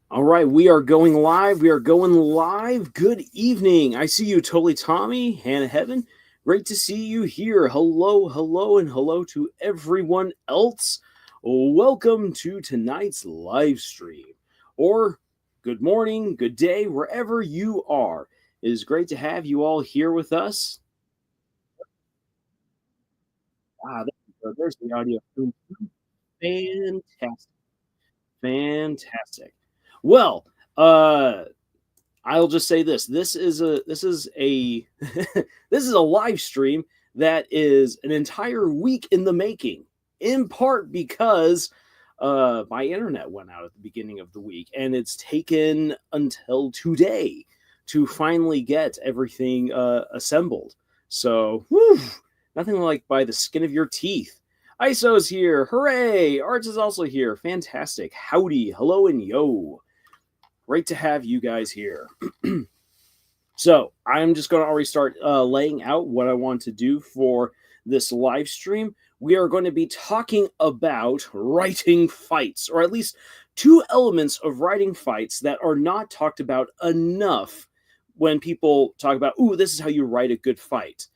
All right, we are going live. We are going live. Good evening. I see you, Totally Tommy, Hannah Heaven. Great to see you here. Hello, hello, and hello to everyone else. Welcome to tonight's live stream. Or good morning, good day, wherever you are. It is great to have you all here with us. There we go. There's the audio. Fantastic. Fantastic. Well, uh, I'll just say this: this is a this is a live stream that is an entire week in the making. In part because my internet went out at the beginning of the week, and it's taken until today to finally get everything assembled. So, whew, nothing like by the skin of your teeth. ISO's here, hooray! Arts is also here, fantastic. Howdy, hello, and yo. Great to have you guys here. So I'm just going to already start laying out what I want to do for this live stream. We are going to be talking about writing fights, or at least two elements of writing fights that are not talked about enough when people talk about, ooh, this is how you write a good fight.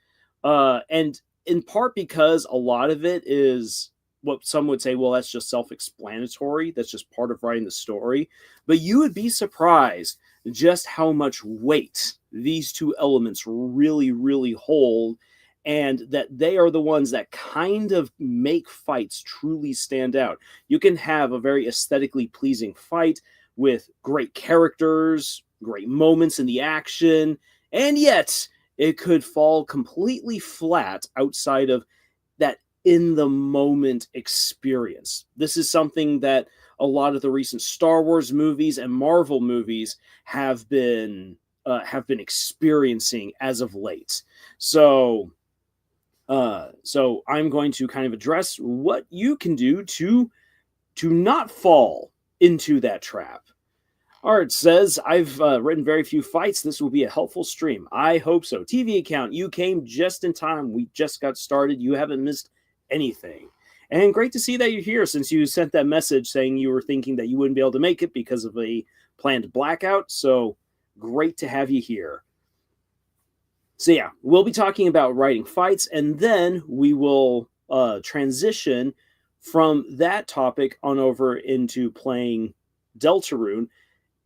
And in part because a lot of it is what some would say, well, that's just self-explanatory. That's just part of writing the story. But you would be surprised just how much weight these two elements really, really hold, and that they are the ones that kind of make fights truly stand out. You can have a very aesthetically pleasing fight with great characters, great moments in the action, and yet it could fall completely flat outside of that in the moment experience. This is something that a lot of the recent Star Wars movies and Marvel movies have been experiencing as of late. So I'm going to kind of address what you can do to not fall into that trap. Art says, I've written very few fights. This will be a helpful stream. I hope so. TV account, you came just in time. We just got started. You haven't missed anything. And great to see that you're here since you sent that message saying you were thinking that you wouldn't be able to make it because of a planned blackout. So great to have you here. So yeah, we'll be talking about writing fights, and then we will transition from that topic on over into playing Deltarune.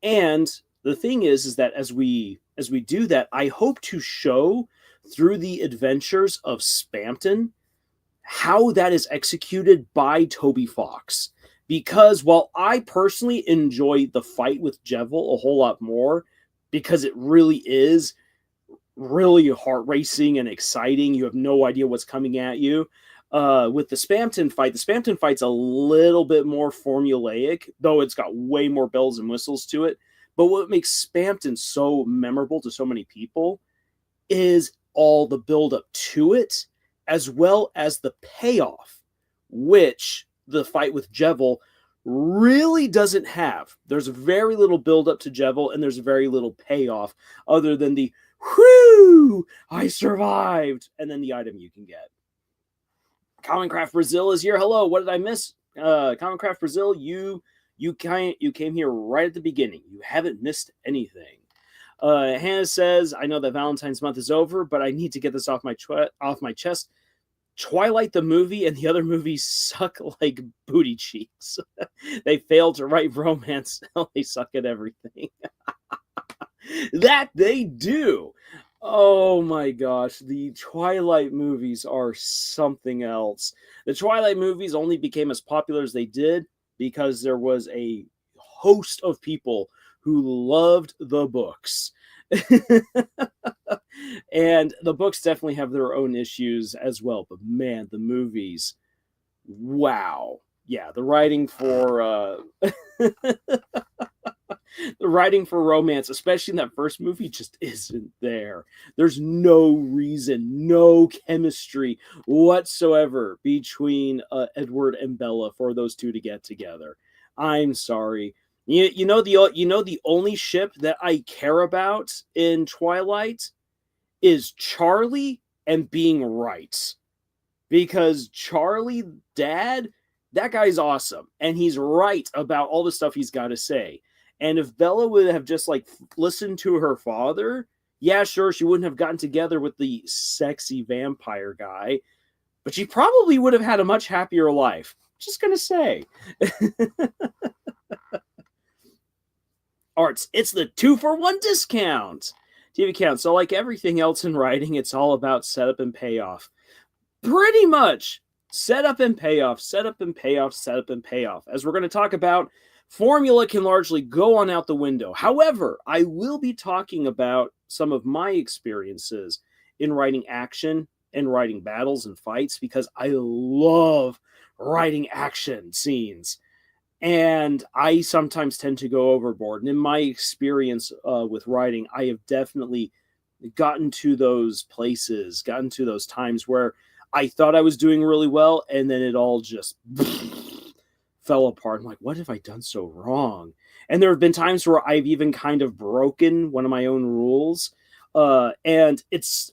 And the thing is that as we do that, I hope to show through the adventures of Spamton how that is executed by Toby Fox. Because while I personally enjoy the fight with Jevil a whole lot more, because it really is really heart racing and exciting, you have no idea what's coming at you. With the Spamton fight's a little bit more formulaic, though it's got way more bells and whistles to it. But what makes Spamton so memorable to so many people is all the build up to it, as well as the payoff, which the fight with Jevil really doesn't have. There's very little build up to Jevil, and there's very little payoff other than the whoo, I survived, and then the item you can get. Commoncraft Brazil is here. Hello, what did I miss? Commoncraft Brazil, you came here right at the beginning. You haven't missed anything. Hannah says, I know that Valentine's month is over, but I need to get this off my chest. Twilight the movie and the other movies suck like booty cheeks. They fail to write romance. They suck at everything. That they do. Oh my gosh, the Twilight movies are something else. The Twilight movies only became as popular as they did because there was a host of people who loved the books. And the books definitely have their own issues as well, but man, the movies, wow. Yeah, the writing for the writing for romance, especially in that first movie, just isn't there. There's no reason, no chemistry whatsoever between Edward and Bella for those two to get together. I'm sorry. You know the only ship that I care about in Twilight is Charlie and being right. Because Charlie, dad, that guy's awesome. And he's right about all the stuff he's got to say. And if Bella would have just like listened to her father, yeah, sure, she wouldn't have gotten together with the sexy vampire guy, but she probably would have had a much happier life. Just gonna say. Arts, it's the 2-for-1 discount. TV count. So, like everything else in writing, it's all about setup and payoff. Pretty much setup and payoff, setup and payoff, setup and payoff. As we're going to talk about, formula can largely go on out the window. However, I will be talking about some of my experiences in writing action and writing battles and fights, because I love writing action scenes. And I sometimes tend to go overboard. And in my experience with writing, I have definitely gotten to those places, gotten to those times where I thought I was doing really well, and then it all just fell apart. I'm like, what have I done so wrong? And there have been times where I've even kind of broken one of my own rules. And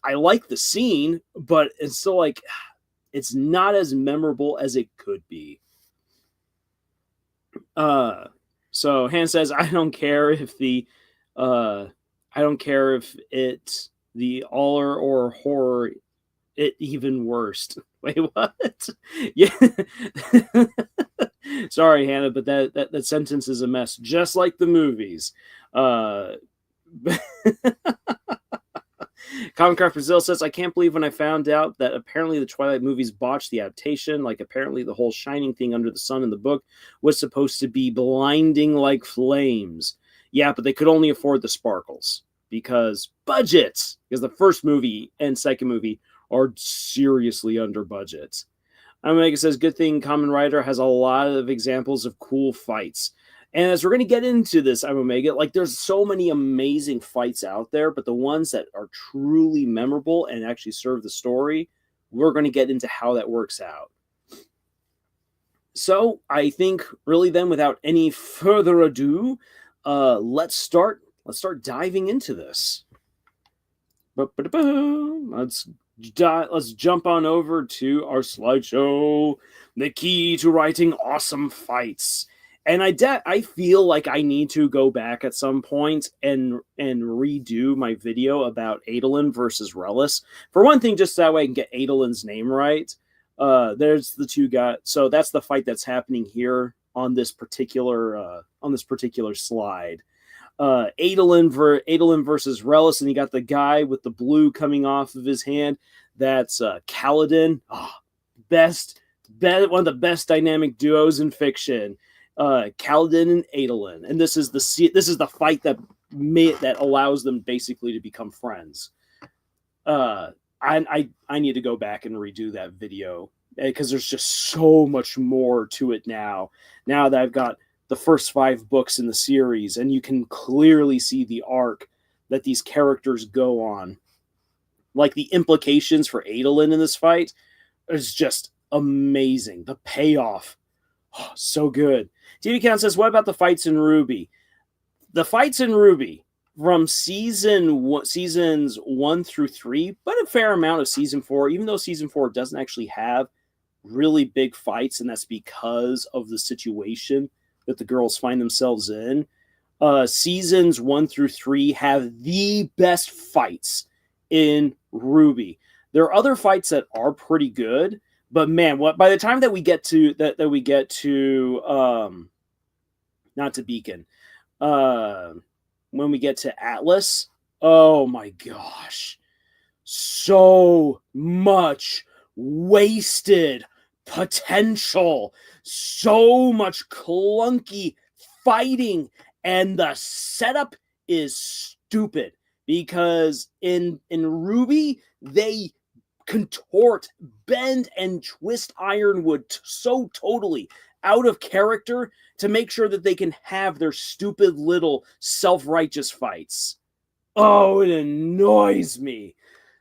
I like the scene, but it's still like, it's not as memorable as it could be. So Han says, I don't care if it's the aller or horror, it even worst. Wait, what? Yeah. Sorry, Hannah, but that sentence is a mess, just like the movies. Comcraft Brazil says, I can't believe when I found out that apparently the Twilight movies botched the adaptation. Like, apparently the whole shining thing under the sun in the book was supposed to be blinding like flames. Yeah, but they could only afford the sparkles because budgets. Because the first movie and second movie are seriously under budget. Omega says, good thing Kamen Rider has a lot of examples of cool fights. And as we're going to get into this, I'm Omega, like there's so many amazing fights out there, but the ones that are truly memorable and actually serve the story, we're going to get into how that works out. So I think really then, without any further ado, let's start diving into this. Let's jump on over to our slideshow. The key to writing awesome fights. And I feel like I need to go back at some point and redo my video about Adolin versus Relis. For one thing, just that way I can get Adolin's name right. There's the two guys. So that's the fight that's happening here on this particular slide. Adolin versus Relis, and you got the guy with the blue coming off of his hand. That's Kaladin. One of the best dynamic duos in fiction. Kaladin and Adolin, and this is the fight that allows them basically to become friends. I need to go back and redo that video because there's just so much more to it now that I've got the first 5 books in the series, and you can clearly see the arc that these characters go on. Like the implications for Adolin in this fight is just amazing. The payoff, so good. TV Count says, what about the fights in Ruby? The fights in Ruby from seasons 1 through 3, but a fair amount of season 4, even though season 4 doesn't actually have really big fights, and that's because of the situation that the girls find themselves in. Seasons 1 through 3 have the best fights in Ruby. There are other fights that are pretty good, but man, by the time that we get to not to Beacon, when we get to Atlas, oh my gosh, so much wasted potential, so much clunky fighting, and the setup is stupid because in Ruby they contort, bend, and twist Ironwood so totally out of character to make sure that they can have their stupid little self-righteous fights. Oh, it annoys me.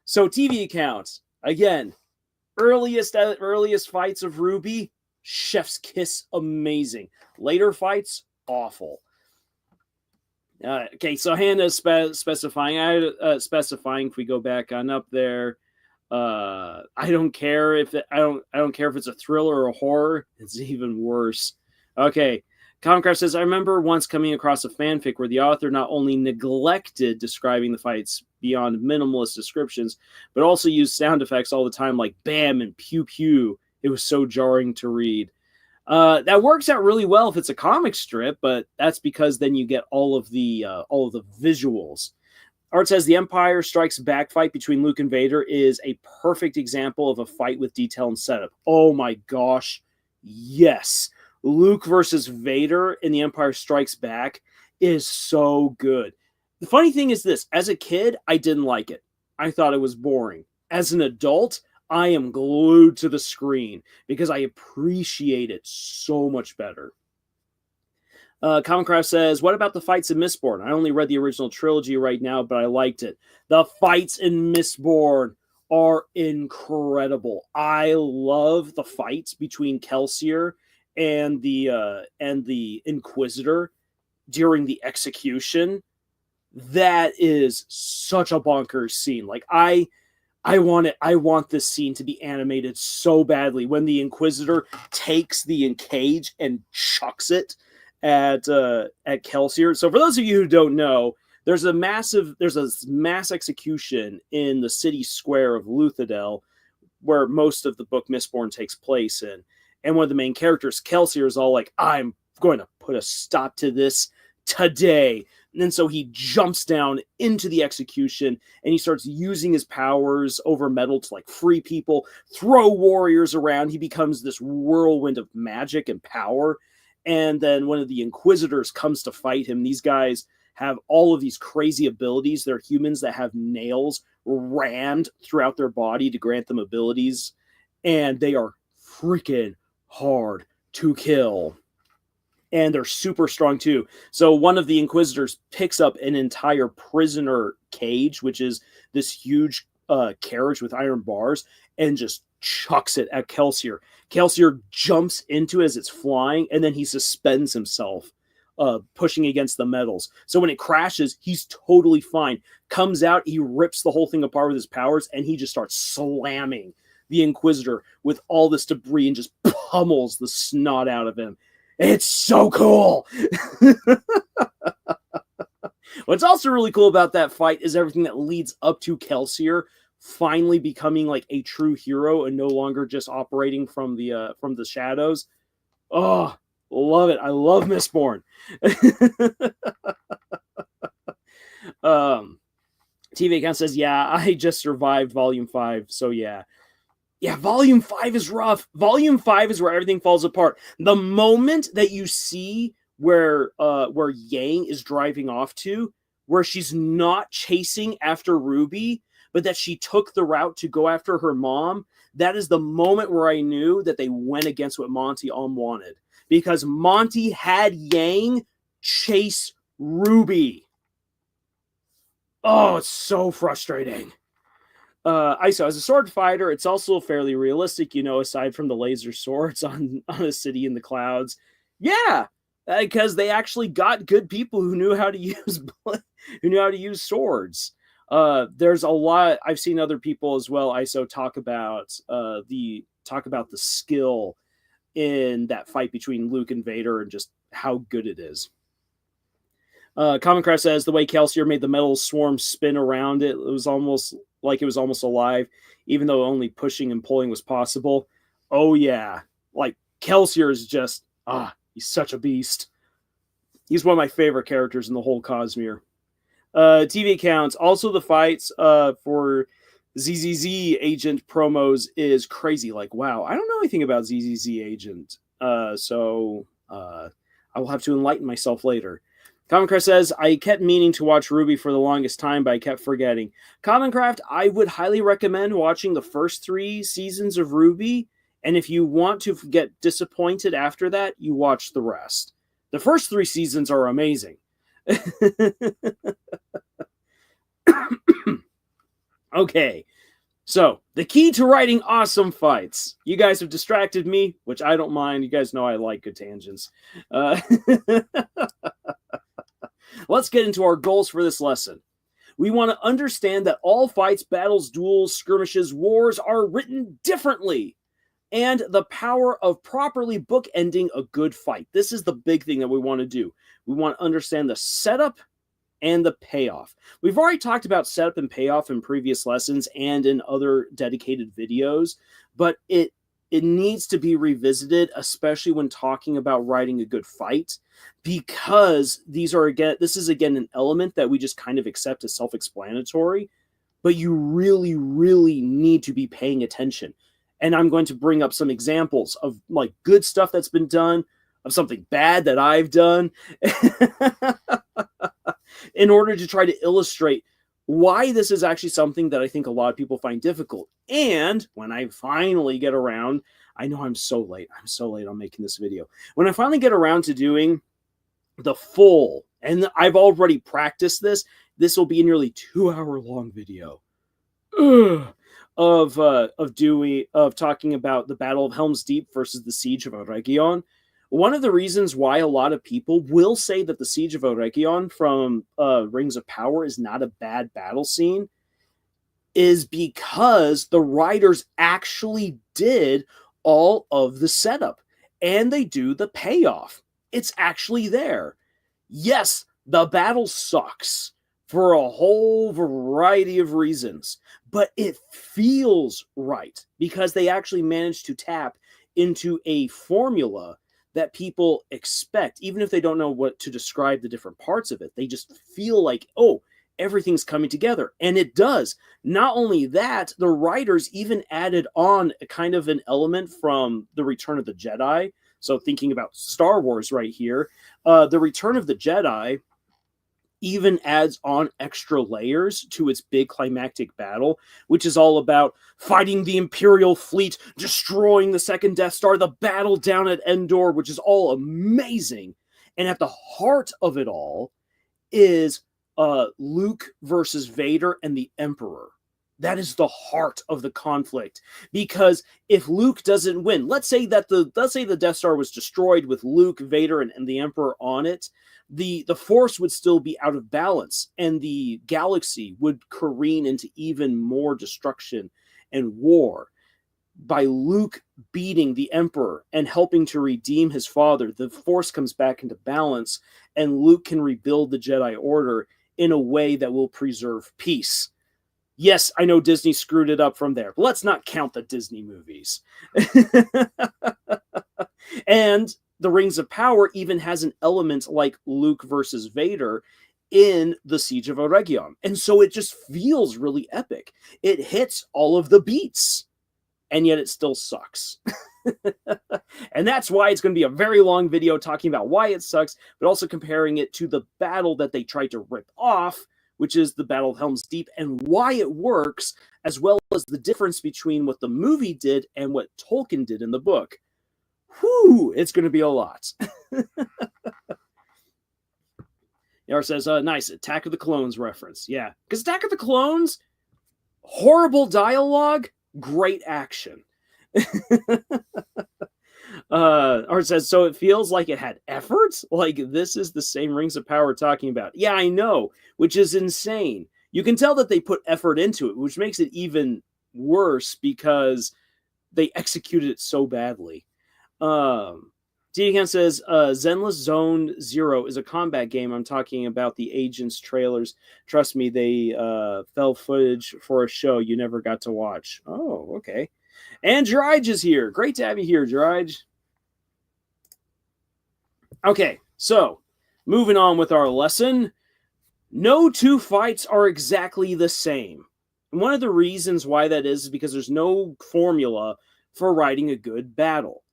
So TV accounts, again, earliest fights of Ruby, chef's kiss, amazing. Later fights, awful. Okay, so Hannah's specifying if we go back on up there. I don't care if it's a thriller or a horror. It's even worse. Okay, Comcraft says, I remember once coming across a fanfic where the author not only neglected describing the fights beyond minimalist descriptions, but also used sound effects all the time, like bam and pew pew. It was so jarring to read. That works out really well if it's a comic strip, but that's because then you get all of the visuals. Art says the Empire Strikes Back fight between Luke and Vader is a perfect example of a fight with detail and setup. Oh my gosh, yes. Luke versus Vader in The Empire Strikes Back is so good. The funny thing is this, as a kid, I didn't like it. I thought it was boring. As an adult, I am glued to the screen because I appreciate it so much better. Commoncraft says, what about the fights in Mistborn? I only read the original trilogy right now, but I liked it. The fights in Mistborn are incredible. I love the fights between Kelsier and the Inquisitor during the execution. That is such a bonkers scene. Like I want this scene to be animated so badly when the Inquisitor takes the cage and chucks it at Kelsier. So for those of you who don't know, there's a mass execution in the city square of Luthadel, where most of the book Mistborn takes place in. And one of the main characters, Kelsier, is all like, I'm going to put a stop to this today. And then so he jumps down into the execution and he starts using his powers over metal to like free people, throw warriors around. He becomes this whirlwind of magic and power. And then one of the Inquisitors comes to fight him. These guys have all of these crazy abilities. They're humans that have nails rammed throughout their body to grant them abilities. And they are freaking hard to kill. And they're super strong too. So one of the Inquisitors picks up an entire prisoner cage, which is this huge carriage with iron bars, and just chucks it at Kelsier. Kelsier jumps into it as it's flying, and then he suspends himself, pushing against the metals. So when it crashes, he's totally fine. Comes out, he rips the whole thing apart with his powers, and he just starts slamming the Inquisitor with all this debris and just pummels the snot out of him. It's so cool. What's also really cool about that fight is everything that leads up to Kelsier finally becoming like a true hero and no longer just operating from the shadows. Oh, love it. I love Mistborn. TV account says, yeah, I just survived volume 5. So yeah. Yeah, volume 5 is rough. Volume 5 is where everything falls apart. The moment that you see where Yang is driving off to, where she's not chasing after Ruby, but that she took the route to go after her mom, that is the moment where I knew that they went against what Monty wanted. Because Monty had Yang chase Ruby. Oh, it's so frustrating. ISO, as a sword fighter, it's also fairly realistic, aside from the laser swords on a city in the clouds. Yeah, because they actually got good people who knew how to use swords. There's a lot. I've seen other people as well, ISO, talk about the skill in that fight between Luke and Vader and just how good it is. Commoncraft says the way Kelsier made the metal swarm spin around it was almost alive, even though only pushing and pulling was possible. Oh yeah, like Kelsier is just he's such a beast. He's one of my favorite characters in the whole Cosmere. TV accounts, also the fights for ZZZ Agent promos is crazy. Like, wow, I don't know anything about ZZZ Agent, so I will have to enlighten myself later. Commoncraft says, I kept meaning to watch Ruby for the longest time, but I kept forgetting. Commoncraft, I would highly recommend watching the first 3 seasons of Ruby, and if you want to get disappointed after that, you watch the rest. The first 3 seasons are amazing. Okay, so the key to writing awesome fights. You guys have distracted me, which I don't mind. You guys know I like good tangents. Let's get into our goals for this lesson. We want to understand that all fights, battles, duels, skirmishes, wars are written differently. and the power of properly bookending a good fight. This is the big thing that we want to do. We want to understand the setup and the payoff. We've already talked about setup and payoff in previous lessons and in other dedicated videos, but it needs to be revisited, especially when talking about writing a good fight, because this is again an element that we just kind of accept as self-explanatory, but you really, really need to be paying attention. And I'm going to bring up some examples of like good stuff that's been done, of something bad that I've done, in order to try to illustrate why this is actually something that I think a lot of people find difficult. And when I finally get around, I know I'm so late on making this video. When I finally get around to doing the full, and I've already practiced this will be a nearly 2-hour-long video of talking about the Battle of Helm's Deep versus the Siege of Eregion. One of the reasons why a lot of people will say that the Siege of Eregion from Rings of Power is not a bad battle scene is because the writers actually did all of the setup and they do the payoff. It's actually there. Yes, the battle sucks for a whole variety of reasons, but it feels right because they actually managed to tap into a formula that people expect, even if they don't know what to describe the different parts of it. They just feel like, oh, everything's coming together. And it does. Not only that, the writers even added on a kind of an element from The Return of the Jedi. So thinking about Star Wars right here, The Return of the Jedi even adds on extra layers to its big climactic battle, which is all about fighting the Imperial fleet, destroying the second Death Star, the battle down at Endor, which is all amazing. And at the heart of it all is Luke versus Vader and the Emperor. That is the heart of the conflict. Because if Luke doesn't win, let's say the Death Star was destroyed with Luke, Vader, and the Emperor on it, the Force would still be out of balance, and the galaxy would careen into even more destruction and war. By Luke beating the Emperor and helping to redeem his father, the Force comes back into balance, and Luke can rebuild the Jedi Order in a way that will preserve peace. Yes, I know Disney screwed it up from there, but let's not count the Disney movies. And the Rings of Power even has an element like Luke versus Vader in the Siege of Eregion. And so it just feels really epic. It hits all of the beats, and yet it still sucks. And that's why it's going to be a very long video talking about why it sucks, but also comparing it to the battle that they tried to rip off, which is the Battle of Helm's Deep, and why it works, as well as the difference between what the movie did and what Tolkien did in the book. Whew, it's going to be a lot. Yar says, nice, Attack of the Clones reference. Yeah, because Attack of the Clones, horrible dialogue, great action. Art says, so it feels like it had effort? Like this is the same Rings of Power talking about. Yeah, I know, which is insane. You can tell that they put effort into it, which makes it even worse because they executed it so badly. Deacon says, Zenless Zone Zero is a combat game. I'm talking about the Agents trailers. Trust me, they fell footage for a show you never got to watch. Oh, okay. And Jiraj is here. Great to have you here, Jiraj. Okay, so moving on with our lesson. No two fights are exactly the same. And one of the reasons why that is because there's no formula for writing a good battle.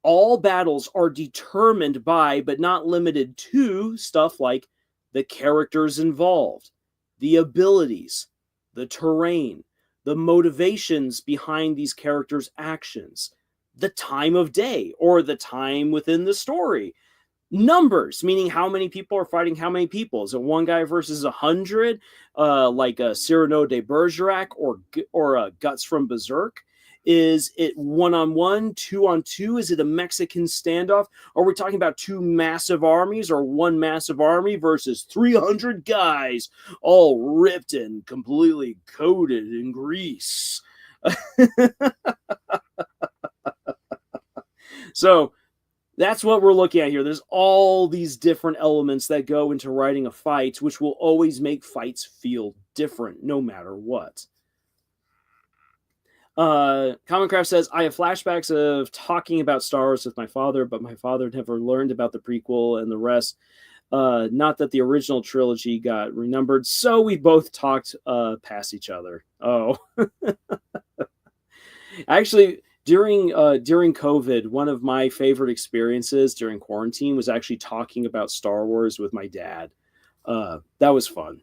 All battles are determined by, but not limited to, stuff like the characters involved, the abilities, the terrain, the motivations behind these characters' actions, the time of day or the time within the story. Numbers, meaning how many people are fighting how many people. Is it one guy versus 100, like Cyrano de Bergerac or Guts from Berserk? Is it 1-on-1, 2-on-2? Is it a Mexican standoff? Are we talking about two massive armies or one massive army versus 300 guys all ripped and completely coated in grease? So that's what we're looking at here. There's all these different elements that go into writing a fight, which will always make fights feel different no matter what. Commoncraft says, I have flashbacks of talking about Star Wars with my father, but my father never learned about the prequel and the rest. Not that the original trilogy got renumbered, so we both talked past each other. Oh. Actually, during COVID, one of my favorite experiences during quarantine was actually talking about Star Wars with my dad. That was fun.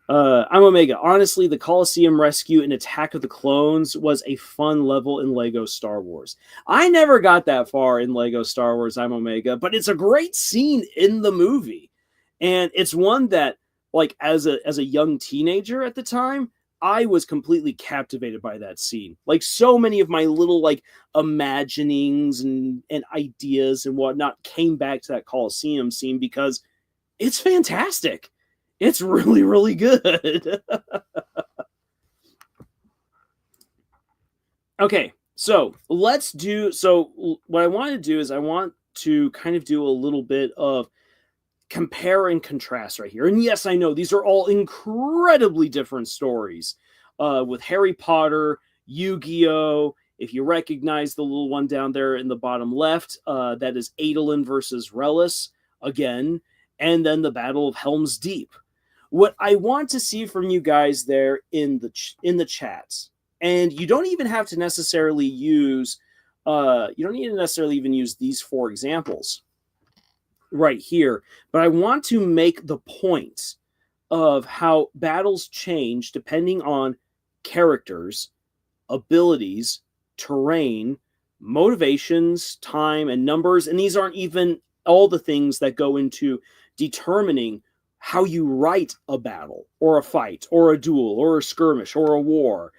I'm Omega. Honestly, the Coliseum Rescue in Attack of the Clones was a fun level in Lego Star Wars. I never got that far in Lego Star Wars, I'm Omega, but it's a great scene in the movie. And it's one that, like, as a young teenager at the time, I was completely captivated by that scene. Like, so many of my little, like, imaginings and ideas and whatnot came back to that Coliseum scene because it's fantastic. It's really, really good. Okay, so what I want to do is I want to kind of do a little bit of compare and contrast right here. And yes, I know these are all incredibly different stories. With Harry Potter, Yu-Gi-Oh! If you recognize the little one down there in the bottom left, that is Adolin versus Relis again, and then the Battle of Helm's Deep. What I want to see from you guys there in the chats, and you don't even have to necessarily use, even use these 4 examples right here, but I want to make the point of how battles change depending on characters, abilities, terrain, motivations, time, and numbers, and these aren't even all the things that go into determining how you write a battle or a fight or a duel or a skirmish or a war.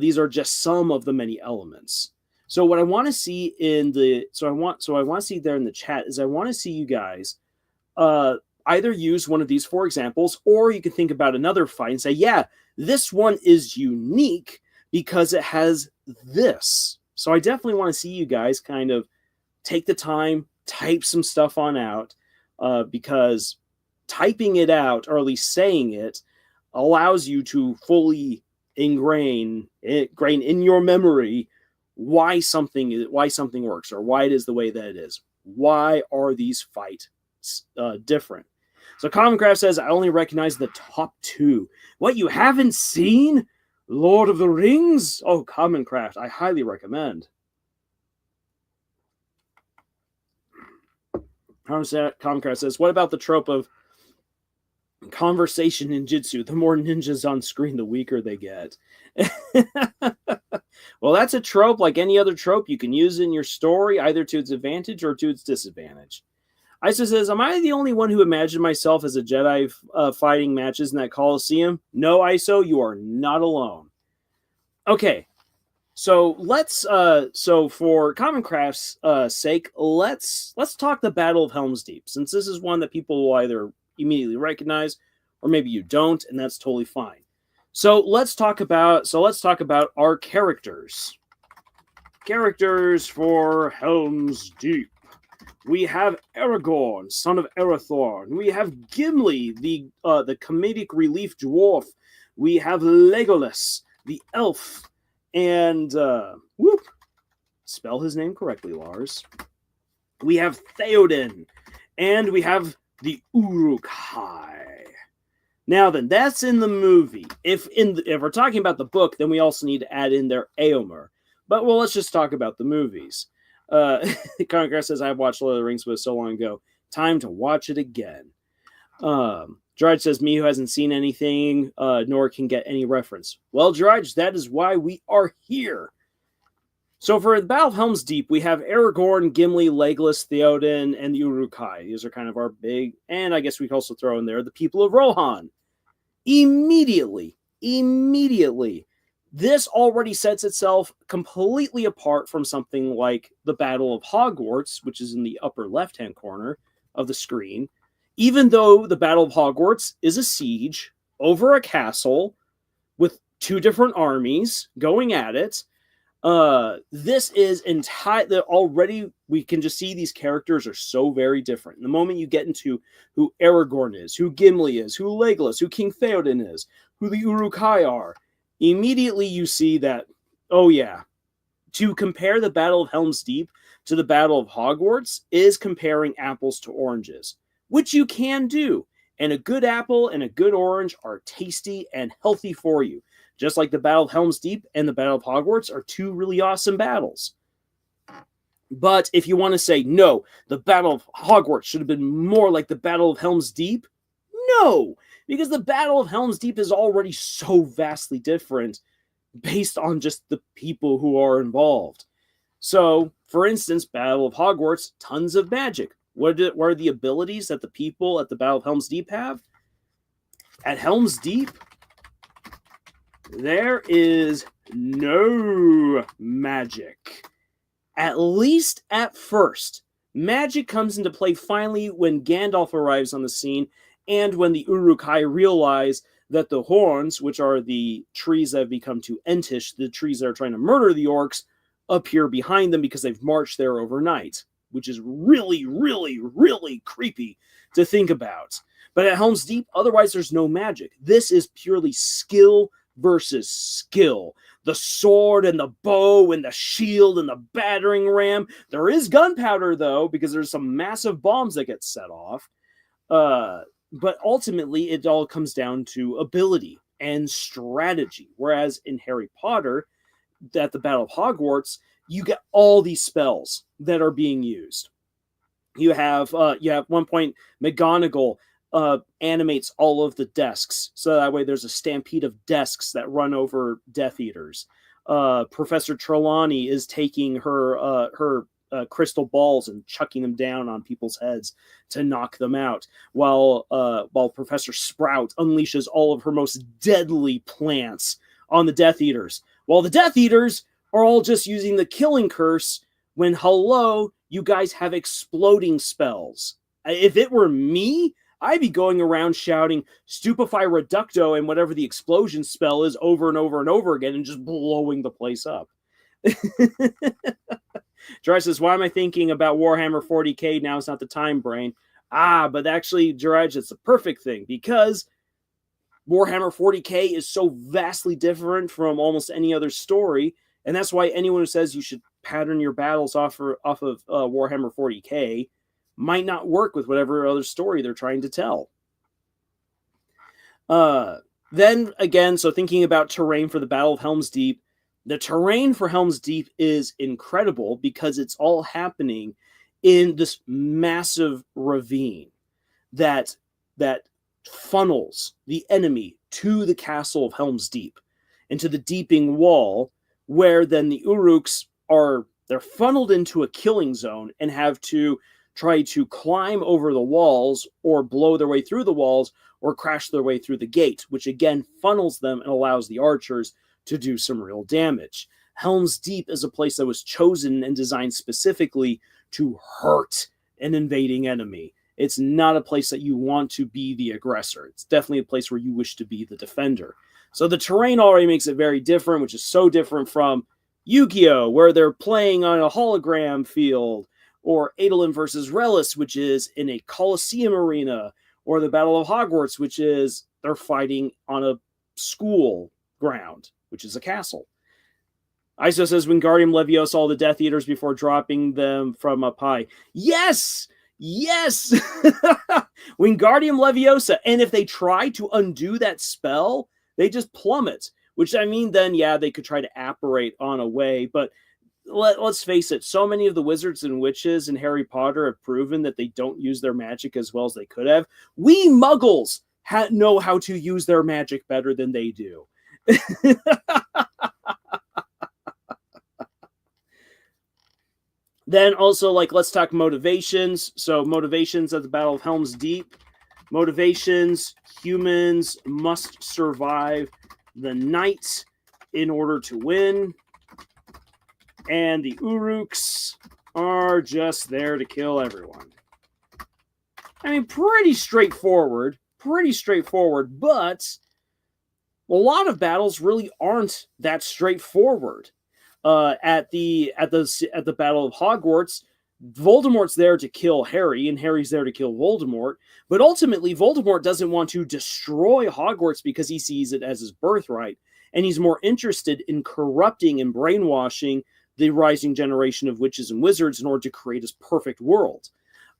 These are just some of the many elements. So what I want to see I want to see there in the chat is I want to see you guys either use one of these 4 examples, or you can think about another fight and say, yeah, this one is unique because it has this. So I definitely want to see you guys kind of take the time, type some stuff on out, because typing it out, or at least saying it, allows you to fully ingrain in your memory why something works, or why it is the way that it is. Why are these fights different? So Commoncraft says, I only recognize the top 2. What, you haven't seen Lord of the Rings? Oh, Commoncraft, I highly recommend. Commoncraft says, what about the trope of conversation ninjutsu? The more ninjas on screen, the weaker they get. Well, that's a trope like any other trope. You can use it in your story either to its advantage or to its disadvantage. Isa says, am I the only one who imagined myself as a Jedi fighting matches in that Coliseum? No, Iso, you are not alone. Okay, so let's so for Commoncraft's sake, let's talk the Battle of Helm's Deep, since this is one that people will either immediately recognize or maybe you don't, and that's totally fine. So let's talk about our characters. Characters for Helm's Deep. We have Aragorn, son of Arathorn. We have Gimli, the comedic relief dwarf. We have Legolas, the elf, and spell his name correctly, Lars. We have Theoden, and we have the Uruk-hai. Now then, that's in the movie. If we're talking about the book, then we also need to add in there Éomer. But well, let's just talk about the movies. Congress says, I've watched Lord of the Rings, but so long ago. Time to watch it again. Drudge says, me who hasn't seen anything, nor can get any reference. Well, Drudge, that is why we are here. So for the Battle of Helm's Deep, we have Aragorn, Gimli, Legolas, Theoden, and the Uruk-hai. These are kind of our big, and I guess we can also throw in there the people of Rohan. Immediately, this already sets itself completely apart from something like the Battle of Hogwarts, which is in the upper left-hand corner of the screen. Even though the Battle of Hogwarts is a siege over a castle with 2 different armies going at it, This is entirely already. We can just see these characters are so very different. The moment you get into who Aragorn is, who Gimli is, who Legolas, who King Theoden is, who the Uruk-hai are, immediately you see that, oh yeah, to compare the Battle of Helm's Deep to the Battle of Hogwarts is comparing apples to oranges, which you can do. And a good apple and a good orange are tasty and healthy for you. Just like the Battle of Helm's Deep and the Battle of Hogwarts are two really awesome battles. But if you want to say, no, the Battle of Hogwarts should have been more like the Battle of Helm's Deep, no, because the Battle of Helm's Deep is already so vastly different based on just the people who are involved. So, for instance, Battle of Hogwarts, tons of magic. What are the abilities that the people at the Battle of Helm's Deep have? At Helm's Deep, there is no magic. At least at first. Magic comes into play finally when Gandalf arrives on the scene and when the Uruk-hai realize that the horns, which are the trees that have become too entish, the trees that are trying to murder the orcs, appear behind them because they've marched there overnight, which is really, really, really creepy to think about. But at Helm's Deep, otherwise there's no magic. This is purely skill versus skill. The sword and the bow and the shield and the battering ram. There is gunpowder, though, because there's some massive bombs that get set off. But ultimately, it all comes down to ability and strategy. Whereas in Harry Potter, at the Battle of Hogwarts, you get all these spells that are being used. You have one point, McGonagall animates all of the desks, so that way there's a stampede of desks that run over Death Eaters. Professor Trelawney is taking her crystal balls and chucking them down on people's heads to knock them out, while Professor Sprout unleashes all of her most deadly plants on the Death Eaters, while the Death Eaters are all just using the killing curse when, hello, you guys have exploding spells. If it were me, I'd be going around shouting Stupefy Reducto and whatever the explosion spell is over and over and over again and just blowing the place up. Jiraj says, why am I thinking about Warhammer 40k? Now is not the time, brain. But actually, Jiraj, it's the perfect thing, because Warhammer 40k is so vastly different from almost any other story, and that's why anyone who says you should pattern your battles off of Warhammer 40k might not work with whatever other story they're trying to tell. Then again, so thinking about terrain for the Battle of Helm's Deep, the terrain for Helm's Deep is incredible because it's all happening in this massive ravine that funnels the enemy to the castle of Helm's Deep, into the deeping wall, where then the Uruks they're funneled into a killing zone and have to try to climb over the walls or blow their way through the walls or crash their way through the gate, which again funnels them and allows the archers to do some real damage. Helm's Deep is a place that was chosen and designed specifically to hurt an invading enemy. It's not a place that you want to be the aggressor. It's definitely a place where you wish to be the defender. So the terrain already makes it very different, which is so different from Yu-Gi-Oh!, where they're playing on a hologram field, or Adolin versus Relis, which is in a Colosseum arena, or the Battle of Hogwarts, which is they're fighting on a school ground, which is a castle. Iso says, Wingardium Leviosa all the Death Eaters before dropping them from up high. Yes! Yes! Wingardium Leviosa. And if they try to undo that spell, they just plummet. Which, I mean, then, yeah, they could try to apparate on a way. But let's face it, so many of the wizards and witches in Harry Potter have proven that they don't use their magic as well as they could have. We muggles know how to use their magic better than they do. Then also, let's talk motivations. So motivations at the Battle of Helm's Deep. Motivations, humans must survive the night in order to win. And the Uruks are just there to kill everyone. I mean, pretty straightforward, but a lot of battles really aren't that straightforward. At the Battle of Hogwarts, Voldemort's there to kill Harry, and Harry's there to kill Voldemort. But ultimately, Voldemort doesn't want to destroy Hogwarts because he sees it as his birthright, and he's more interested in corrupting and brainwashing the rising generation of witches and wizards in order to create his perfect world.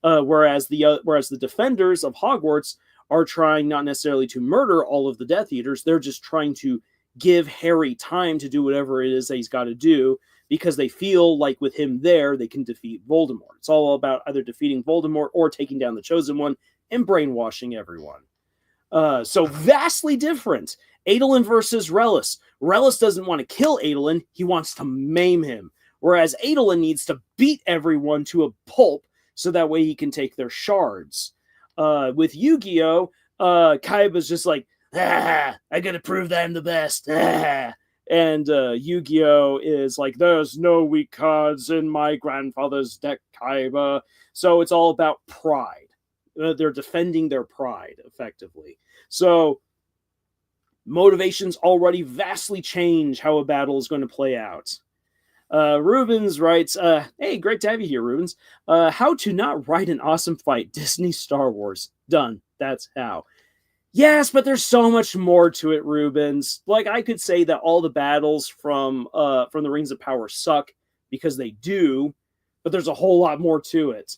Whereas the defenders of Hogwarts are trying not necessarily to murder all of the Death Eaters, they're just trying to give Harry time to do whatever it is that he's got to do, because they feel like with him there, they can defeat Voldemort. It's all about either defeating Voldemort or taking down the Chosen One and brainwashing everyone. So vastly different. Adolin versus Relis. Relis doesn't want to kill Adolin, he wants to maim him. Whereas Adolin needs to beat everyone to a pulp so that way he can take their shards. With Yu-Gi-Oh!, Kaiba's just like, I gotta prove that I'm the best. And Yu-Gi-Oh! Is like, there's no weak cards in my grandfather's deck, Kaiba. So it's all about pride. They're defending their pride, effectively. So motivations already vastly change how a battle is going to play out. Rubens writes, hey, great to have you here, Rubens. How to not write an awesome fight, Disney Star Wars. Done. That's how. Yes, but there's so much more to it, Rubens. Like, I could say that all the battles from the Rings of Power suck, because they do, but there's a whole lot more to it.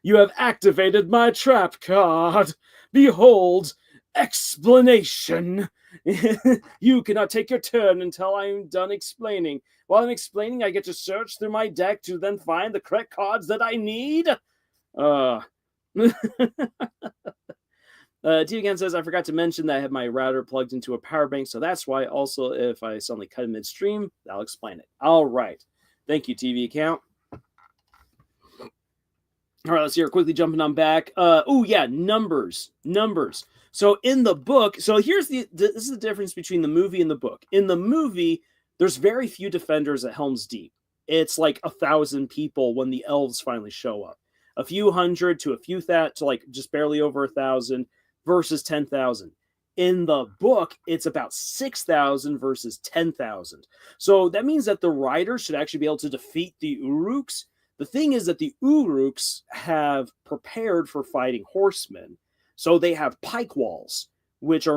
You have activated my trap card. Behold, explanation. You cannot take your turn until I'm done explaining. While I'm explaining, I get to search through my deck to then find the correct cards that I need. T again says, I forgot to mention that I have my router plugged into a power bank, so that's why. Also, if I suddenly cut in midstream, I'll explain it. All right. Thank you, TV account. All right, let's see here. Quickly jumping on back. Numbers. So in the book, so here's this is the difference between the movie and the book. In the movie, there's very few defenders at Helm's Deep. It's like 1,000 people when the elves finally show up. A few hundred to a few to like just barely over 1,000 versus 10,000. In the book, it's about 6,000 versus 10,000. So that means that the riders should actually be able to defeat the Uruks. The thing is that the Uruks have prepared for fighting horsemen. So they have pike walls, which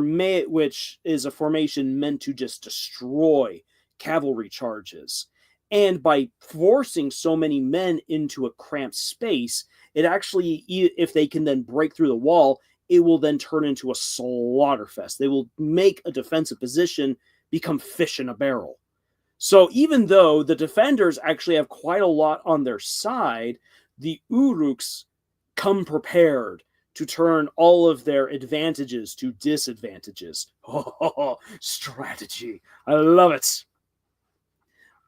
is a formation meant to just destroy cavalry charges. And by forcing so many men into a cramped space, it actually, if they can then break through the wall, it will then turn into a slaughterfest. They will make a defensive position become fish in a barrel. So even though the defenders actually have quite a lot on their side, the Uruks come prepared to turn all of their advantages to disadvantages. Oh, strategy. I love it.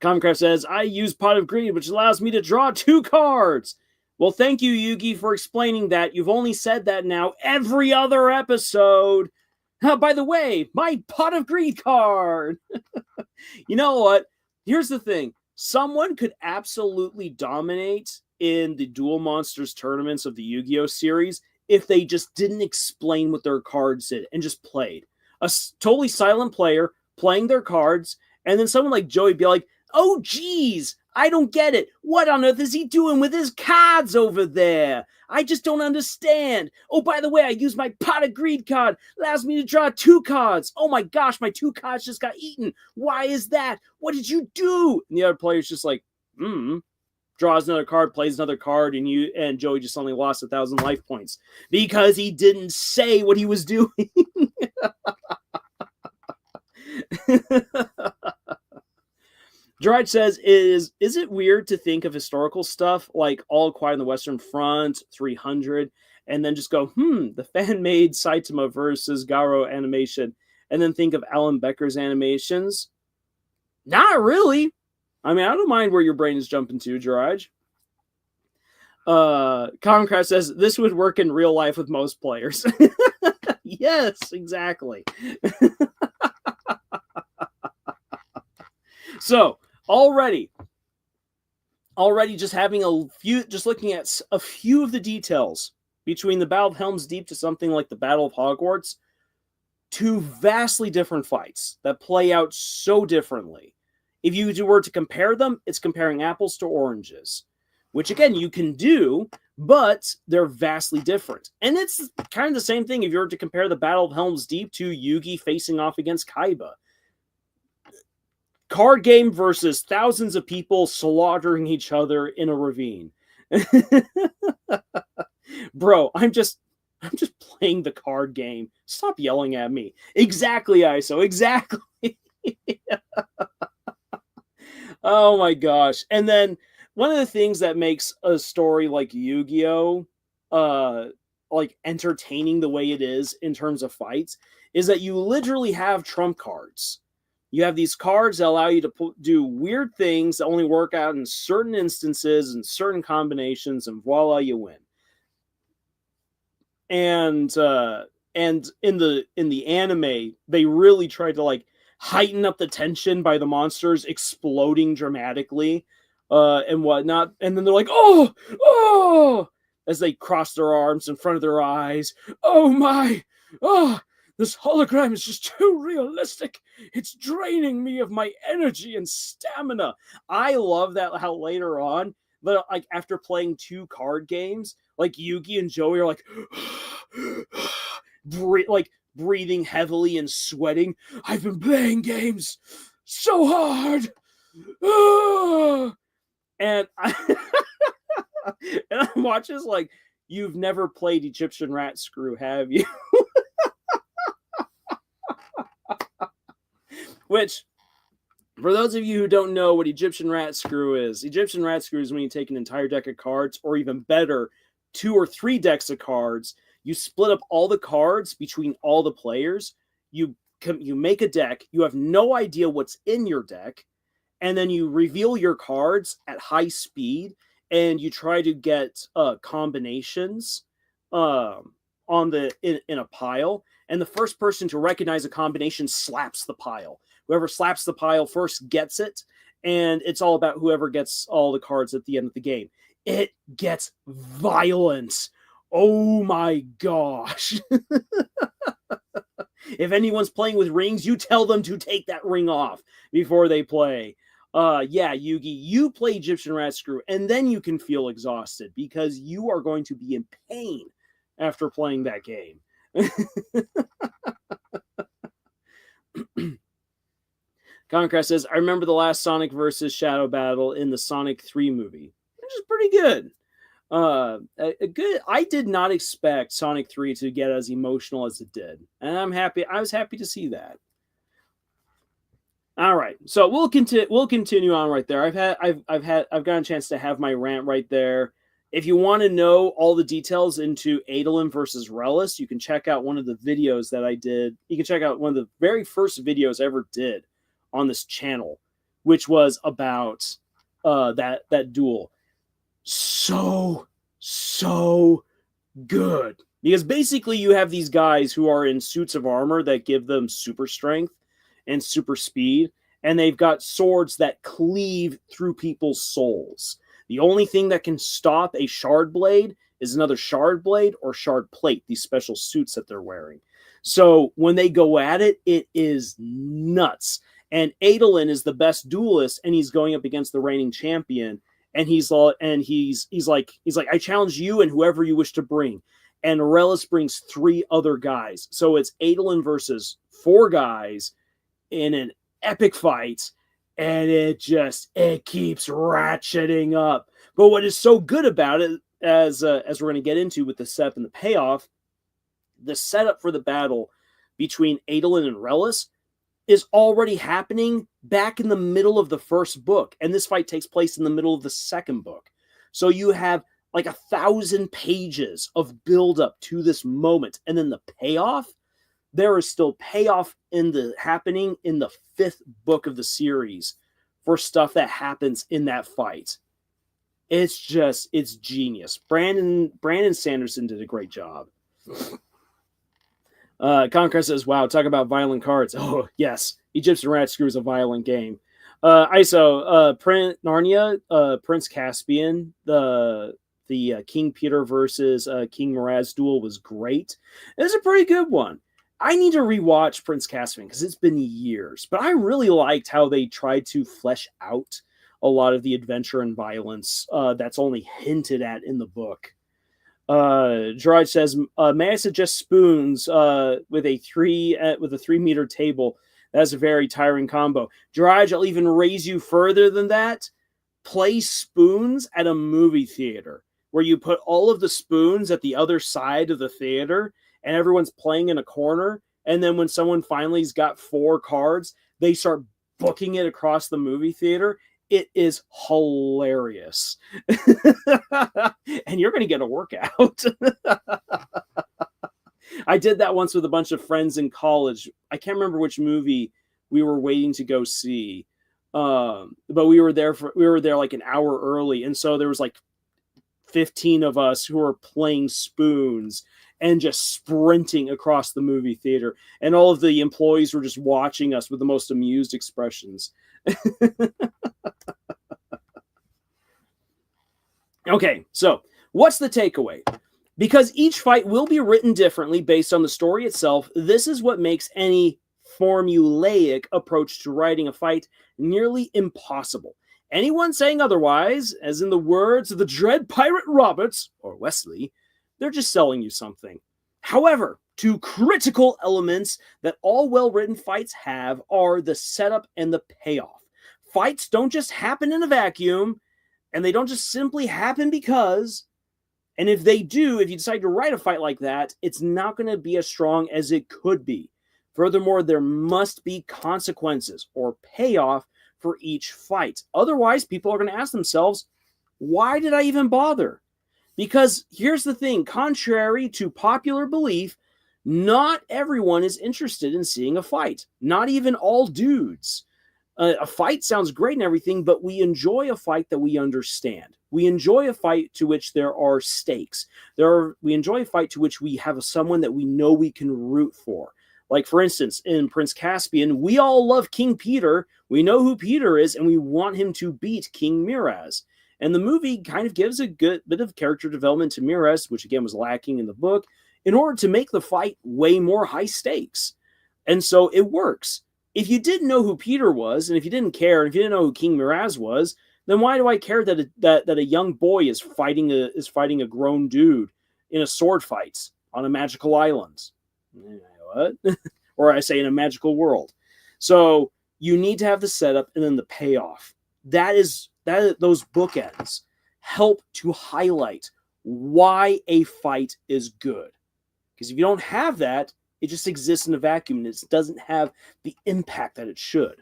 Comcraft says, I use Pot of Greed, which allows me to draw 2 cards. Well, thank you, Yugi, for explaining that. You've only said that now every other episode. By the way, my Pot of Greed card. You know what? Here's the thing. Someone could absolutely dominate in the Duel Monsters tournaments of the Yu-Gi-Oh! Series if they just didn't explain what their cards did and just played. A totally silent player playing their cards, and then someone like Joey be like, oh, geez, I don't get it. What on earth is he doing with his cards over there? I just don't understand. Oh, by the way, I used my Pot of Greed card. Allows me to draw 2 cards. Oh my gosh, my 2 cards just got eaten. Why is that? What did you do? And the other player's just like, draws another card, plays another card, and Joey just only lost 1,000 life points because he didn't say what he was doing. Gerard says, is it weird to think of historical stuff like All Quiet on the Western Front, 300, and then just go, the fan-made Saitama versus Garo animation, and then think of Alan Becker's animations? Not really. I mean, I don't mind where your brain is jumping to, Gerard. Comcraft says, this would work in real life with most players. Yes, exactly. So, already just looking at a few of the details between the Battle of Helm's Deep to something like the Battle of Hogwarts, 2 vastly different fights that play out so differently. If you were to compare them, it's comparing apples to oranges, which again, you can do, but they're vastly different. And it's kind of the same thing if you were to compare the Battle of Helm's Deep to Yugi facing off against Kaiba. Card game versus thousands of people slaughtering each other in a ravine. Bro, I'm just playing the card game. Stop yelling at me. Exactly, ISO. Exactly. Oh my gosh. And then one of the things that makes a story like Yu-Gi-Oh! Like entertaining the way it is in terms of fights is that you literally have trump cards. You have these cards that allow you to do weird things that only work out in certain instances and certain combinations, and voila, you win. And in the anime, they really tried to like heighten up the tension by the monsters exploding dramatically and whatnot. And then they're like, oh, as they cross their arms in front of their eyes. Oh my, this hologram is just too realistic. It's draining me of my energy and stamina. I love that how later on, but like after playing 2 card games, like Yugi and Joey are like, breathing heavily and sweating. I've been playing games so hard. And I'm watching this like, you've never played Egyptian Rat Screw, have you? Which, for those of you who don't know what Egyptian Rat Screw is when you take an entire deck of cards, or even better, 2 or 3 decks of cards. You split up all the cards between all the players. You make a deck. You have no idea what's in your deck. And then you reveal your cards at high speed. And you try to get combinations in a pile. And the first person to recognize a combination slaps the pile. Whoever slaps the pile first gets it. And it's all about whoever gets all the cards at the end of the game. It gets violent. Oh my gosh. If anyone's playing with rings, you tell them to take that ring off before they play. Yeah, Yugi, you play Egyptian Rat Screw, and then you can feel exhausted because you are going to be in pain after playing that game. Concrest says, I remember the last Sonic versus Shadow battle in the Sonic 3 movie, which is pretty good. I did not expect Sonic 3 to get as emotional as it did, and I was happy to see that. All right, so we'll continue on right there. I've gotten a chance to have my rant right there. If you want to know all the details into Adolin versus Relis, you can check out one of the videos that I did. You can check out one of the very first videos I ever did on this channel, which was about that duel. So good, because basically you have these guys who are in suits of armor that give them super strength and super speed, and they've got swords that cleave through people's souls. The only thing that can stop a shard blade is another shard blade or shard plate, these special suits that they're wearing. So when they go at it, it is nuts. And Adolin is the best duelist, and he's going up against the reigning champion. And he's like, I challenge you and whoever you wish to bring. And Relis brings 3 other guys. So it's Adolin versus 4 guys in an epic fight. And it keeps ratcheting up. But what is so good about it, as we're going to get into with the setup and the payoff, the setup for the battle between Adolin and Relis is already happening back in the middle of the first book. And this fight takes place in the middle of the second book. So you have like 1,000 pages of buildup to this moment. And then the payoff, there is still payoff happening in the 5th book of the series for stuff that happens in that fight. It's genius. Brandon Sanderson did a great job. Conquest says, wow, talk about violent cards. Oh, yes. Egyptian Rat Screw is a violent game. Prince Narnia, Prince Caspian, the King Peter versus King Miraz duel was great. It was a pretty good one. I need to rewatch Prince Caspian because it's been years, but I really liked how they tried to flesh out a lot of the adventure and violence that's only hinted at in the book. Gerard says, "May I suggest spoons with a 3-meter table? That's a very tiring combo." Gerard, I'll even raise you further than that. Play spoons at a movie theater, where you put all of the spoons at the other side of the theater, and everyone's playing in a corner. And then when someone finally's got 4 cards, they start booking it across the movie theater. It is hilarious. And you're going to get a workout. I did that once with a bunch of friends in college. I can't remember which movie we were waiting to go see. But we were there like an hour early. And so there was like 15 of us who were playing spoons and just sprinting across the movie theater. And all of the employees were just watching us with the most amused expressions. Okay, so what's the takeaway? Because each fight will be written differently based on the story itself, this is what makes any formulaic approach to writing a fight nearly impossible. Anyone saying otherwise, as in the words of the dread pirate Roberts, or Wesley, they're just selling you something. However, 2 critical elements that all well-written fights have are the setup and the payoff. Fights don't just happen in a vacuum, and they don't just simply happen because, and if they do, if you decide to write a fight like that, it's not going to be as strong as it could be. Furthermore, there must be consequences or payoff for each fight. Otherwise, people are going to ask themselves, why did I even bother? Because here's the thing, contrary to popular belief, not everyone is interested in seeing a fight. Not even all dudes. A fight sounds great and everything, but we enjoy a fight that we understand. We enjoy a fight to which there are stakes. We enjoy a fight to which we have someone that we know we can root for. Like, for instance, in Prince Caspian, we all love King Peter. We know who Peter is, and we want him to beat King Miraz. And the movie kind of gives a good bit of character development to Miraz, which again was lacking in the book, in order to make the fight way more high stakes. And so it works. If you didn't know who Peter was, and if you didn't care, and if you didn't know who King Miraz was, then why do I care that a young boy is fighting a grown dude in a sword fight on a magical island? What? Or I say in a magical world. So you need to have the setup and then the payoff. Those bookends help to highlight why a fight is good. Because if you don't have that, it just exists in a vacuum and it doesn't have the impact that it should.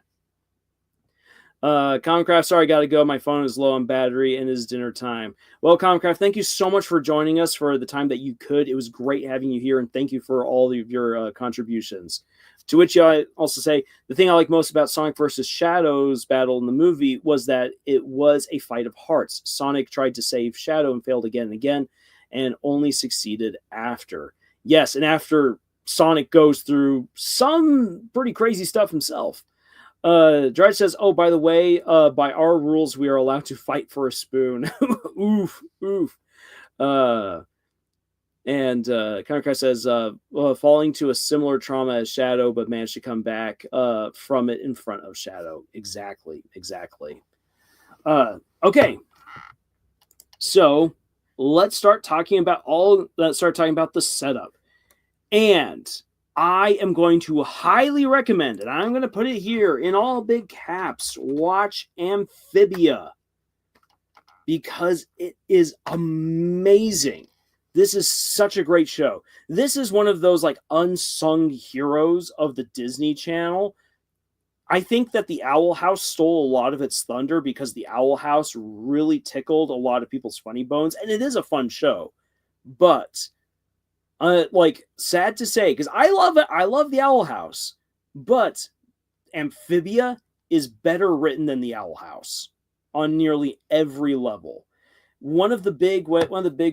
Comcraft, sorry, got to go. My phone is low on battery and it's dinner time. Well, Comcraft, thank you so much for joining us for the time that you could. It was great having you here, and thank you for all of your contributions. To which I also say, the thing I like most about Sonic versus Shadow's battle in the movie was that it was a fight of hearts. Sonic tried to save Shadow and failed again and again, and only succeeded after. Yes, and after Sonic goes through some pretty crazy stuff himself. Dredge says, oh, by the way, by our rules, we are allowed to fight for a spoon. Oof, oof. And Kanaka says, falling to a similar trauma as Shadow, but managed to come back from it in front of Shadow. Exactly. Okay. So let's start talking about the setup. And I am going to highly recommend, and I'm going to put it here in all big caps, watch Amphibia, because it is amazing. This is such a great show. This is one of those like unsung heroes of the Disney Channel. I think that the Owl House stole a lot of its thunder because the Owl House really tickled a lot of people's funny bones, and it is a fun show. But sad to say, because I love it. I love the Owl House, but Amphibia is better written than the Owl House on nearly every level. One of the big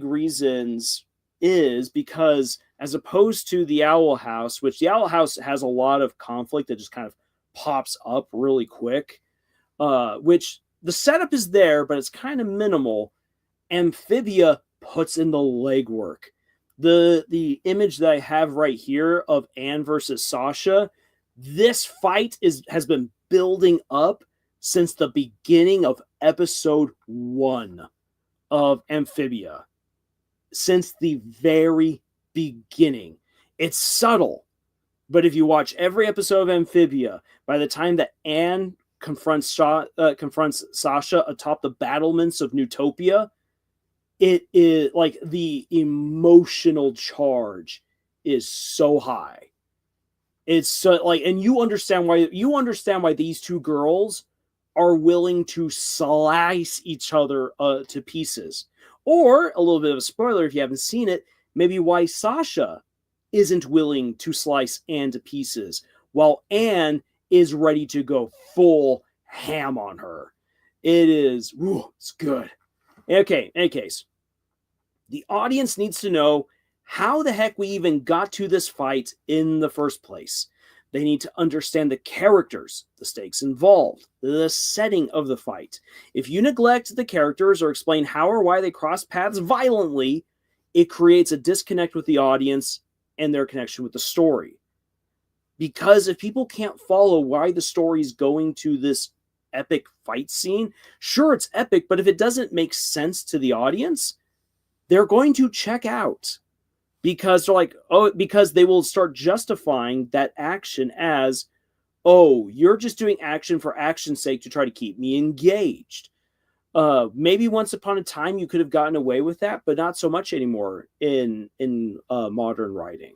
reasons is because, as opposed to the Owl House, which the Owl House has a lot of conflict that just kind of pops up really quick, which the setup is there, but it's kind of minimal. Amphibia puts in the legwork. The image that I have right here of Anne versus Sasha, this fight has been building up since the beginning of episode 1 of Amphibia. Since the very beginning. It's subtle, but if you watch every episode of Amphibia, by the time that Anne confronts Sasha atop the battlements of Newtopia, it is like the emotional charge is so high. It's so like, and you understand why these two girls are willing to slice each other to pieces. Or a little bit of a spoiler if you haven't seen it, maybe why Sasha isn't willing to slice Anne to pieces while Anne is ready to go full ham on her. It's good. Okay, in any case, the audience needs to know how the heck we even got to this fight in the first place. They need to understand the characters, the stakes involved, the setting of the fight. If you neglect the characters or explain how or why they cross paths violently, it creates a disconnect with the audience and their connection with the story. Because if people can't follow why the story is going to this epic fight scene, sure, it's epic, but if it doesn't make sense to the audience, they're going to check out. Because they're like, because they will start justifying that action as, you're just doing action for action's sake to try to keep me engaged. Maybe once upon a time you could have gotten away with that, but not so much anymore in modern writing.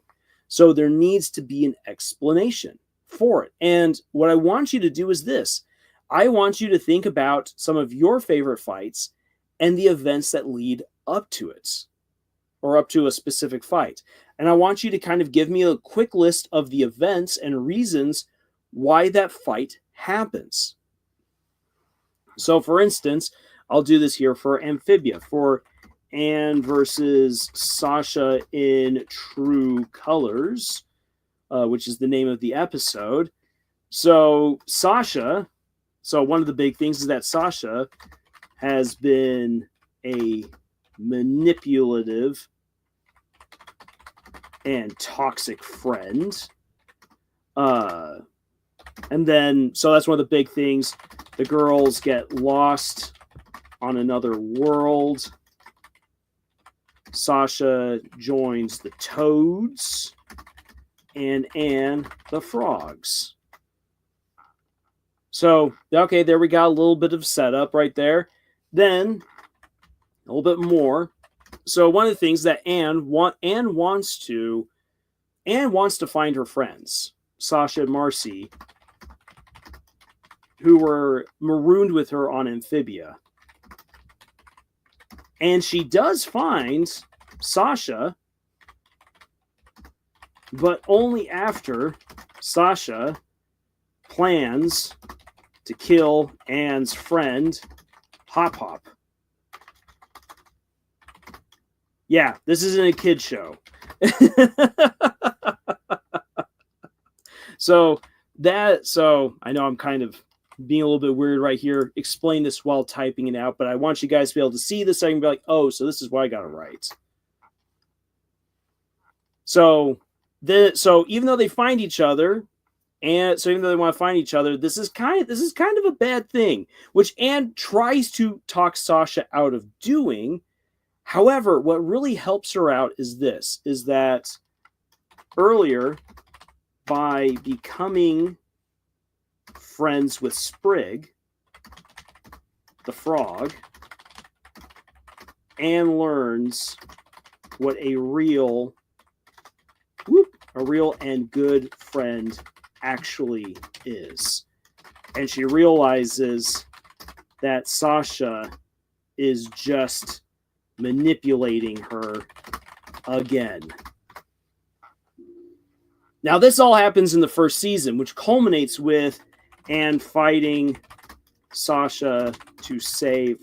So there needs to be an explanation for it. And what I want you to do is this. I want you to think about some of your favorite fights and the events that lead up to it, or up to a specific fight. And I want you to kind of give me a quick list of the events and reasons why that fight happens. So, for instance, I'll do this here for Amphibia, for Anne versus Sasha in True Colors, which is the name of the episode. So, one of the big things is that Sasha has been a manipulative and toxic friend. And then, so that's one of the big things. The girls get lost on another world. Sasha joins the Toads, and Anne the Frogs. So, okay, there we got a little bit of setup right there. Then, a little bit more. So, one of the things that Anne wants to find her friends, Sasha and Marcy, who were marooned with her on Amphibia. And she does find Sasha, but only after Sasha plans to kill Anne's friend, Hop Hop. Yeah, this isn't a kid show. So I know I'm kind of being a little bit weird right here. Explain this while typing it out, but I want you guys to be able to see this. So I can be like, so this is why I got it right. So even though they find each other, and so even though they want to find each other, this is kind of a bad thing, which Anne tries to talk Sasha out of doing. However, what really helps her out is that earlier, by becoming friends with Sprig, the frog, Anne learns what a real and good friend actually is. And she realizes that Sasha is just manipulating her again. Now, this all happens in the first season, which culminates with Anne fighting Sasha to save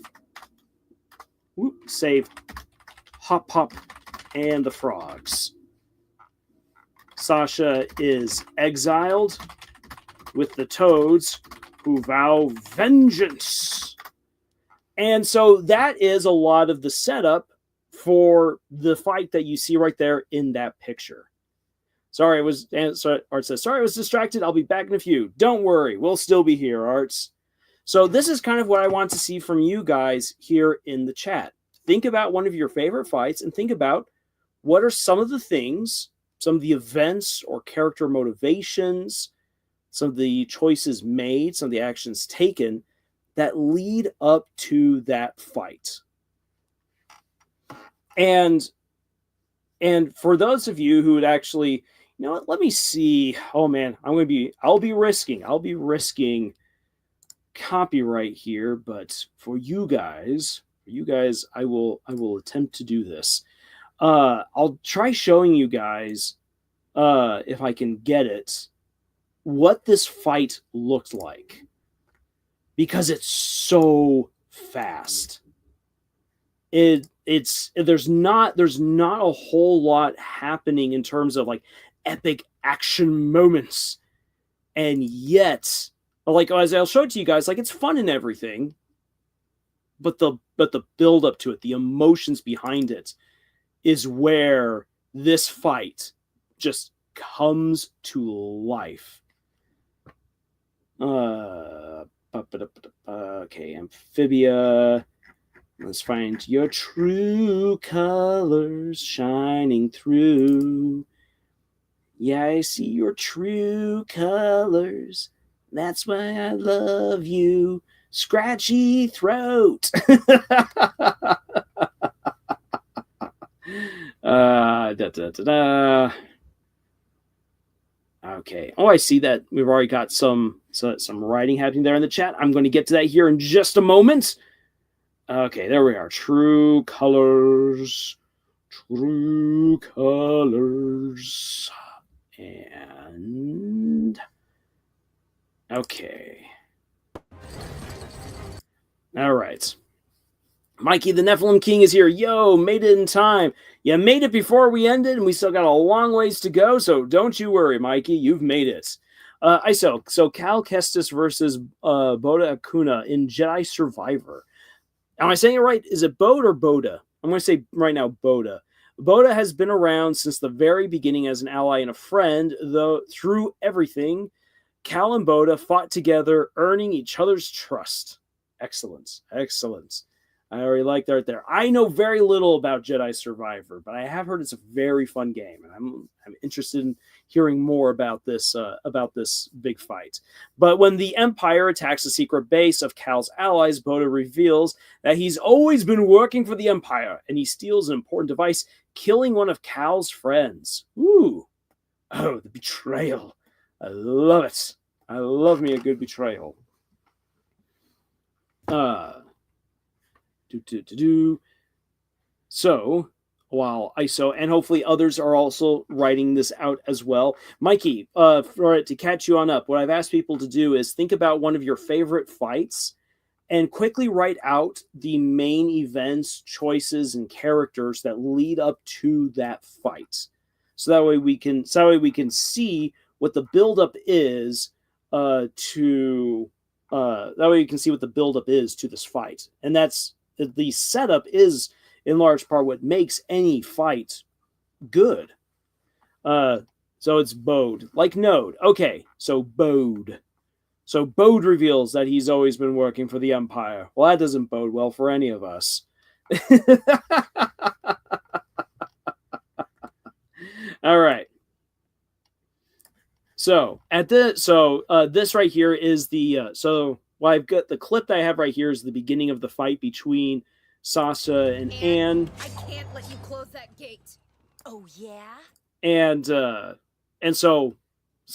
Hop Hop and the frogs. Sasha is exiled with the Toads, who vow vengeance. And so that is a lot of the setup for the fight that you see right there in that picture. Sorry, Art says, sorry, I was distracted. I'll be back in a few. Don't worry. We'll still be here, Arts. So this is kind of what I want to see from you guys here in the chat. Think about one of your favorite fights and think about what are some of the things, some of the events or character motivations, some of the choices made, some of the actions taken that lead up to that fight. And for those of you who would actually, you know what, let me see. Oh man, I'll be risking copyright here, but for you guys, I will attempt to do this. I'll try showing you guys, if I can get it, what this fight looked like, because it's so fast. There's not a whole lot happening in terms of like epic action moments, and yet, like, as I'll show it to you guys, like, it's fun and everything, but the build up to it, the emotions behind it, is where this fight just comes to life. Okay, Amphibia. Let's find your true colors shining through. Yeah, I see your true colors. That's why I love you. Scratchy throat. Okay. Oh, I see that we've already got some writing happening there in the chat. I'm going to get to that here in just a moment. Okay, there we are. True colors. True colors. And okay. All right. Mikey, the Nephilim King, is here. Yo, made it in time. You made it before we ended, and we still got a long ways to go, so don't you worry, Mikey. You've made it. So Cal Kestis versus Boda Akuna in Jedi Survivor. Am I saying it right? Is it Bode or Boda? I'm going to say right now Boda. Boda has been around since the very beginning as an ally and a friend, though through everything, Cal and Boda fought together, earning each other's trust. Excellent. Excellent. I already like that right there. I know very little about Jedi Survivor, but I have heard it's a very fun game, and I'm interested in hearing more about this big fight. But when the Empire attacks the secret base of Cal's allies, Boda reveals that he's always been working for the Empire, and he steals an important device, killing one of Cal's friends. Ooh. Oh, the betrayal. I love it. I love me a good betrayal. So, while ISO and hopefully others are also writing this out as well, Mikey, to catch you on up, what I've asked people to do is think about one of your favorite fights and quickly write out the main events, choices, and characters that lead up to that fight. So that way we can see what the buildup is to this fight. And that's the setup is in large part what makes any fight good. So it's Bode, like Node. Okay, so Bode. So Bode reveals that he's always been working for the Empire. Well, that doesn't bode well for any of us. All right. So this right here is well, I've got the clip that I have right here is the beginning of the fight between Sasha and Anne. I can't let you close that gate. Oh yeah. And so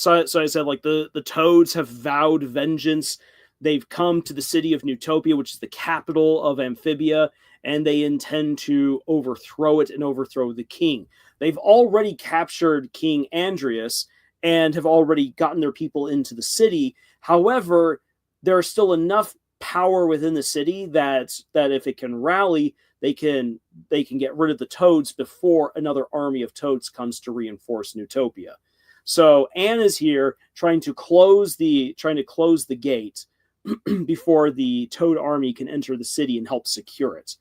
I said, like, the Toads have vowed vengeance. They've come to the city of Newtopia, which is the capital of Amphibia, and they intend to overthrow it and overthrow the king. They've already captured King Andreas and have already gotten their people into the city. However, there are still enough power within the city that if it can rally, they can get rid of the Toads before another army of Toads comes to reinforce Newtopia. So Anne is here trying to close the gate before the Toad army can enter the city and help secure it.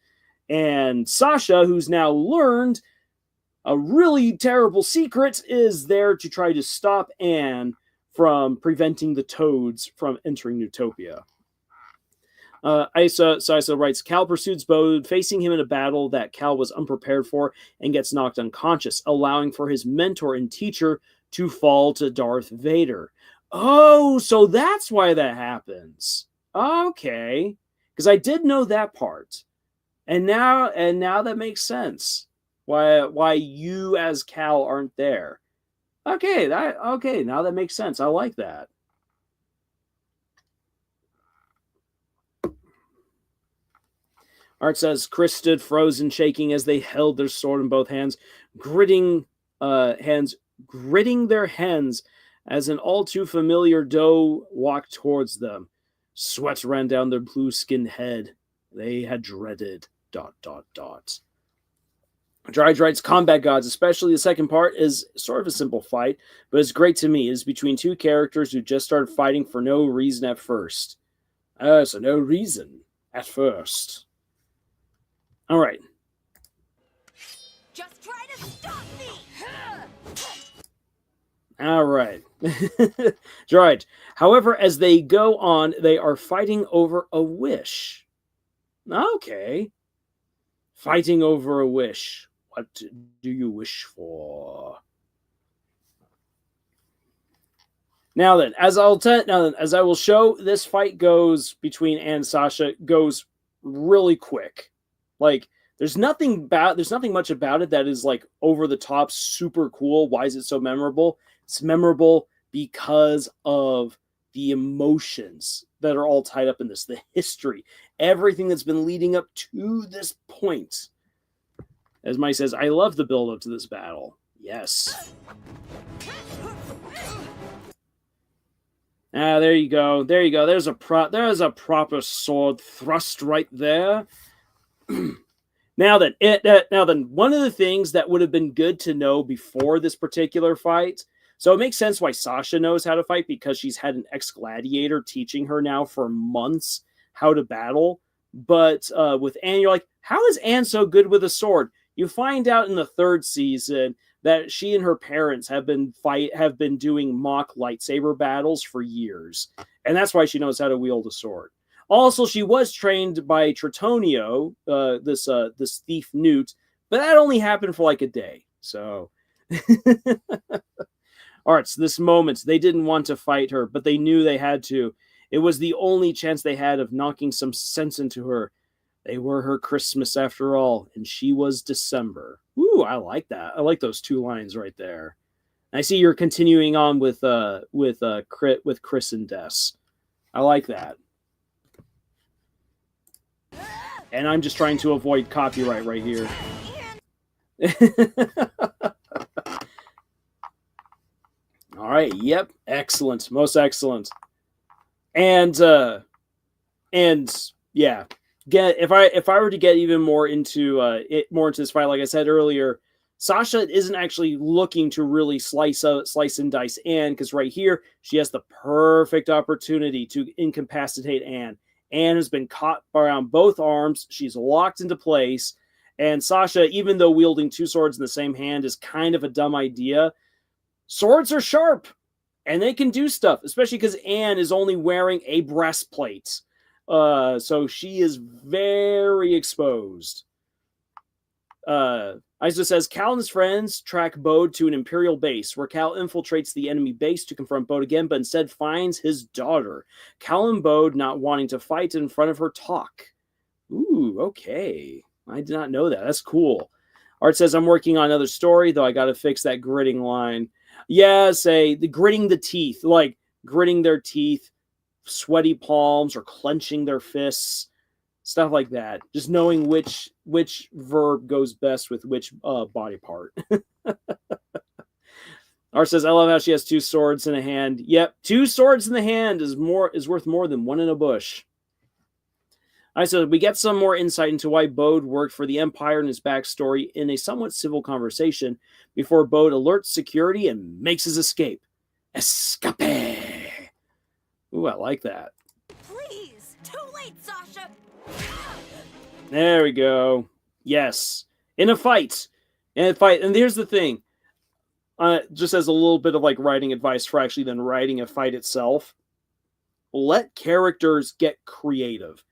And Sasha, who's now learned a really terrible secret, is there to try to stop Anne from preventing the toads from entering Newtopia. Isa writes, Cal pursues Bode, facing him in a battle that Cal was unprepared for and gets knocked unconscious, allowing for his mentor and teacher to fall to Darth Vader. Oh, so that's why that happens. Okay. Because I did know that part. And now that makes sense. Why you as Cal aren't there. Okay, now that makes sense. I like that. Art says, Chris stood frozen, shaking as they held their sword in both hands, gritting their hands as an all too familiar doe walked towards them. Sweat ran down their blue-skinned head. They had dreaded ... Dryge writes, combat gods, especially the second part, is sort of a simple fight, but it's great to me. It's between two characters who just started fighting for no reason at first. So no reason at first. All right. Just try to stop me. All right. Right. However, as they go on, they are fighting over a wish. Okay. Fighting over a wish. What do you wish for? Now then, as I will show, this fight goes between Anne and Sasha goes really quick. Like, there's nothing much about it that is like over the top, super cool. Why is it so memorable? It's memorable because of the emotions that are all tied up in this, the history, everything that's been leading up to this point. As Mike says, I love the build up to this battle. Yes. There you go. There you go. There's a proper sword thrust right there. Now then, one of the things that would have been good to know before this particular fight, so it makes sense why Sasha knows how to fight, because she's had an ex-gladiator teaching her now for months how to battle. But with Anne, you're like, how is Anne so good with a sword? You find out in the third season that she and her parents have been doing mock lightsaber battles for years, and that's why she knows how to wield a sword. Also, she was trained by Tritonio, this thief Newt, but that only happened for like a day. So, all right. So this moment, they didn't want to fight her, but they knew they had to. It was the only chance they had of knocking some sense into her. They were her Christmas after all, and she was December. Ooh, I like that. I like those two lines right there. I see you're continuing on with Chris and Des. I like that. And I'm just trying to avoid copyright right here. All right. Yep. Excellent. Most excellent. And yeah. If I were to get even more into this fight, like I said earlier, Sasha isn't actually looking to really slice and dice Anne, because right here she has the perfect opportunity to incapacitate Anne. Anne has been caught around both arms. She's locked into place. And Sasha, even though wielding two swords in the same hand is kind of a dumb idea, swords are sharp and they can do stuff, especially because Anne is only wearing a breastplate. So she is very exposed. Isa says, Cal and his friends track Bode to an Imperial base, where Cal infiltrates the enemy base to confront Bode again, but instead finds his daughter. Cal and Bode, not wanting to fight in front of her, talk. Ooh, okay. I did not know that. That's cool. Art says, I'm working on another story, though I got to fix that gritting line. Yeah, the gritting the teeth, like gritting their teeth, sweaty palms, or clenching their fists. Stuff like that. Just knowing which verb goes best with which body part. Art says, I love how she has two swords in a hand. Yep, two swords in the hand is worth more than one in a bush. I said, we get some more insight into why Bode worked for the Empire and his backstory in a somewhat civil conversation before Bode alerts security and makes his escape. Escape! Ooh, I like that. Please, too late, Sasha. There we go. Yes, in a fight. And here's the thing. Just as a little bit of like writing advice for actually then writing a fight itself, let characters get creative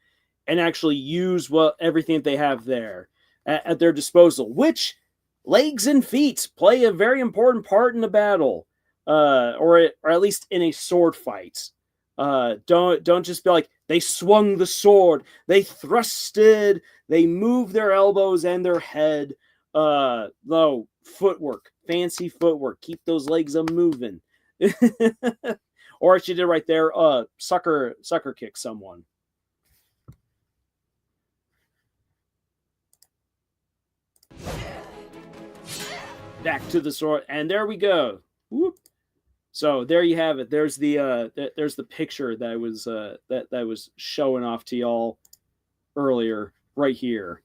and actually use everything that they have there at their disposal, which legs and feet play a very important part in a battle, or at least in a sword fight. Don't just be like, they swung the sword, they thrusted, they moved their elbows and their head. No, footwork, fancy footwork, keep those legs a moving. Or as she did right there, sucker kick someone. Back to the sword, and there we go. Whoop. So there you have it. There's the picture that was that was showing off to y'all earlier, right here.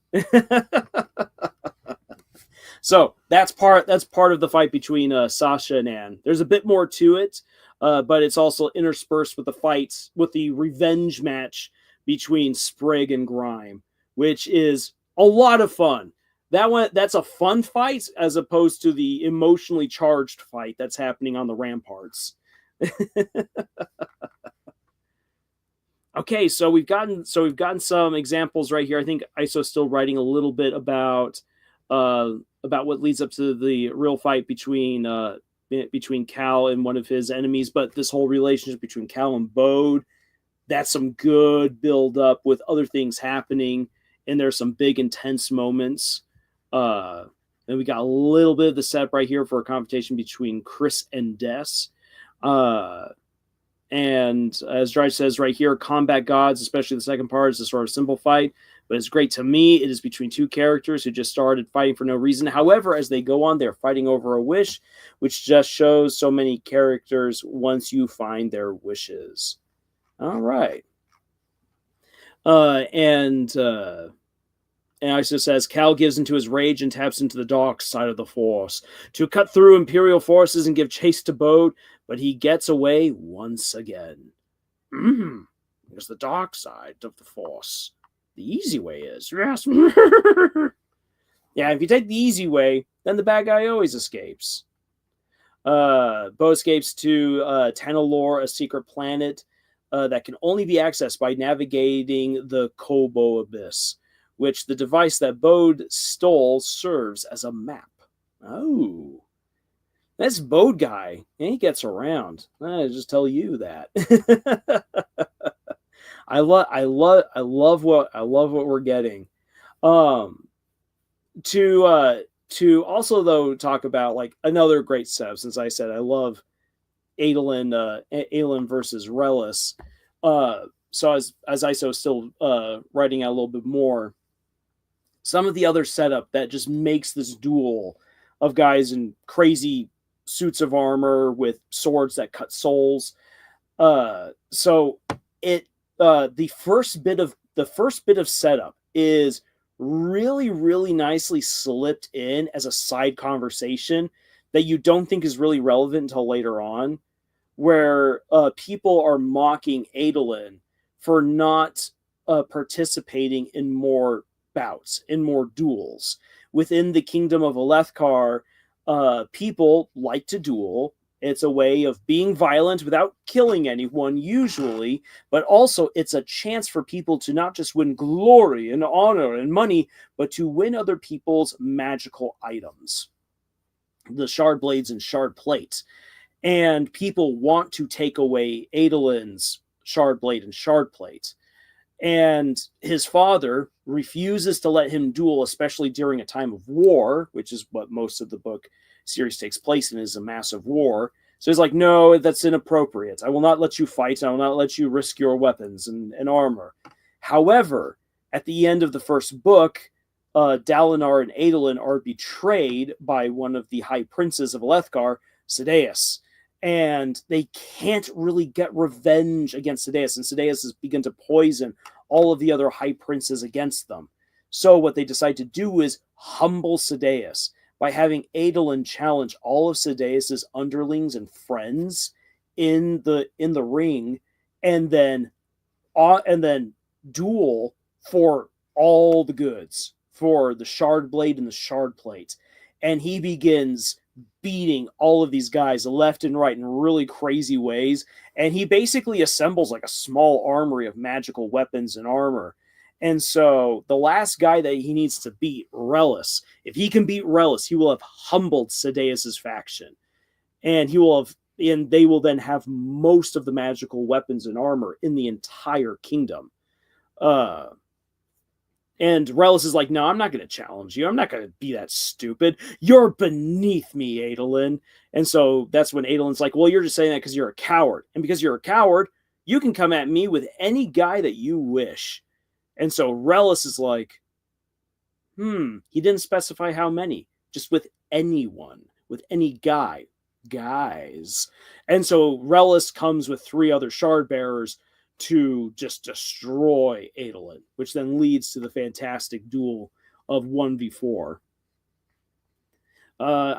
So that's part of the fight between Sasha and Anne. There's a bit more to it, but it's also interspersed with the fights, with the revenge match between Sprig and Grime, which is a lot of fun. That's a fun fight as opposed to the emotionally charged fight that's happening on the ramparts. Okay, so we've gotten some examples right here. I think ISO's still writing a little bit about what leads up to the real fight between Cal and one of his enemies, but this whole relationship between Cal and Bode, that's some good build up with other things happening, and there's some big intense moments. And we got a little bit of the setup right here for a confrontation between Chris and Des. And as Drive says right here, combat gods, especially the second part, is a sort of simple fight, but it's great to me. It is between two characters who just started fighting for no reason. However, as they go on, they're fighting over a wish, which just shows so many characters once you find their wishes. All right. And ISO says, Cal gives into his rage and taps into the dark side of the Force to cut through Imperial forces and give chase to Bode, but he gets away once again. There's the dark side of the Force. The easy way is. Yes. Yeah, if you take the easy way, then the bad guy always escapes. Bode escapes to Tanalor, a secret planet that can only be accessed by navigating the Kobo Abyss, which the device that Bode stole serves as a map. Oh. That's Bode guy. And he gets around. I just tell you that. I love what we're getting. To also though talk about like another great setup, since I said I love Adolin versus Relis. So as ISO is still writing out a little bit more, some of the other setup that just makes this duel of guys in crazy suits of armor with swords that cut souls. So it the first bit of setup is really, really nicely slipped in as a side conversation that you don't think is really relevant until later on, where people are mocking Adolin for not participating in more bouts, in more duels. Within the kingdom of Alethkar, people like to duel. It's a way of being violent without killing anyone, usually, but also it's a chance for people to not just win glory and honor and money, but to win other people's magical items, the shard blades and shard plates. And people want to take away Adolin's shard blade and shard plate. And his father refuses to let him duel, especially during a time of war, which is what most of the book series takes place in, is a massive war. So he's like, no, that's inappropriate. I will not let you fight. I will not let you risk your weapons and armor. However, at the end of the first book, Dalinar and Adolin are betrayed by one of the high princes of Alethkar, Sadeas. And they can't really get revenge against Sadeas, and Sadeas has begun to poison all of the other high princes against them. So what they decide to do is humble Sadeas by having Adolin challenge all of Sadeas' underlings and friends in the ring, and then duel for all the goods, for the shard blade and the shard plate. And he begins beating all of these guys left and right in really crazy ways. And he basically assembles like a small armory of magical weapons and armor. And so the last guy that he needs to beat, Relis, if he can beat Relis, he will have humbled Sadeas's faction. And they will then have most of the magical weapons and armor in the entire kingdom. And Relis is like, no, I'm not going to challenge you. I'm not going to be that stupid. You're beneath me, Adolin. And so that's when Adolin's like, well, you're just saying that because you're a coward. And because you're a coward, you can come at me with any guy that you wish. And so Relis is like, he didn't specify how many. Just with anyone. With any guys. And so Relis comes with 3 other shard bearers to just destroy Adolin, which then leads to the fantastic duel of 1v4.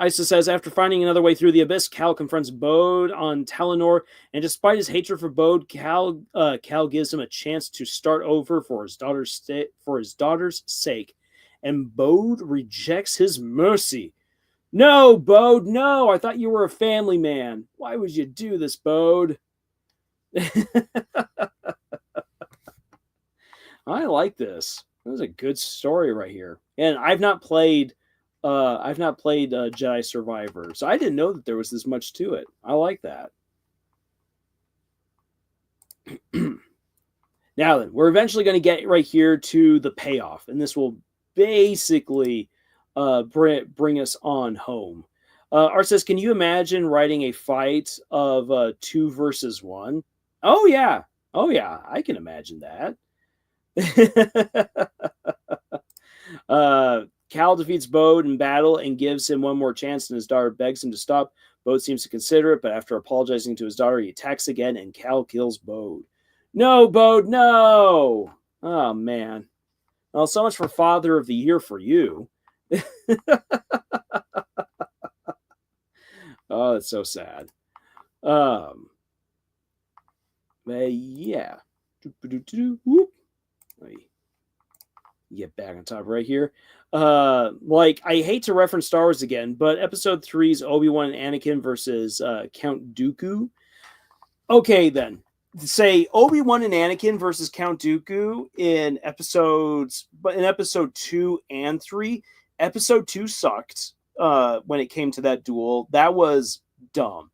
Isa says, after finding another way through the abyss, Cal confronts Bode on Talinor, and despite his hatred for Bode, Cal gives him a chance to start over for his daughter's sake, and Bode rejects his mercy. No, Bode, no! I thought you were a family man. Why would you do this, Bode? I like this. This is a good story right here. And I've not played Jedi Survivor, so I didn't know that there was this much to it. I like that. Now then, we're eventually going to get right here to the payoff, and this will basically bring us on home. Art says, can you imagine writing a fight of 2 versus 1? Oh yeah, I can imagine that. Cal defeats Bode in battle and gives him one more chance, and his daughter begs him to stop. Bode seems to consider it, but after apologizing to his daughter, he attacks again, and Cal kills Bode. No, Bode, no! Oh, man. Well, so much for Father of the Year for you. Oh, that's so sad. Yeah. Whoop. Let me get back on top right here. I hate to reference Star Wars again, but Episode 3's Obi-Wan and Anakin versus Count Dooku. Okay, then. Say Obi-Wan and Anakin versus Count Dooku in Episode 2 and 3. Episode 2 sucked when it came to that duel. That was dumb.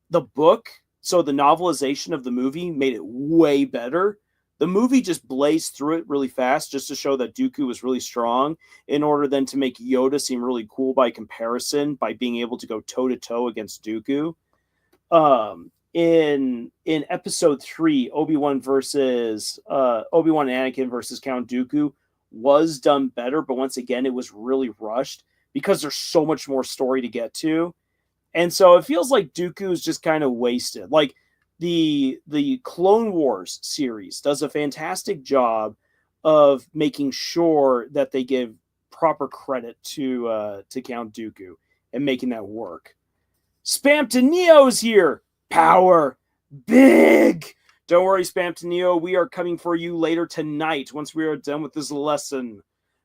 The book, so the novelization of the movie, made it way better. The movie just blazed through it really fast just to show that Dooku was really strong, in order then to make Yoda seem really cool by comparison, by being able to go toe-to-toe against Dooku. In Episode 3, Obi-Wan and Anakin versus Count Dooku was done better, but once again, it was really rushed because there's so much more story to get to. And so it feels like Dooku is just kind of wasted. Like, the Clone Wars series does a fantastic job of making sure that they give proper credit to Count Dooku and making that work. Spamton Neo is here. Power big. Don't worry, Spamton Neo. We are coming for you later tonight. Once we are done with this lesson,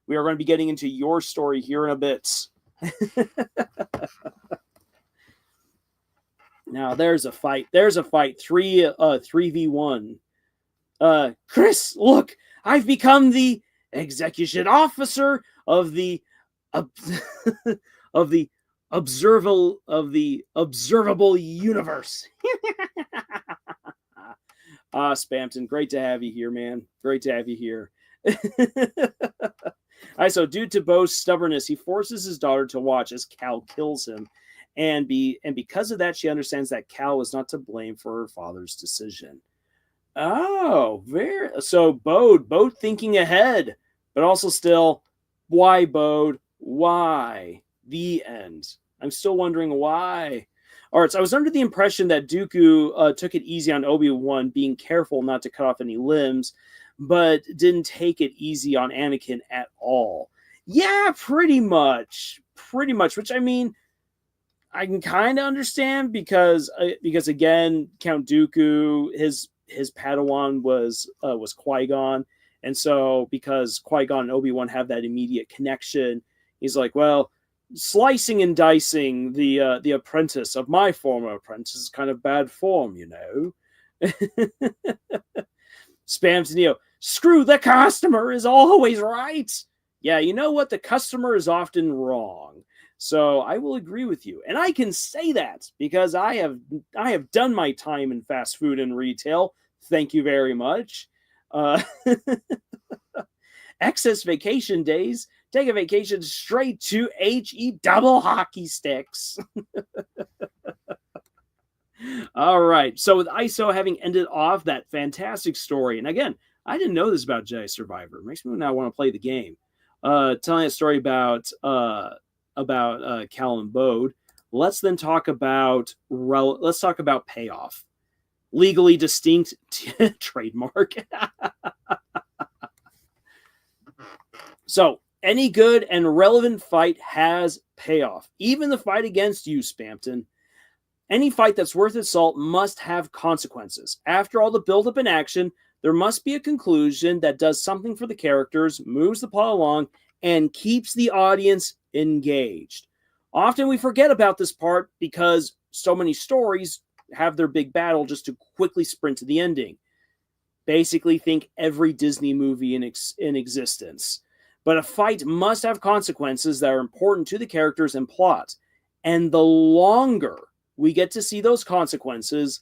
we are going to be getting into your story here in a bit. Now there's a fight. 3v1. Chris, look, I've become the execution officer of the observable universe. Spamton, great to have you here, man. Great to have you here. All right, so due to Bo's stubbornness, he forces his daughter to watch as Cal kills him. And because of that, she understands that Cal was not to blame for her father's decision. Oh, so Bode thinking ahead, but also still, why Bode? Why? The end. I'm still wondering why. All right, so I was under the impression that Dooku took it easy on Obi-Wan, being careful not to cut off any limbs, but didn't take it easy on Anakin at all. Yeah, pretty much. Which, I mean, I can kind of understand because again, Count Dooku, his Padawan was Qui-Gon, And so, because Qui-Gon and Obi-Wan have that immediate connection, he's like, well, slicing and dicing the apprentice of my former apprentice is kind of bad form, you know. Spamton Neo, screw the customer is always right. Yeah, you know what? The customer is often wrong. So I will agree with you. And I can say that because I have done my time in fast food and retail. Thank you very much. Excess vacation days. Take a vacation straight to HE double hockey sticks. All right. So with ISO having ended off that fantastic story, and again, I didn't know this about Jedi Survivor. It makes me now want to play the game. Telling a story about Cal and Bode. Let's then talk about payoff. Legally distinct trademark. So, any good and relevant fight has payoff. Even the fight against you, Spamton. Any fight that's worth its salt must have consequences. After all the build-up in action, there must be a conclusion that does something for the characters, moves the plot along, and keeps the audience engaged. Often we forget about this part because so many stories have their big battle just to quickly sprint to the ending. Basically, think every Disney movie in existence. But a fight must have consequences that are important to the characters and plot. And the longer we get to see those consequences,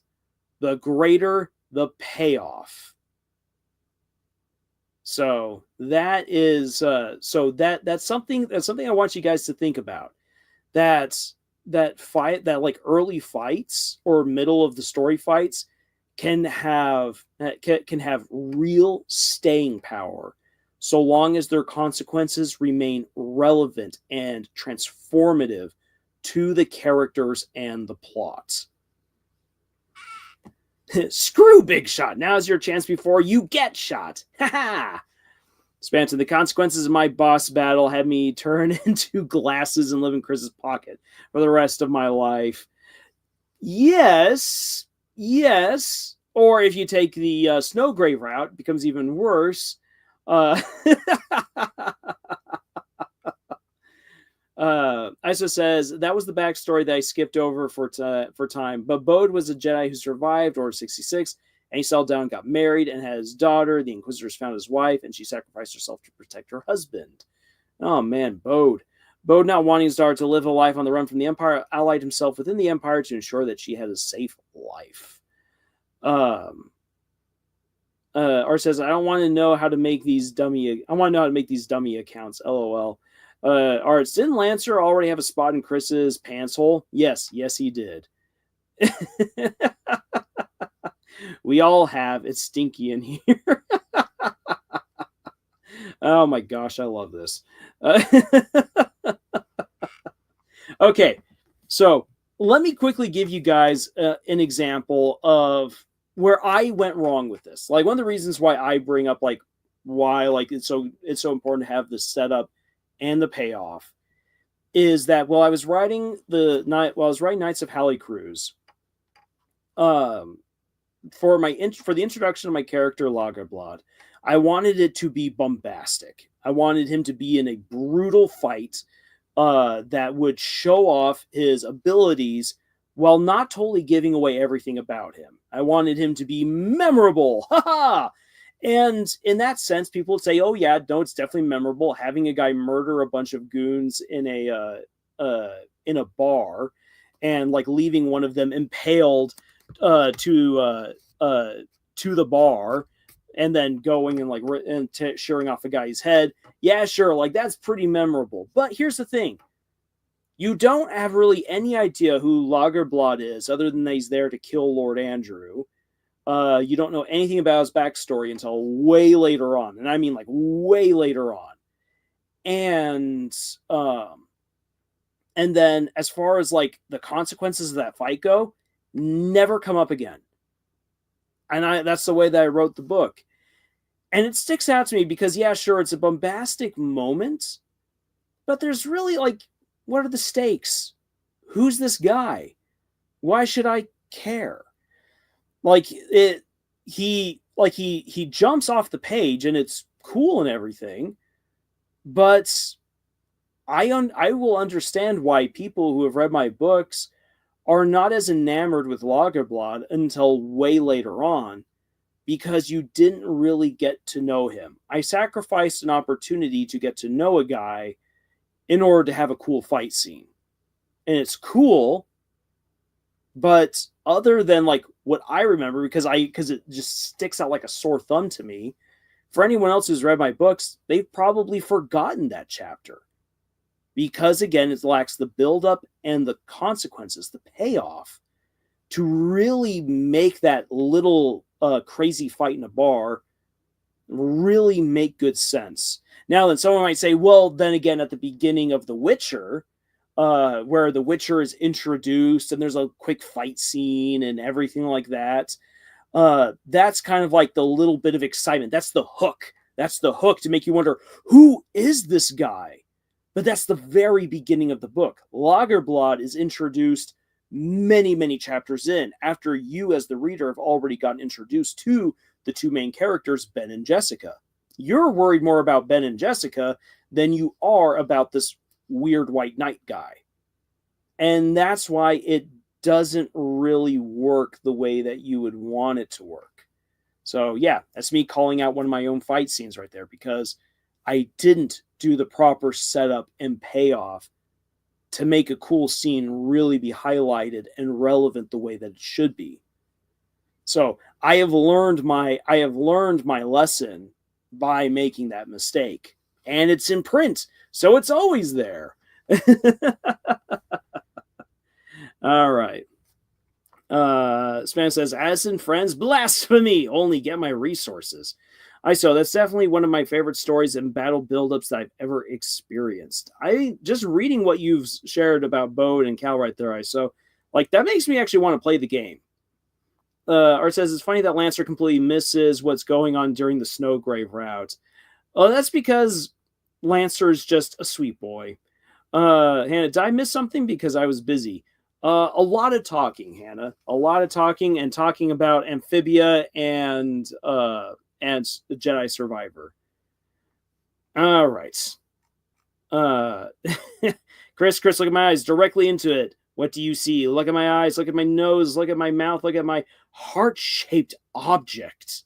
the greater the payoff. So that is that's something I want you guys to think about. That like early fights or middle of the story fights can have real staying power, so long as their consequences remain relevant and transformative to the characters and the plot. Screw Big Shot. Now's your chance before you get shot. Ha ha! Spamton, the consequences of my boss battle had me turn into glasses and live in Chris's pocket for the rest of my life. Yes. Or if you take the Snowgrave route, it becomes even worse. Isa says, that was the backstory that I skipped over for time. But Bode was a Jedi who survived Order 66, and he settled down, got married, and had his daughter. The Inquisitors found his wife, and she sacrificed herself to protect her husband. Oh, man, Bode. Bode, not wanting his daughter to live a life on the run from the Empire, allied himself within the Empire to ensure that she had a safe life. R says, I want to know how to make these dummy accounts. LOL. Arts, didn't Lancer already have a spot in Chris's pants hole? Yes, he did. We all have. It's stinky in here. Oh my gosh, I love this. Okay, so let me quickly give you guys an example of where I went wrong with this. Like, one of the reasons why I bring up why it's so important to have the setup and the payoff is that while I was writing Knights of Halley Cruise, for the introduction of my character Lagerblad, I wanted it to be bombastic. I wanted him to be in a brutal fight that would show off his abilities while not totally giving away everything about him. I wanted him to be memorable. Ha! And in that sense, people would say, oh yeah, no, it's definitely memorable. Having a guy murder a bunch of goons in a bar and leaving one of them impaled to the bar and then going and shearing off a guy's head. Yeah, sure. That's pretty memorable. But here's the thing. You don't have really any idea who Lagerblad is other than that he's there to kill Lord Andrew. You don't know anything about his backstory until way later on. And I mean way later on. And then as far as the consequences of that fight go, never come up again. And that's the way that I wrote the book. And it sticks out to me because, yeah, sure, it's a bombastic moment, but there's really what are the stakes? Who's this guy? Why should I care? He like he jumps off the page and it's cool and everything, but I will understand why people who have read my books are not as enamored with Lagerblad until way later on, because you didn't really get to know him. I sacrificed an opportunity to get to know a guy in order to have a cool fight scene. And it's cool, but other than like what I remember, because it just sticks out like a sore thumb to me, for anyone else who's read my books, they've probably forgotten that chapter. Because again, it lacks the buildup and the consequences, the payoff, to really make that little crazy fight in a bar really make good sense. Now, then someone might say, well, then again, at the beginning of The Witcher, where The Witcher is introduced and there's a quick fight scene and everything like that, that's kind of like the little bit of excitement. That's the hook. That's the hook to make you wonder, who is this guy? But that's the very beginning of the book. Lagerblad is introduced many, many chapters in, after you as the reader have already gotten introduced to the two main characters, Ben and Jessica. You're worried more about Ben and Jessica than you are about this weird white knight guy. And that's why it doesn't really work the way that you would want it to work. So yeah, that's me calling out one of my own fight scenes right there, because I didn't do the proper setup and payoff to make a cool scene really be highlighted and relevant the way that it should be. So I have learned my lesson by making that mistake. And it's in print, so it's always there. All right. Spam says, as in Friends, blasphemy! Only get my resources. That's definitely one of my favorite stories and battle buildups that I've ever experienced. Just reading what you've shared about Bode and Cal right there, that makes me actually want to play the game. Art says, it's funny that Lancer completely misses what's going on during the Snowgrave route. That's because Lancer is just a sweet boy. Hannah, did I miss something? Because I was busy. A lot of talking, Hannah. A lot of talking about Amphibia and Jedi Survivor. All right. Chris, look at my eyes. Directly into it. What do you see? Look at my eyes. Look at my nose. Look at my mouth. Look at my heart-shaped object.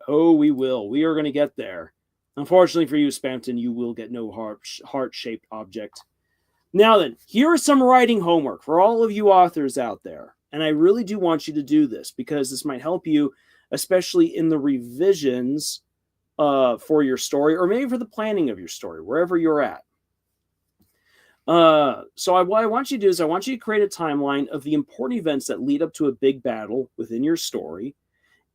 Oh, we will. We are going to get there. Unfortunately for you, Spamton, you will get no heart-shaped object. Now then, here is some writing homework for all of you authors out there. And I really do want you to do this, because this might help you, especially in the revisions for your story, or maybe for the planning of your story, wherever you're at. What I want you to do is I want you to create a timeline of the important events that lead up to a big battle within your story,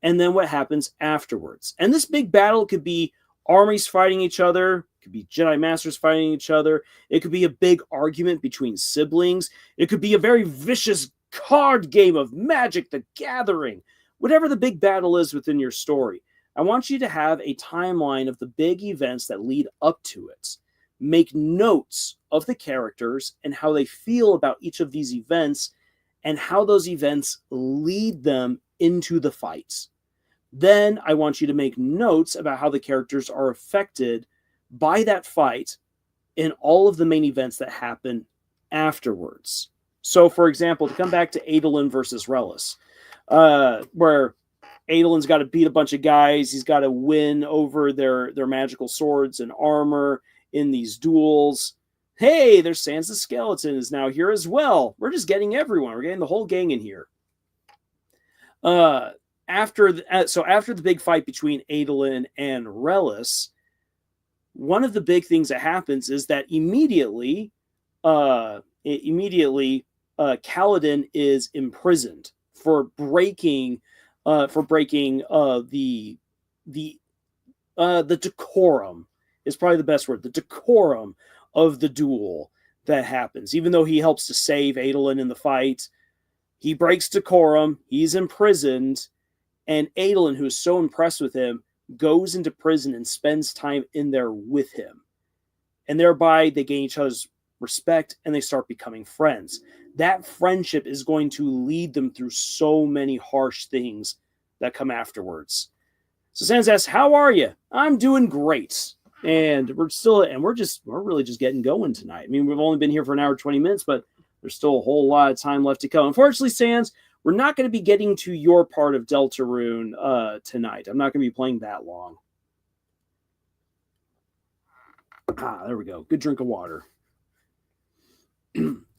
and then what happens afterwards. And this big battle could be armies fighting each other, it could be Jedi Masters fighting each other, it could be a big argument between siblings, it could be a very vicious card game of Magic the Gathering. Whatever the big battle is within your story, I want you to have a timeline of the big events that lead up to it. Make notes of the characters and how they feel about each of these events and how those events lead them into the fights. Then I want you to make notes about how the characters are affected by that fight in all of the main events that happen afterwards. So, for example, to come back to Adolin versus Relis, where Adolin's got to beat a bunch of guys, he's got to win over their magical swords and armor in these duels. Hey, there's Sans the Skeleton is now here as well. We're just getting everyone. We're getting the whole gang in here. After the big fight between Adolin and Relis, one of the big things that happens is that immediately Kaladin is imprisoned for breaking the decorum is probably the best word. The decorum of the duel that happens. Even though he helps to save Adolin in the fight, he breaks decorum. He's imprisoned, and Adolin, who is so impressed with him, goes into prison and spends time in there with him. And thereby, they gain each other's respect, and they start becoming friends. That friendship is going to lead them through so many harsh things that come afterwards. So Sans asks, "How are you?" "I'm doing great." And we're really just getting going tonight. I mean, we've only been here for an hour 20 minutes, but there's still a whole lot of time left to go. Unfortunately, Sans, we're not going to be getting to your part of Deltarune tonight. I'm not going to be playing that long. There we go. Good drink of water.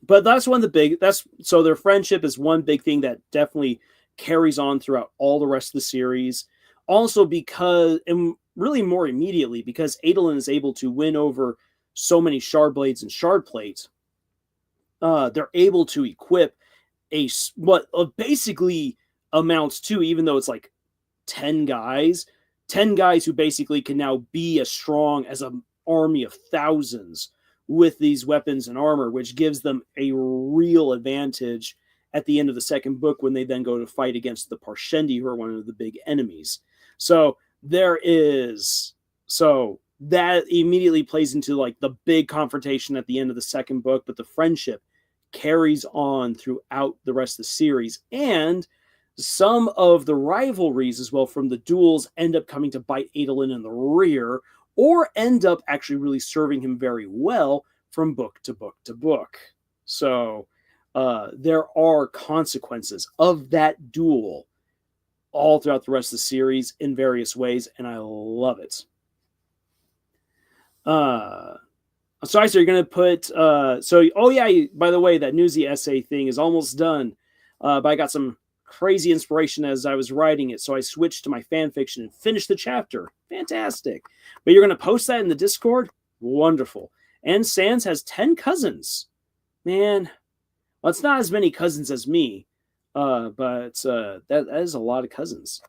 But that's one of the so their friendship is one big thing that definitely carries on throughout all the rest of the series. Also because, and really more immediately, because Adolin is able to win over so many shard blades and shard plates, they're able to equip what basically amounts to, even though it's like 10 guys who basically can now be as strong as an army of thousands with these weapons and armor, which gives them a real advantage at the end of the second book when they then go to fight against the Parshendi, who are one of the big enemies. So that immediately plays into like the big confrontation at the end of the second book, but the friendship carries on throughout the rest of the series. And some of the rivalries as well from the duels end up coming to bite Adolin in the rear, or end up actually really serving him very well from book to book to book. So there are consequences of that duel all throughout the rest of the series in various ways, and I love it. So I said you're going to put... by the way, that Newsy essay thing is almost done, but I got some crazy inspiration as I was writing it, so I switched to my fan fiction and finished the chapter. Fantastic. But you're going to post that in the Discord? Wonderful. And Sans has 10 cousins. Man, well, it's not as many cousins as me, but that is a lot of cousins.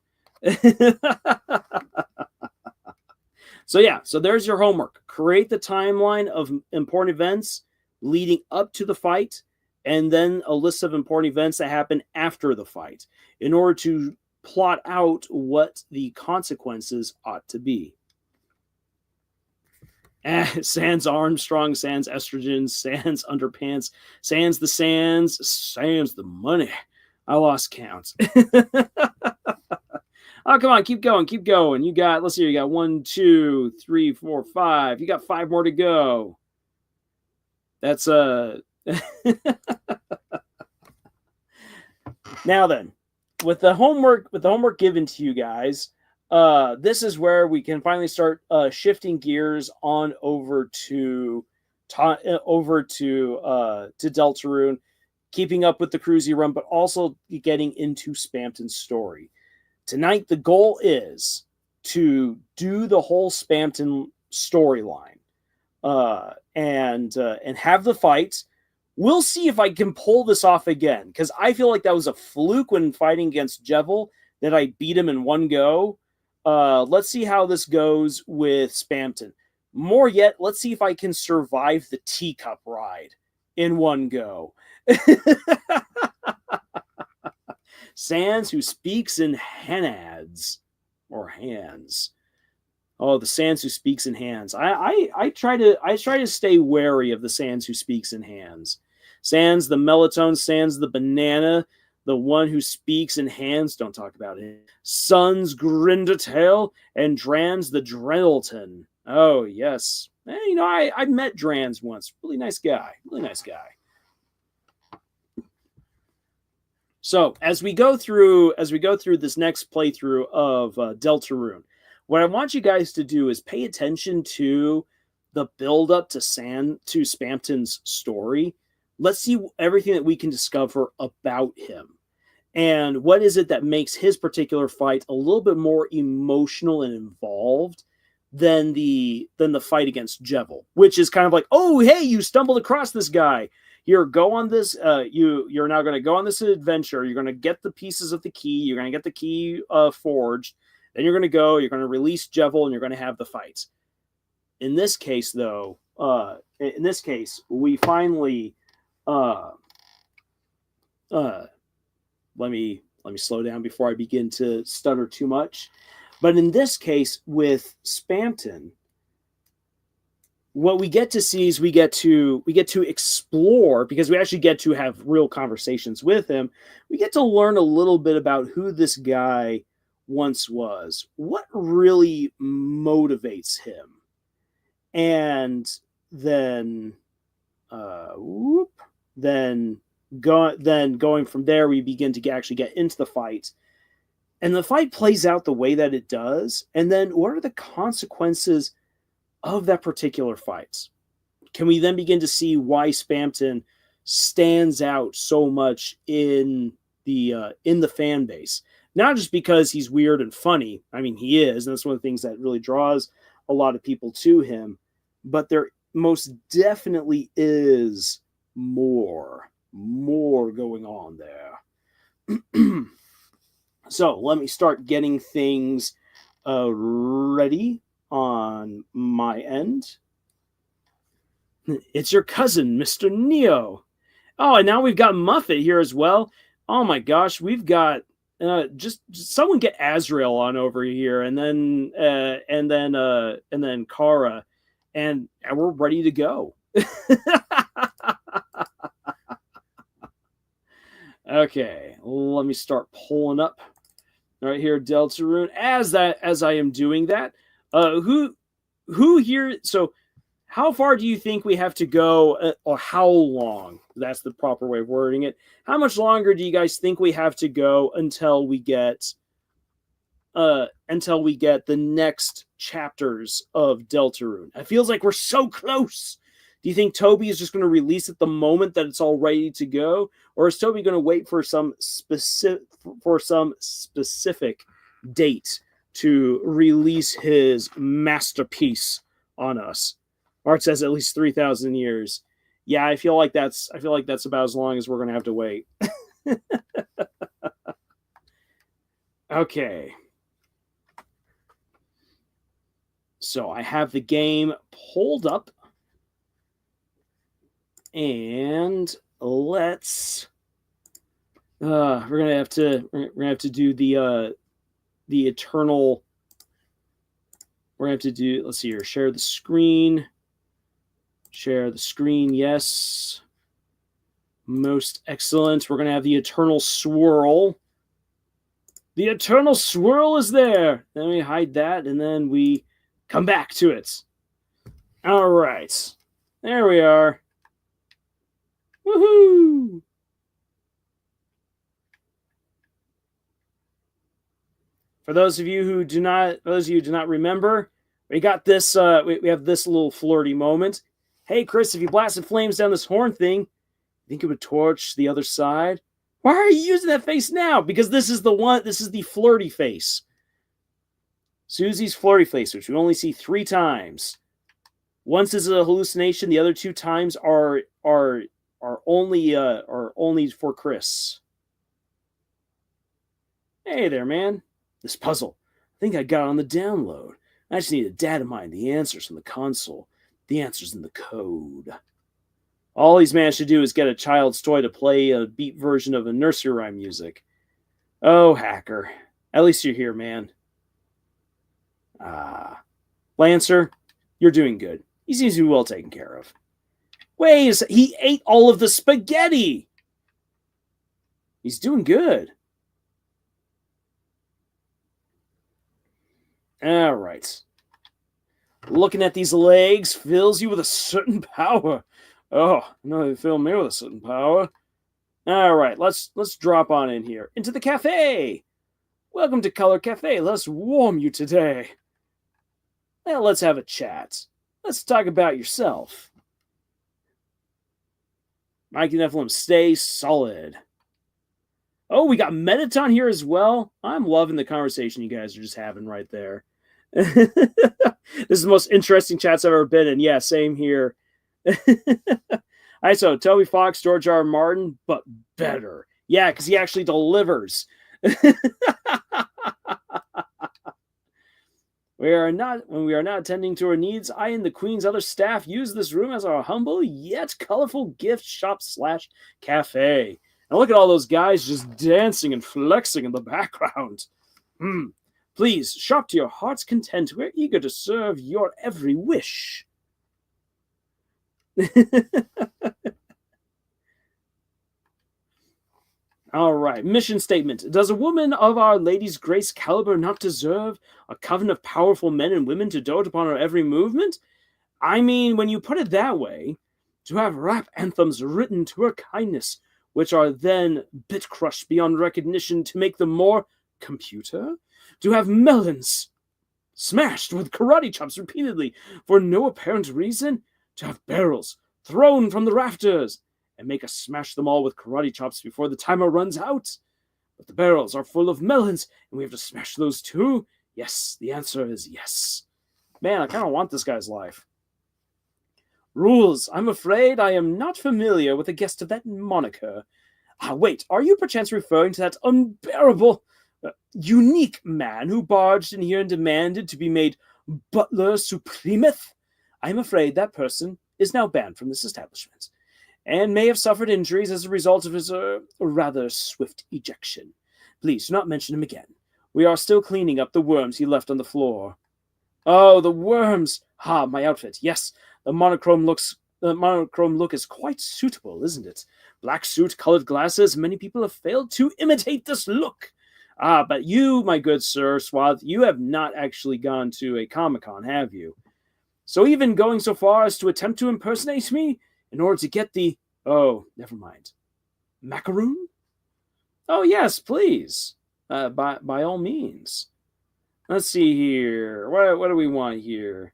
So there's your homework. Create the timeline of important events leading up to the fight, and then a list of important events that happen after the fight in order to plot out what the consequences ought to be. Sans Armstrong, Sans estrogen, Sans underpants, Sans the money. I lost count. Oh, come on, keep going. You got, let's see, you got 1, 2, 3, 4, 5. You got 5 more to go. That's Now then, with the homework given to you guys, this is where we can finally start shifting gears on over to Deltarune, keeping up with the Krusie run, but also getting into Spamton's story. Tonight, the goal is to do the whole Spamton storyline, and have the fight. We'll see if I can pull this off again, because I feel like that was a fluke when fighting against Jevil, that I beat him in one go. Let's see how this goes with Spamton. More yet, let's see if I can survive the teacup ride in one go. Sans, who speaks in hanads or hands. Oh, the Sans who speaks in hands. I try to stay wary of the Sans who speaks in hands. Sans the melatonin, Sans the banana, the one who speaks in hands. Don't talk about it. Sons Grindatail and Drans the Dreddleton. Oh yes, I met Drans once. Really nice guy. So as we go through this next playthrough of Deltarune, what I want you guys to do is pay attention to the build up to Spamton's story. Let's see everything that we can discover about him, and what is it that makes his particular fight a little bit more emotional and involved than the fight against Jevil, which is kind of like, oh hey, you stumbled across this guy. Here, go on this. You're now going to go on this adventure. You're going to get the pieces of the key. You're going to get the key forged. Then you're going to go. You're going to release Jevil, and you're going to have the fight. In this case, though, we finally. Let me slow down before I begin to stutter too much. But in this case, with Spamton, what we get to see is we get to explore, because we actually get to have real conversations with him. We get to learn a little bit about who this guy once was? What really motivates him? And then, then going from there, we begin to actually get into the fight. And the fight plays out the way that it does. And then what are the consequences of that particular fight? Can we then begin to see why Spamton stands out so much in the fan base? Not just because he's weird and funny. I mean, he is, and that's one of the things that really draws a lot of people to him. But there most definitely is more going on there. So let me start getting things ready on my end. It's your cousin, Mr. Neo. Oh, and now we've got Muffet here as well. Oh my gosh, we've got just someone get Azrael on over here, and then Kara, and we're ready to go. Okay, let me start pulling up right here, Deltarune. As I am doing that, who here? So, how far do you think we have to go, or how long? That's the proper way of wording it. How much longer do you guys think we have to go until we get the next chapters of Deltarune? It feels like we're so close. Do you think Toby is just going to release it the moment that it's all ready to go, or is Toby going to wait for some specific date to release his masterpiece on us? Art says at least 3,000 years. Yeah, I feel like that's about as long as we're going to have to wait. Okay. So I have the game pulled up. And let's we're gonna have to do the eternal. We're gonna have to do, let's see here, share the screen, yes, most excellent. We're gonna have the eternal swirl. The eternal swirl is there. Then we hide that, and then we come back to it. All right, there we are. Woohoo! For those of you who do not remember, we got this. We have this little flirty moment. Hey, Chris, if you blasted flames down this horn thing, think it would torch the other side? Why are you using that face now? Because this is the one. This is the flirty face. Susie's flirty face, which we only see 3 times. Once is a hallucination. The other 2 times are only for Chris. Hey there, man. This puzzle, I think I got on the download. I just need to data mine the answers from the console. The answers in the code. All he's managed to do is get a child's toy to play a beat version of a nursery rhyme music. Oh, hacker. At least you're here, man. Lancer, you're doing good. He seems to be well taken care of. Wait, he ate all of the spaghetti. He's doing good. All right. Looking at these legs fills you with a certain power. Oh, no, they fill me with a certain power. All right, let's drop on in here. Into the cafe. Welcome to Color Cafe. Let's warm you today. Now let's have a chat. Let's talk about yourself. Mike and Nephilim, stay solid. Oh, we got Metaton here as well. I'm loving the conversation you guys are just having right there. This is the most interesting chats I've ever been in. Yeah, same here. So Toby Fox, George R. R. Martin, but better. Yeah, because he actually delivers. When we are not attending to our needs, I and the Queen's other staff use this room as our humble yet colorful gift shop / cafe. And look at all those guys just dancing and flexing in the background. Please, shop to your heart's content. We're eager to serve your every wish. All right, mission statement. Does a woman of Our Lady's Grace caliber not deserve a coven of powerful men and women to dote upon her every movement? I mean, when you put it that way, to have rap anthems written to her kindness, which are then bit crushed beyond recognition to make them more computer? To have melons smashed with karate chops repeatedly for no apparent reason? To have barrels thrown from the rafters and make us smash them all with karate chops before the timer runs out? But the barrels are full of melons, and we have to smash those too? Yes, the answer is yes. Man, I kind of want this guy's life. Rules. I'm afraid I am not familiar with a guest of that moniker. Ah, wait, are you perchance referring to that unbearable, unique man who barged in here and demanded to be made butler supremeth? I'm afraid that person is now banned from this establishment, and may have suffered injuries as a result of his rather swift ejection. Please do not mention him again. We are still cleaning up the worms he left on the floor. Oh, the worms! Ha, my outfit. Yes, the monochrome look is quite suitable, isn't it? Black suit, colored glasses. Many people have failed to imitate this look. Ah, but you, my good sir, Swath, you have not actually gone to a Comic-Con, have you? So even going so far as to attempt to impersonate me in order to get the... Oh, never mind. Macaroon? Oh, yes, please. By all means. Let's see here. What do we want here?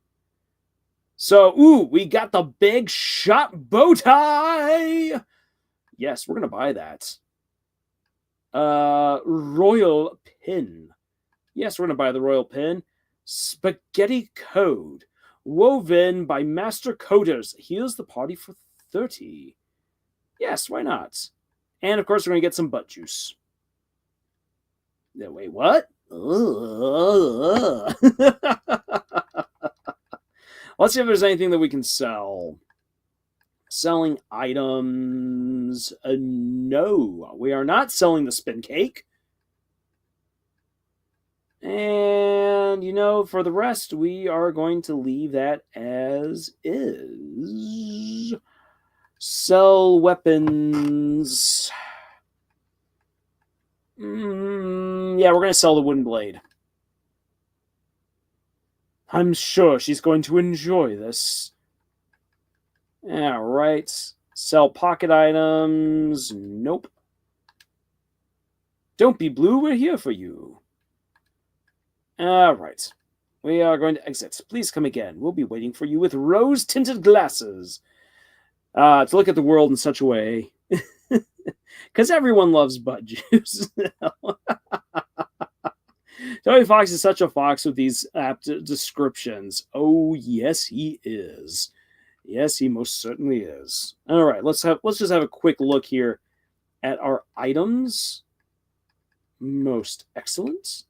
So, we got the big shot bow tie. Yes, we're going to buy that. Royal pin. Yes, we're going to buy the royal pin. Spaghetti code. Woven by master coders. Heals the party for 30. Yes, why not? And, of course, we're going to get some butt juice. Wait, what? Let's see if there's anything that we can sell. Selling items. No, we are not selling the spin cake. And, for the rest, we are going to leave that as is. Sell weapons. Yeah, we're going to sell the wooden blade. I'm sure she's going to enjoy this. All right. Sell pocket items. Nope. Don't be blue, we're here for you. All right. We are going to exit. Please come again. We'll be waiting for you with rose-tinted glasses. To look at the world in such a way. Because everyone loves butt juice. Toby Fox is such a fox with these apt descriptions. Oh, yes, he is. Yes, he most certainly is. All right, let's just have a quick look here at our items. Most excellent.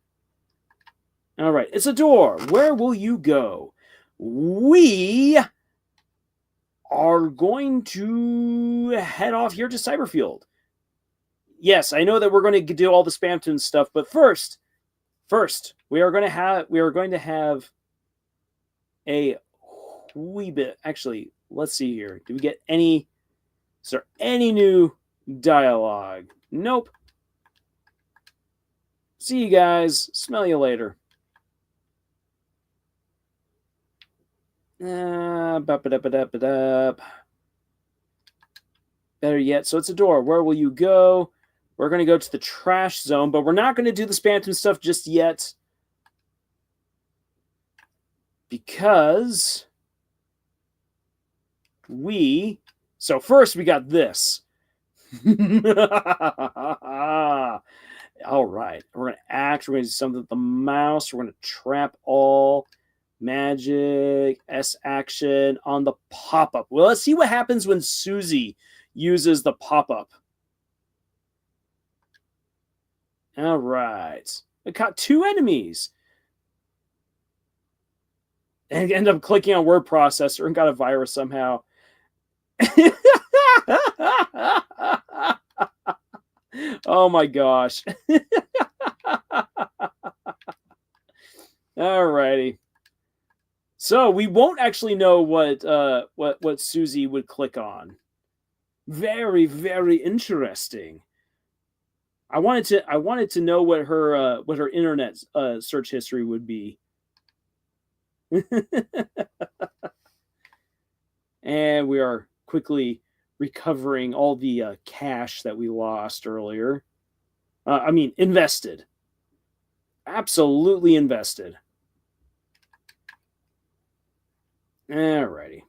All right, it's a door. Where will you go? We are going to head off here to Cyberfield. Yes, I know that we're going to do all the Spamton stuff, but first, we are going to have a wee bit. Actually, let's see here. Do we get any? Is there any new dialogue? Nope. See you guys. Smell you later. Better yet, so it's a door. Where will you go? We're going to go to the trash zone, but we're not going to do the Spamton stuff just yet. Because so first we got this. All right. We're going to do something with the mouse. We're going to trap all magic, S action on the pop-up. Well, let's see what happens when Susie uses the pop-up. All right. I caught 2 enemies. And ended up clicking on word processor and got a virus somehow. Oh my gosh. Alrighty. So we won't actually know what Susie would click on. Very, very interesting. I wanted to know what her internet search history would be. And we are quickly recovering all the cash that we lost earlier. I mean, invested. Absolutely invested. Alrighty.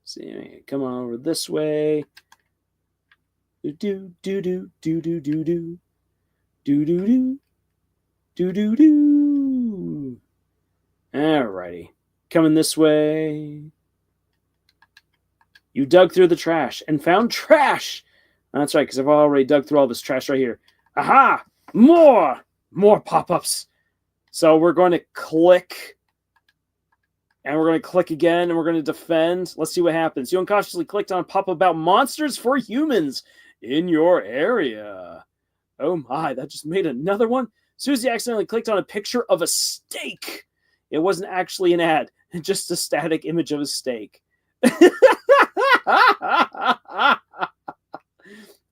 See, come on over this way. Do do do do do do do do do do do do do. Alrighty, coming this way. You dug through the trash and found trash. That's right, because I've already dug through all this trash right here. Aha! More pop-ups. So we're going to click. And we're going to click again, and we're going to defend. Let's see what happens. You unconsciously clicked on a pop-up about monsters for humans in your area. Oh my, that just made another one. Susie accidentally clicked on a picture of a steak. It wasn't actually an ad, just a static image of a steak.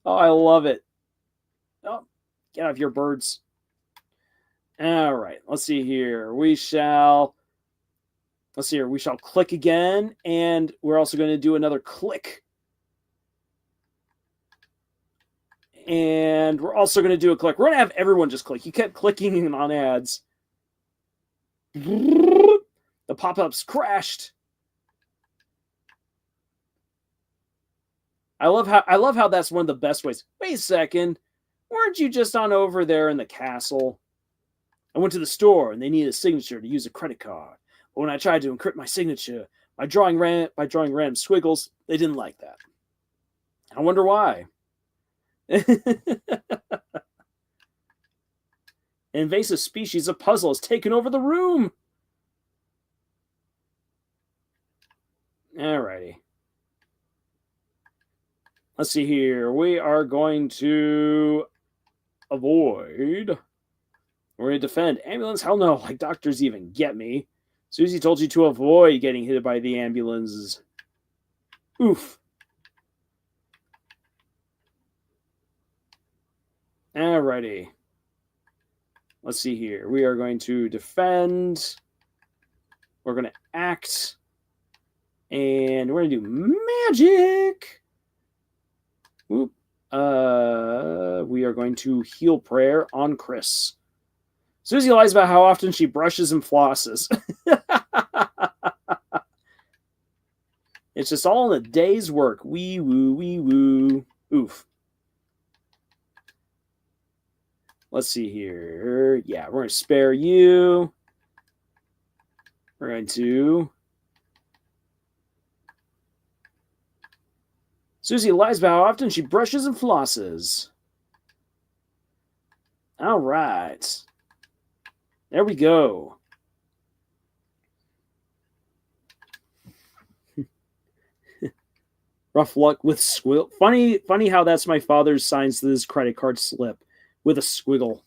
Oh, I love it. Oh, get off your birds. All right, let's see here. We shall click again, and we're also going to do another click. And we're also going to do a click. We're going to have everyone just click. You kept clicking on ads. The pop-ups crashed. I love how that's one of the best ways. Wait a second. Weren't you just on over there in the castle? I went to the store and they needed a signature to use a credit card. But when I tried to encrypt my signature by drawing random squiggles, they didn't like that. I wonder why. An invasive species of puzzle has taken over the room. Alrighty. Let's see here. We are going to avoid. We're going to defend. Ambulance? Hell no. Like doctors even get me. Susie told you to avoid getting hit by the ambulances. Oof. Alrighty. Let's see here. We are going to defend. We're going to act. And we're going to do magic. Oop. We are going to heal prayer on Chris. Susie lies about how often she brushes and flosses. It's just all in a day's work. Wee woo, wee woo. Oof. Let's see here. Yeah, we're going to spare you. We're going to... Susie lies about how often she brushes and flosses. All right. There we go. Rough luck with squiggle. Funny how that's my father's signs to this credit card slip with a squiggle.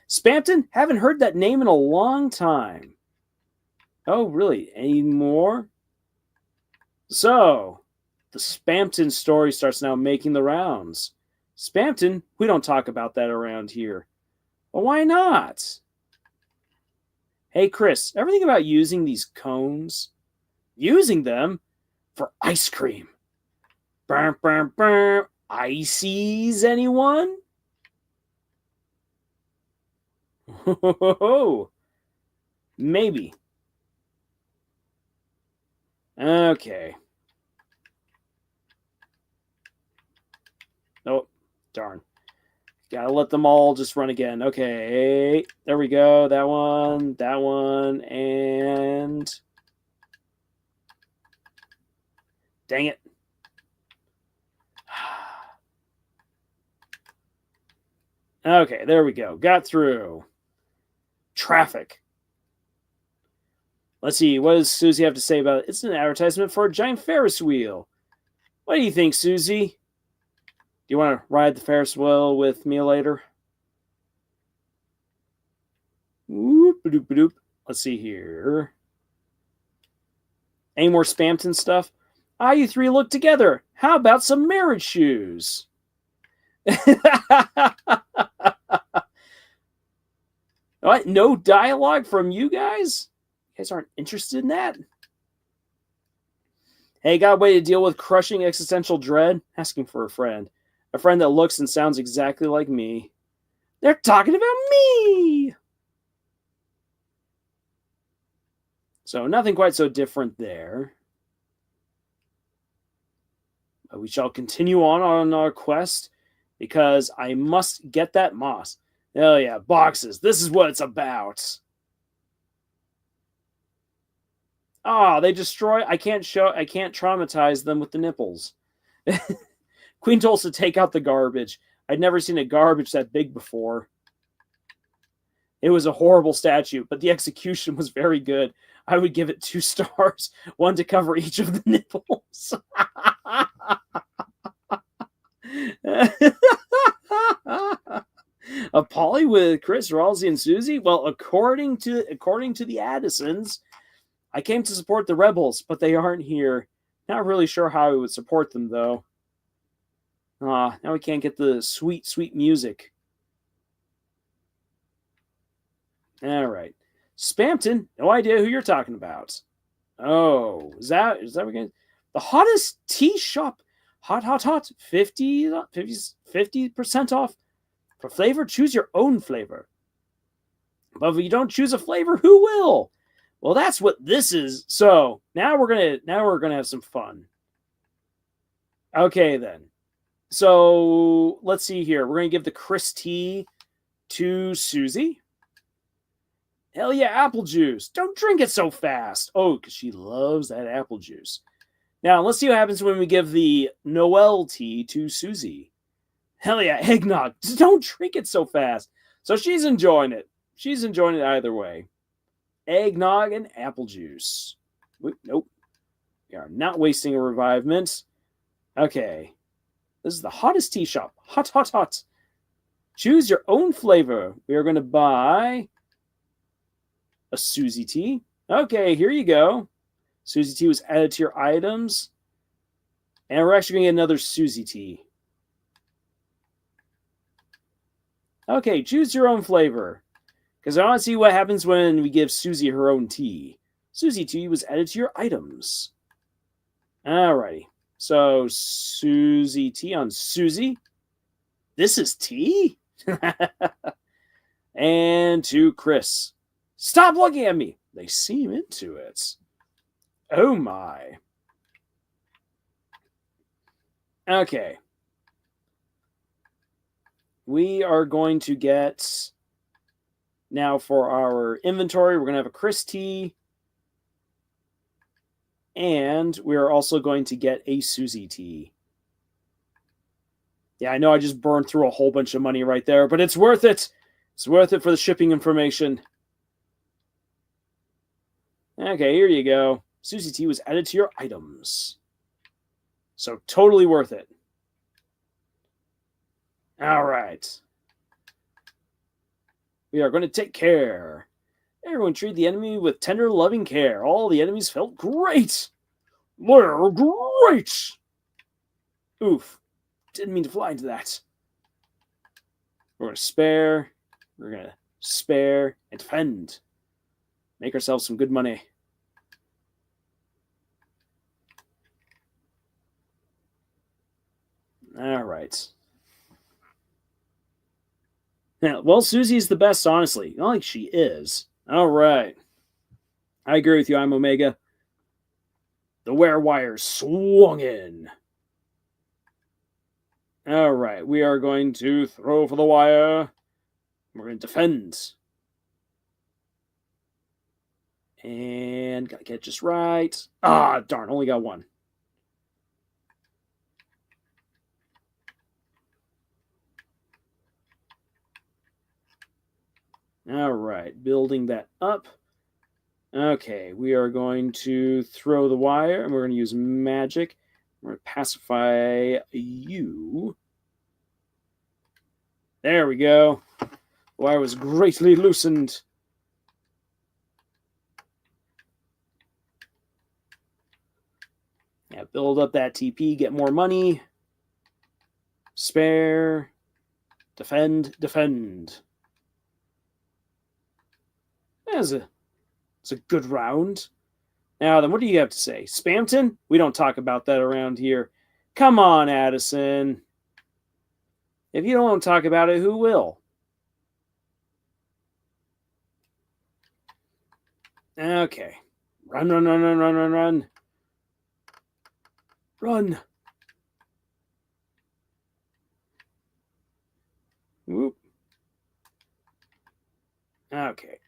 Spamton? Haven't heard that name in a long time. Oh, really? Any more? So... the Spamton story starts now making the rounds. Spamton? We don't talk about that around here. Well, why not? Hey, Chris, ever think about using these cones? Using them for ice cream. Burr, burr, burr. Ices, anyone? Maybe. Okay. Oh, darn. Gotta let them all just run again. Okay, there we go. That one, and... dang it. Okay, there we go. Got through. Traffic. Let's see. What does Susie have to say about it? It's an advertisement for a giant Ferris wheel. What do you think, Susie? Do you want to ride the Ferris wheel with me later? Whoop-a-doop-a-doop. Let's see here. Any more Spamton stuff? Ah, you three look together. How about some marriage shoes? What? No dialogue from you guys? You guys aren't interested in that? Hey, got a way to deal with crushing existential dread? Asking for a friend. A friend that looks and sounds exactly like me. They're talking about me! So nothing quite so different there. But we shall continue on our quest because I must get that moss. Oh yeah, boxes. This is what it's about. Ah, they destroy. I can't traumatize them with the nipples. Queen told us to take out the garbage. I'd never seen a garbage that big before. It was a horrible statue, but the execution was very good. I would give it 2 stars, one to cover each of the nipples. A Polly with Chris, Ralsei, and Susie? Well, according to the Addisons, I came to support the rebels, but they aren't here. Not really sure how I would support them, though. Now we can't get the sweet, sweet music. All right. Spamton, no idea who you're talking about. Oh, is that what we're the hottest tea shop? Hot, 50% off. For flavor, choose your own flavor. But if you don't choose a flavor, who will? Well, that's what this is. So now we're gonna have some fun. Okay then. So let's see here. We're gonna give the Chris tea to Susie. Hell yeah, apple juice. Don't drink it so fast. Oh, because she loves that apple juice. Now, let's see what happens when we give the Noel tea to Susie. Hell yeah, eggnog. Don't drink it so fast. So she's enjoying it. She's enjoying it either way. Eggnog and apple juice. Nope. We are not wasting a revivement. Okay. This is the hottest tea shop. Hot. Choose your own flavor. We are going to buy a Susie tea. Okay, here you go. Susie tea was added to your items. And we're actually going to get another Susie tea. Okay, choose your own flavor. Because I want to see what happens when we give Susie her own tea. Susie tea was added to your items. Alrighty. So, Susie tea on Susie. This is tea? And to Chris. Stop looking at me. They seem into it. Oh my. Okay. We are going to get, now for our inventory, we're going to have a Chris tea. And we are also going to get a Susie tea. Yeah, I know I just burned through a whole bunch of money right there, but it's worth it. It's worth it for the shipping information. Okay, here you go. Susie tea was added to your items. So totally worth it. All right. We are going to take care. Everyone treat the enemy with tender, loving care. All the enemies felt great. They're great. Oof. Didn't mean to fly into that. We're going to spare. We're going to spare and defend. Make ourselves some good money. All right. Yeah, well, Susie's the best, honestly. Not like she is. All right. I agree with you. I'm Omega. The wire swung in. All right. We are going to throw for the wire. We're going to defend. And gotta get it just right. Ah, darn. Only got one. All right, building that up. Okay, we are going to throw the wire, and we're going to use magic. We're going to pacify you. There we go. The wire was greatly loosened. Yeah, build up that TP, get more money. Spare. Defend. Defend. It's a good round. Now then, what do you have to say? Spamton? We don't talk about that around here. Come on, Addison. If you don't want to talk about it, who will? Okay. Run, run, run, run, run, run, run. Run. Whoop. Okay.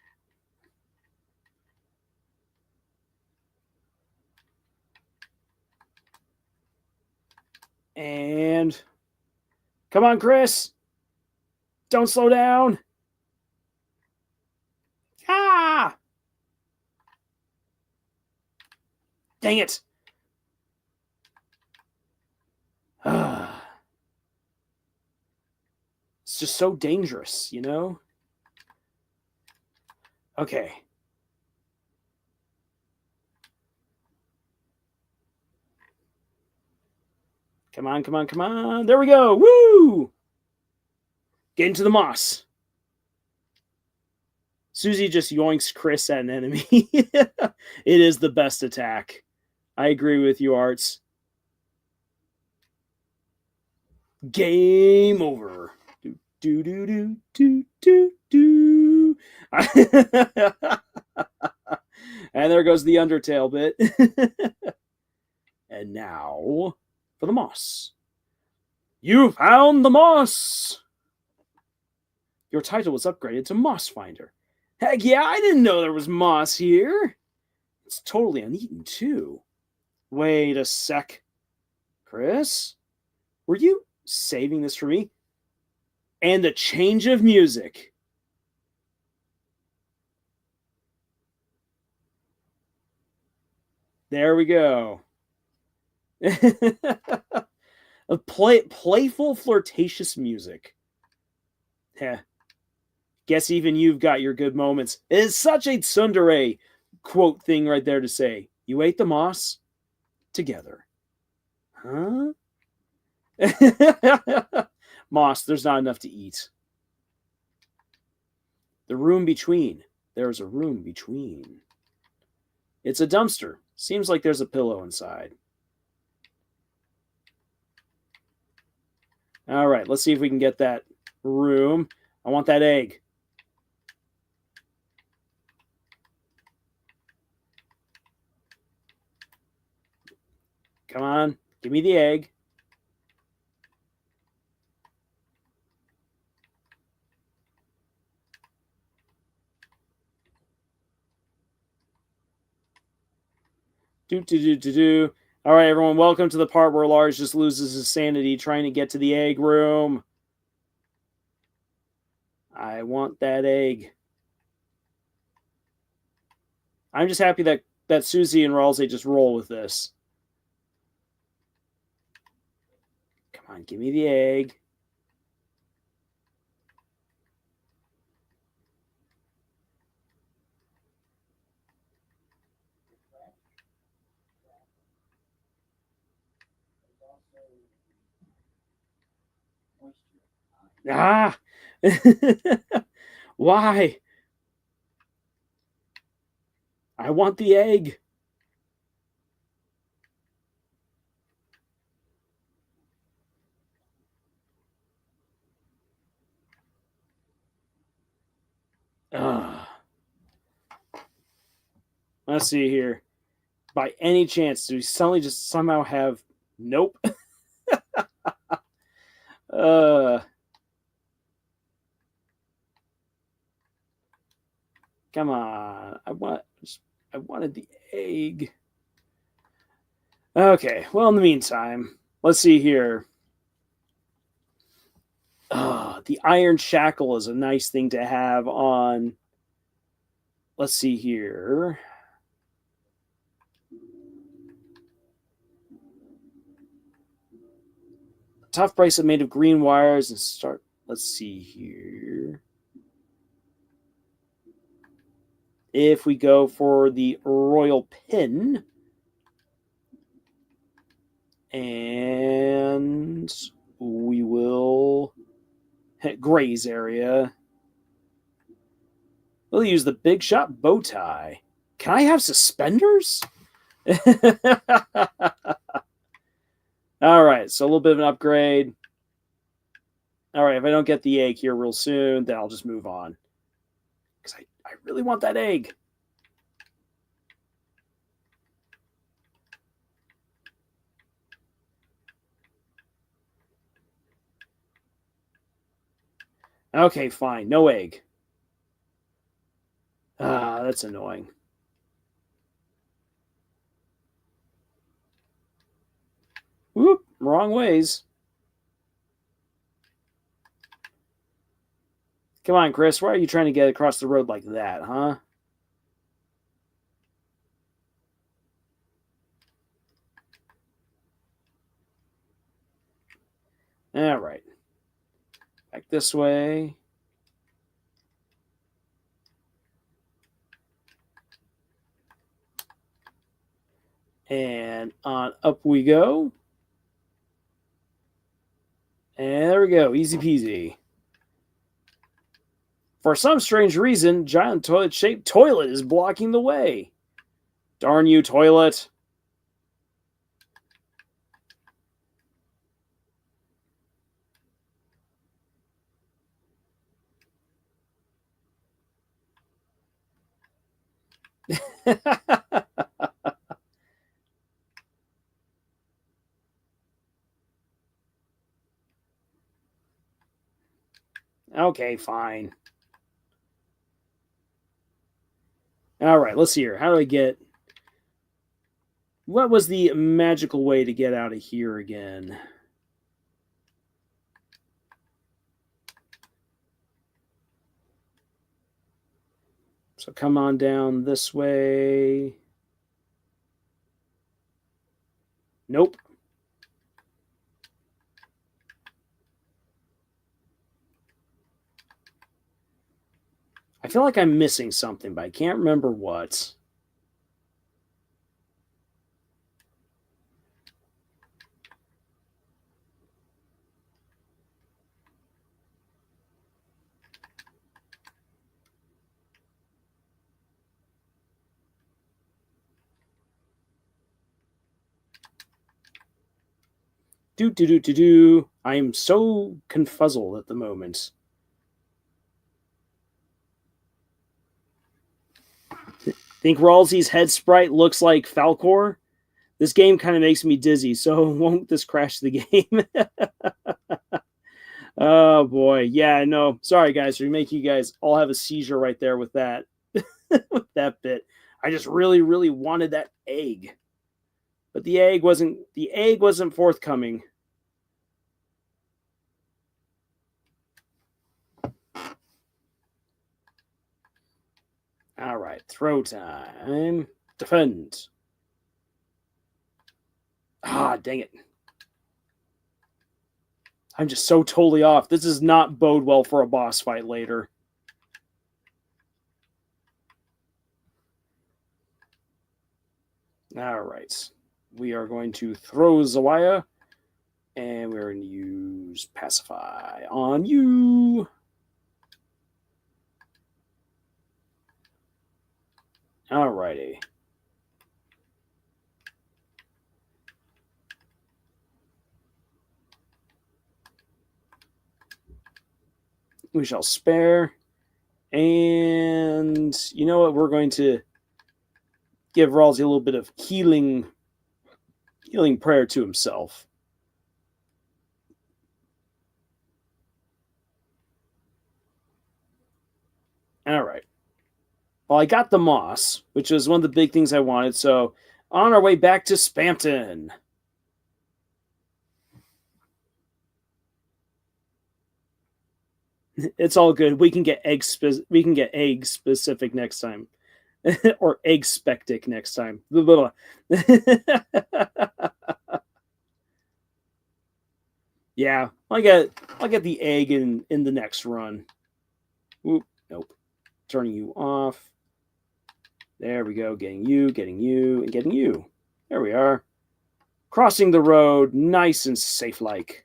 And come on, Chris. Don't slow down. Ah! Dang it. It's just so dangerous, you know? Okay. Come on, come on, come on. There we go. Woo! Get into the moss. Susie just yoinks Chris at an enemy. It is the best attack. I agree with you, Arts. Game over. Do, do, do, do, do, do, do. And there goes the Undertale bit. And now for the moss. You found the moss! Your title was upgraded to Moss Finder. Heck yeah, I didn't know there was moss here. It's totally uneaten, too. Wait a sec. Chris? Were you saving this for me? And the change of music. There we go. A playful, flirtatious music. Heh. Guess even you've got your good moments. It is such a tsundere quote thing right there to say. You ate the moss together. Huh? Moss, there's not enough to eat. The room between. There's a room between. It's a dumpster. Seems like there's a pillow inside. All right, let's see if we can get that room. I want that egg. Come on, give me the egg. Do. All right, everyone, welcome to the part where Lars just loses his sanity trying to get to the egg room. I want that egg. I'm just happy that Susie and Ralsei just roll with this. Come on, give me the egg. Ah! Why? I want the egg. Let's see here. By any chance, do we suddenly just somehow have... Nope. Come on. I wanted the egg. Okay. Well, in the meantime, let's see here. The iron shackle is a nice thing to have on. Let's see here. Tough bracelet made of green wires and start. Let's see here. If we go for the royal pin, and we will hit Gray's area. We'll use the big shot bow tie. Can I have suspenders? All right, so a little bit of an upgrade. All right, if I don't get the egg here real soon, then I'll just move on. Because I really want that egg. Okay, fine. No egg. Ah, that's annoying. Whoop, wrong ways. Come on, Chris. Why are you trying to get across the road like that, huh? All right. Back this way. And on up we go. And there we go. Easy peasy. For some strange reason, giant toilet-shaped toilet is blocking the way. Darn you, toilet. Okay, fine. All right, let's see here. How do I get... What was the magical way to get out of here again? So come on down this way. Nope. I feel like I'm missing something, but I can't remember what. Do. I am so confuzzled at the moment. Think Ralsei's head sprite looks like Falcor? This game kind of makes me dizzy, so won't this crash the game? Oh boy. Yeah, no. Sorry guys, we make you guys all have a seizure right there with that. With that bit. I just really, really wanted that egg. But the egg wasn't forthcoming. All right, throw time. Defend. Ah, dang it. I'm just so totally off. This does not bode well for a boss fight later. All right. We are going to throw Zawaya. And we're going to use Pacify on you. Alrighty. We shall spare. And you know what? We're going to give Ralsei a little bit of healing prayer to himself. All right. Well, I got the moss, which was one of the big things I wanted. So on our way back to Spamton. It's all good. We can get egg specific next time. Or egg spectic next time. Yeah, I'll get the egg in the next run. Oop, nope. Turning you off. There we go. Getting you, and getting you. There we are. Crossing the road, nice and safe like.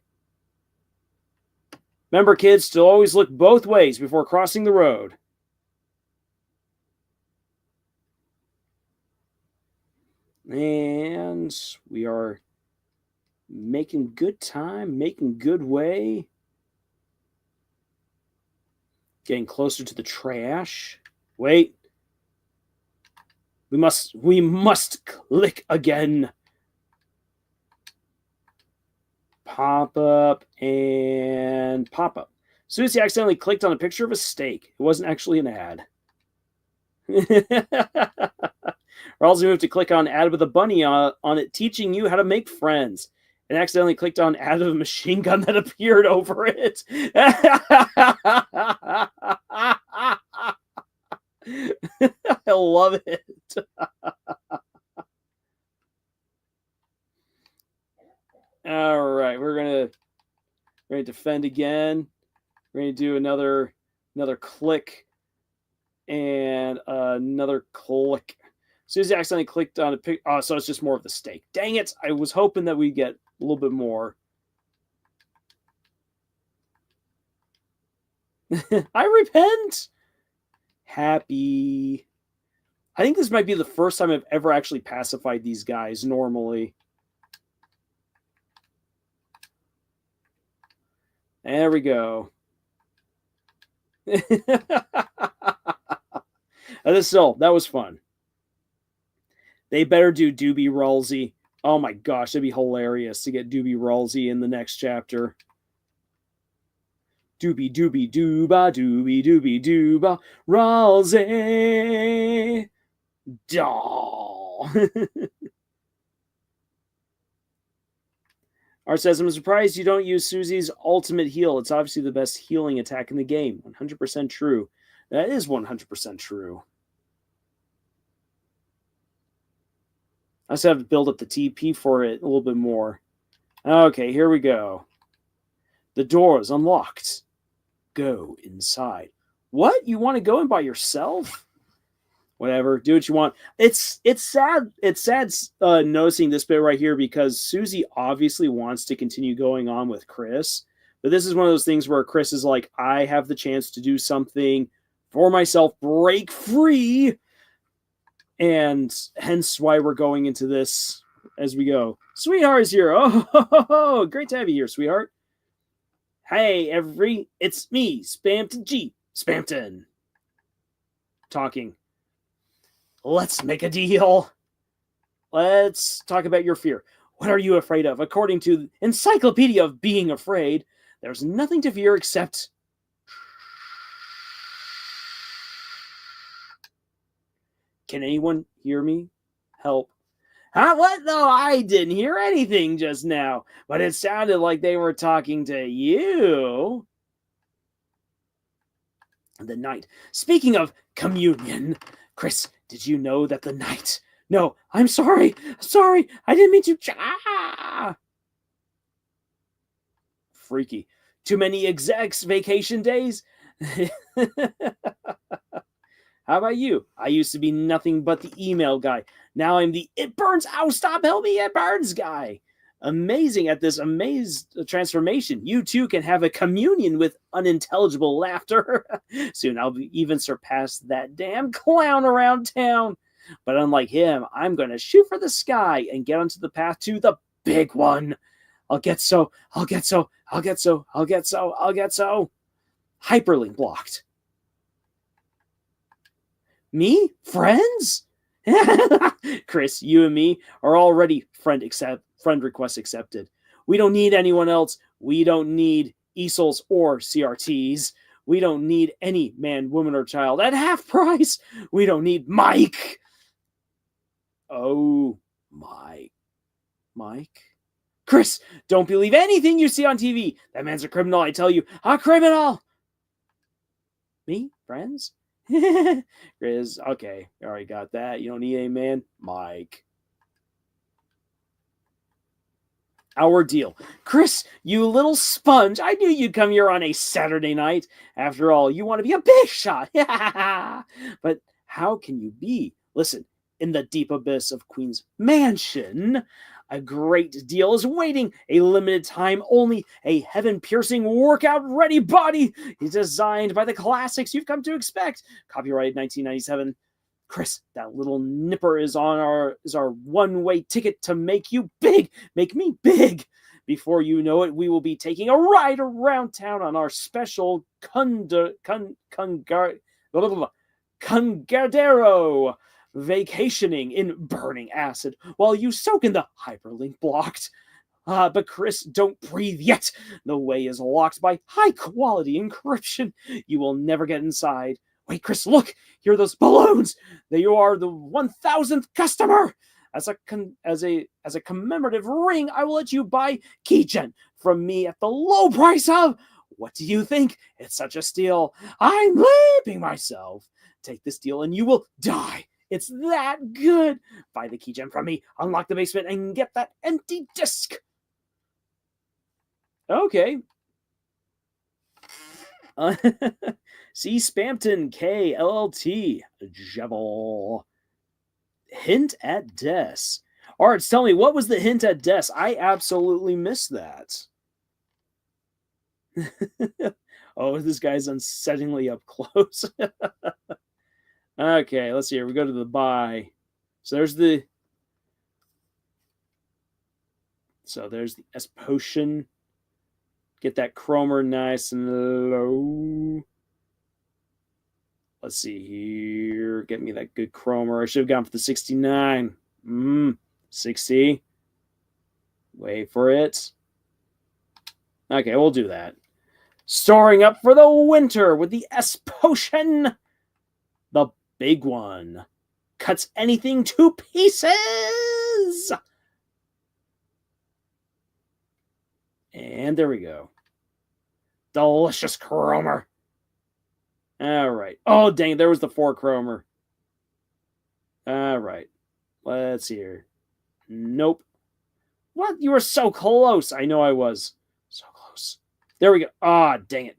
Remember, kids, to always look both ways before crossing the road. And we are making good time, making good way. Getting closer to the trash. Wait. We must click again. Pop up and pop up. Susie accidentally clicked on a picture of a steak. It wasn't actually an ad. Or else we have to click on ad with a bunny on it teaching you how to make friends. And accidentally clicked on ad of a machine gun that appeared over it. I love it. All right, we're gonna defend again. We're gonna do another click and another click. Susie accidentally clicked on a pic. Oh, so it's just more of the steak. Dang it! I was hoping that we get a little bit more. I repent. Happy. I think this might be the first time I've ever actually pacified these guys normally. There we go. That was fun. They better do Doobie Ralsy. Oh my gosh, that'd be hilarious to get Doobie Ralsy in the next chapter. Doobie doobie dooba, doobie doobie dooba, Ralsy. Daw. Art says, I'm surprised you don't use Susie's ultimate heal. It's obviously the best healing attack in the game. 100% true. That is 100% true. I just have to build up the TP for it a little bit more. Okay, here we go. The door is unlocked. Go inside. What? You want to go in by yourself? Whatever, do what you want. It's sad. It's sad noticing this bit right here because Susie obviously wants to continue going on with Chris, but this is one of those things where Chris is like, I have the chance to do something for myself, break free, and hence why we're going into this as we go. Sweetheart's here. Oh, great to have you here, sweetheart. Hey, it's me, Spamton G. Spamton. Talking. Let's make a deal. Let's talk about your fear. What are you afraid of? According to the Encyclopedia of Being Afraid, there's nothing to fear except... Can anyone hear me? Help. What? No, I didn't hear anything just now, but it sounded like they were talking to you. The night. Speaking of communion, Chris, did you know that the night... No, I'm sorry. Sorry, I didn't mean to... Freaky. Too many execs vacation days? How about you? I used to be nothing but the email guy. Now I'm the it burns, ow, stop, help me, it burns guy. Amazing at this amazed transformation. You too can have a communion with unintelligible laughter. Soon I'll even surpass that damn clown around town. But unlike him, I'm going to shoot for the sky and get onto the path to the big one. I'll get so. Hyperlink blocked. Me? Friends? Chris, you and me are already friend request accepted. We don't need anyone else. We don't need ESOLs or CRTs. We don't need any man, woman, or child at half price. We don't need Mike. Oh, Mike. Chris, don't believe anything you see on TV. That man's a criminal, I tell you. A criminal. Me? Friends? Chris, okay. Already got that. You don't need a man? Mike. Our deal. Chris, you little sponge. I knew you'd come here on a Saturday night. After all, you want to be a big shot. But how can you be? Listen, in the deep abyss of Queen's Mansion, A great deal is waiting. A limited time only. A heaven-piercing, workout-ready body is designed by the classics you've come to expect. Copyright 1997. Chris, that little nipper is our one-way ticket to make you big. Make me big. Before you know it, we will be taking a ride around town on our special Cungardero vacationing in burning acid while you soak in the hyperlink blocked. But Chris, don't breathe yet. The way is locked by high-quality encryption. You will never get inside. Wait, Chris, look! Here are those balloons! You are the 1,000th customer! As a commemorative ring, I will let you buy Keygen from me at the low price of... What do you think? It's such a steal. I'm leaping myself. Take this deal and you will die. It's that good. Buy the Keygen from me, unlock the basement, and get that empty disc. Okay. See Spamton K LLT Jebel. Hint at Des. Arts, tell me, what was the hint at Des? I absolutely missed that. Oh, this guy's unsettlingly up close. Okay, let's see here. We go to the buy. So there's the S potion. Get that chromer nice and low. Let's see here. Get me that good chromer. I should have gone for the 69. 60. Wait for it. Okay, we'll do that. Storing up for the winter with the S potion. The big one. Cuts anything to pieces. And there we go. Delicious chromer. All right. Oh, dang it. There was the 4 chromer. All right. Let's see here. Nope. What? You were so close. I know I was. So close. There we go. Ah, dang it.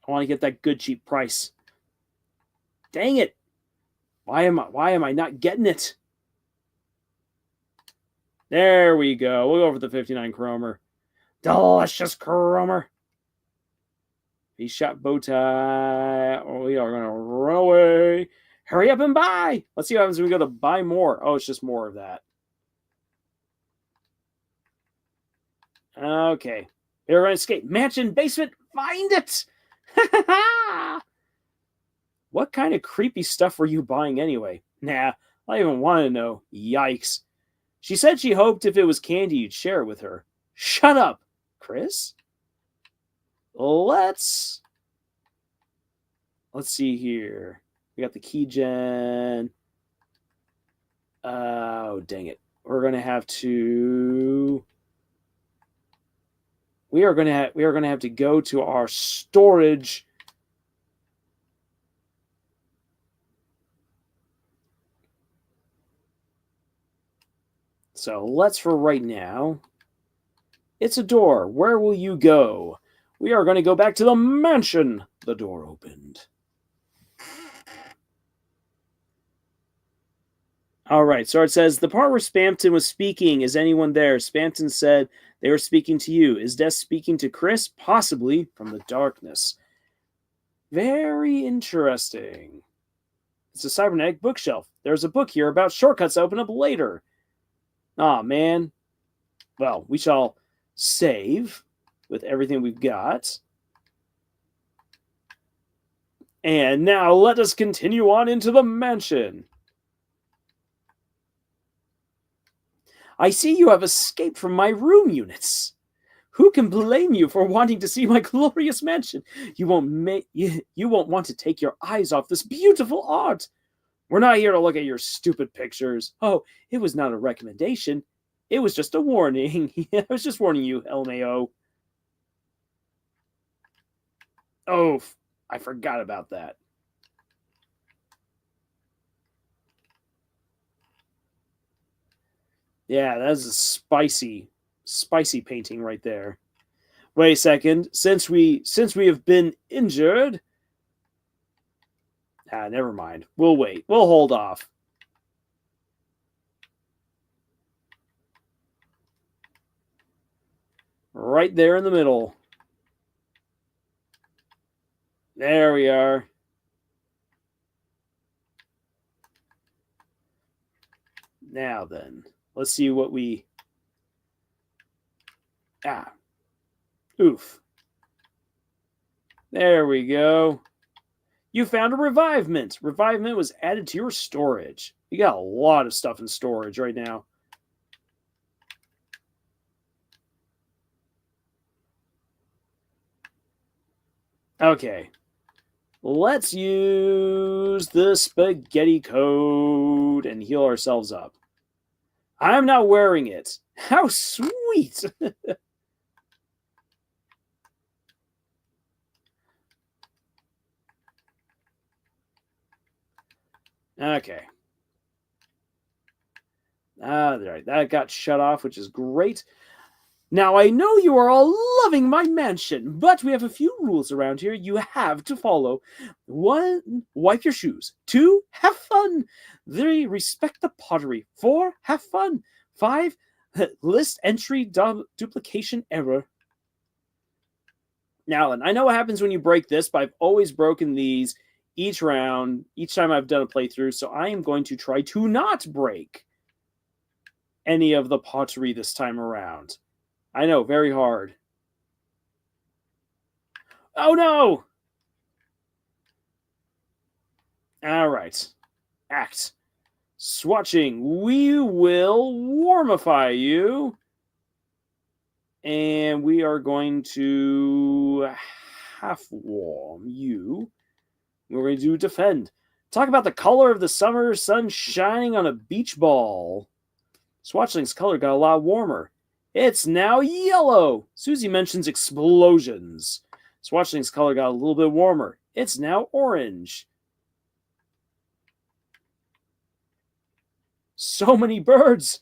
I want to get that good cheap price. Dang it. Why am I not getting it? There we go. We'll go for the 59 chromer. Delicious chromer. He shot bow tie. Oh, we are going to run away. Hurry up and buy. Let's see what happens when we go to buy more. Oh, it's just more of that. Okay. We're going to escape. Mansion, basement, find it. What kind of creepy stuff were you buying anyway? Nah, I don't even want to know. Yikes. She said she hoped if it was candy, you'd share it with her. Shut up, Chris. Let's see here. We got the Keygen. Oh, dang it. We're going to have to... We are going to have to go to our storage. So let's, for right now, it's a door. Where will you go? We are going to go back to the mansion. The door opened. All right, so it says, the part where Spamton was speaking, is anyone there? Spamton said they were speaking to you. Is Des speaking to Chris? Possibly from the darkness. Very interesting. It's a cybernetic bookshelf. There's a book here about shortcuts to open up later. Aw, man. Well, we shall save with everything we've got. And now let us continue on into the mansion. I see you have escaped from my room units. Who can blame you for wanting to see my glorious mansion? You won't want to take your eyes off this beautiful art. We're not here to look at your stupid pictures. Oh, it was not a recommendation. It was just a warning. I was just warning you, LMAO. Oh, I forgot about that. Yeah, that's a spicy painting right there. Wait a second. Since we have been injured... never mind. We'll wait. We'll hold off. Right there in the middle. There we are. Now then, let's see what we... Oof. There we go. You found a revivement. Revivement was added to your storage. You got a lot of stuff in storage right now. Okay. Let's use the spaghetti code and heal ourselves up. I'm not wearing it. How sweet! Okay. There, that got shut off, which is great. Now, I know you are all loving my mansion, but we have a few rules around here you have to follow. 1, wipe your shoes. 2, have fun. 3, respect the pottery. 4, have fun. 5, list entry duplication error. Now, and I know what happens when you break this, but I've always broken these each round, each time I've done a playthrough, so I am going to try to not break any of the pottery this time around. I know, very hard. Oh no! Alright. Act. Swatching. We will warmify you. And we are going to half warm you. We're going to do defend. Talk about the color of the summer sun shining on a beach ball. Swatchling's color got a lot warmer. It's now yellow. Susie mentions explosions. Swatchling's color got a little bit warmer. It's now orange. So many birds.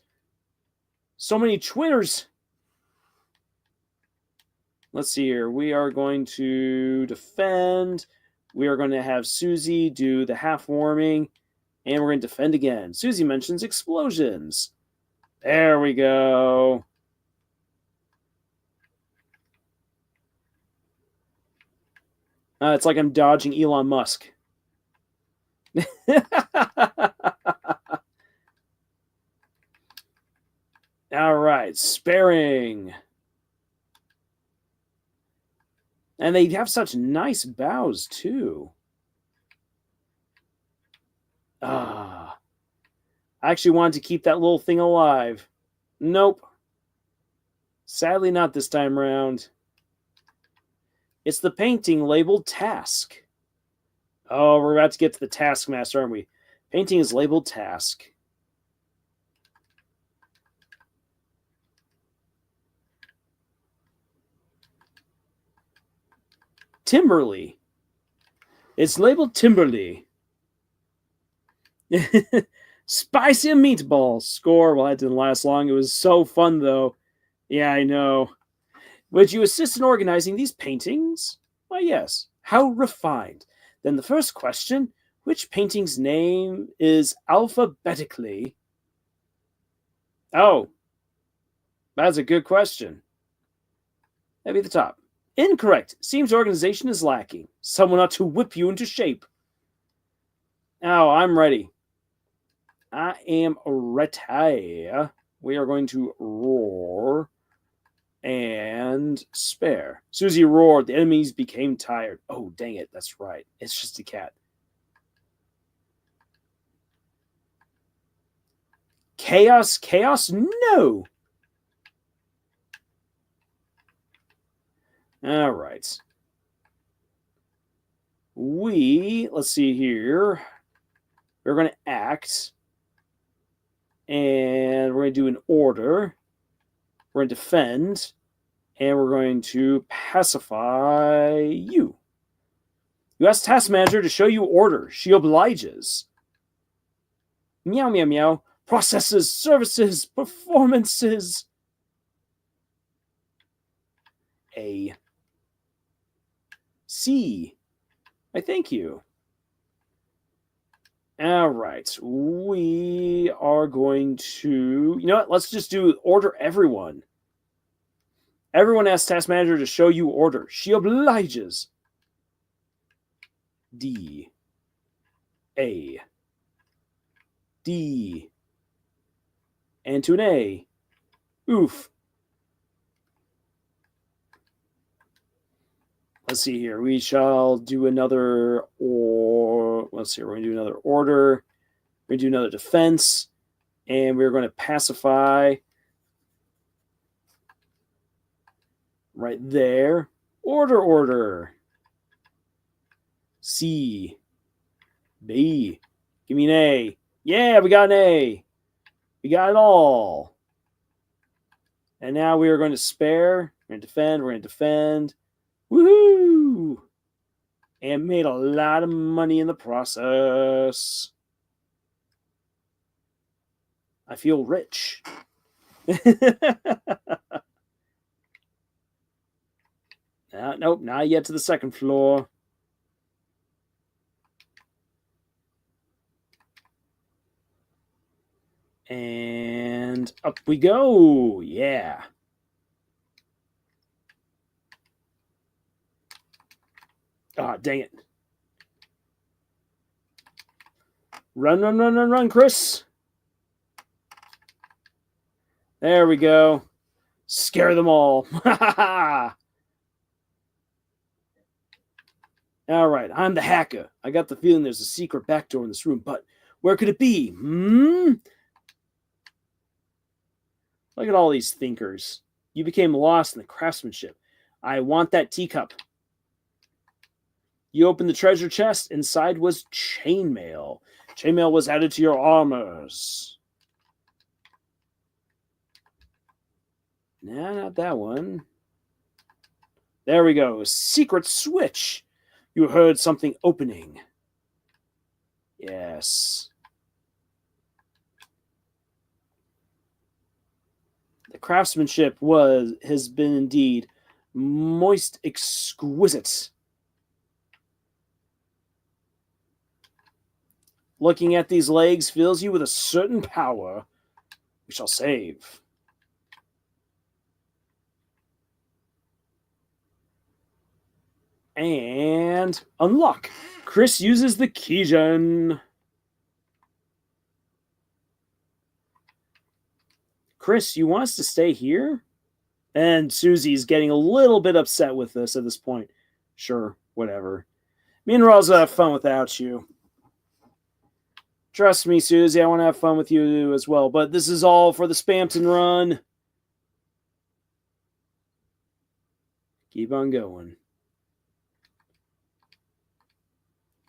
So many twitters. Let's see here. We are going to defend. We are going to have Susie do the half warming. And we're going to defend again. Susie mentions explosions. There we go. It's like I'm dodging Elon Musk. All right, sparing. And they have such nice bows, too. I actually wanted to keep that little thing alive. Nope. Sadly, not this time around. It's the painting labeled task. Oh, we're about to get to the taskmaster, aren't we? Painting is labeled task. Timberly. It's labeled Timberly. Spicy meatballs. Score. Well, that didn't last long. It was so fun, though. Yeah, I know. Would you assist in organizing these paintings? Why, yes. How refined. Then the first question, which painting's name is alphabetically? Oh, that's a good question. That'd be the top. Incorrect. Seems organization is lacking. Someone ought to whip you into shape. Oh, I'm ready. I am ready. We are going to roar and spare. Susie roared. The enemies became tired. Oh, dang it. That's right. It's just a cat. Chaos, chaos, no. All right. Let's see here. We're going to act. And we're going to do an order. We're going to defend. And we're going to pacify you. You ask Task Manager to show you order. She obliges. Meow, meow, meow. Processes, services, performances. A. C. I thank you. All right. We are going to... You know what? Let's just do order everyone. Everyone asks task manager to show you order. She obliges. D. A. D. And to an A. Oof. Let's see here. We shall do another let's see. We're going to do another order. We're going to do another defense. And we're going to pacify right there. Order. C. B. Give me an A. Yeah, we got an A. We got it all. And now we are going to spare. We're going to defend. We're going to defend. Woohoo! And made a lot of money in the process. I feel rich. Nope, not yet to the second floor. And up we go. Yeah. Ah, dang it. Run, Chris. There we go. Scare them all. All right, I'm the hacker. I got the feeling there's a secret back door in this room, but where could it be? Look at all these thinkers. You became lost in the craftsmanship. I want that teacup. You opened the treasure chest. Inside was chainmail. Chainmail was added to your armors. Nah, not that one. There we go. Secret switch. You heard something opening. Yes. The craftsmanship has been indeed most exquisite. Looking at these legs fills you with a certain power. We shall save. And unlock. Chris uses the keygen. Chris, you want us to stay here? And Susie's getting a little bit upset with this at this point. Sure, whatever. Me and Roz will have fun without you. Trust me, Susie, I want to have fun with you as well. But this is all for the Spamton run. Keep on going.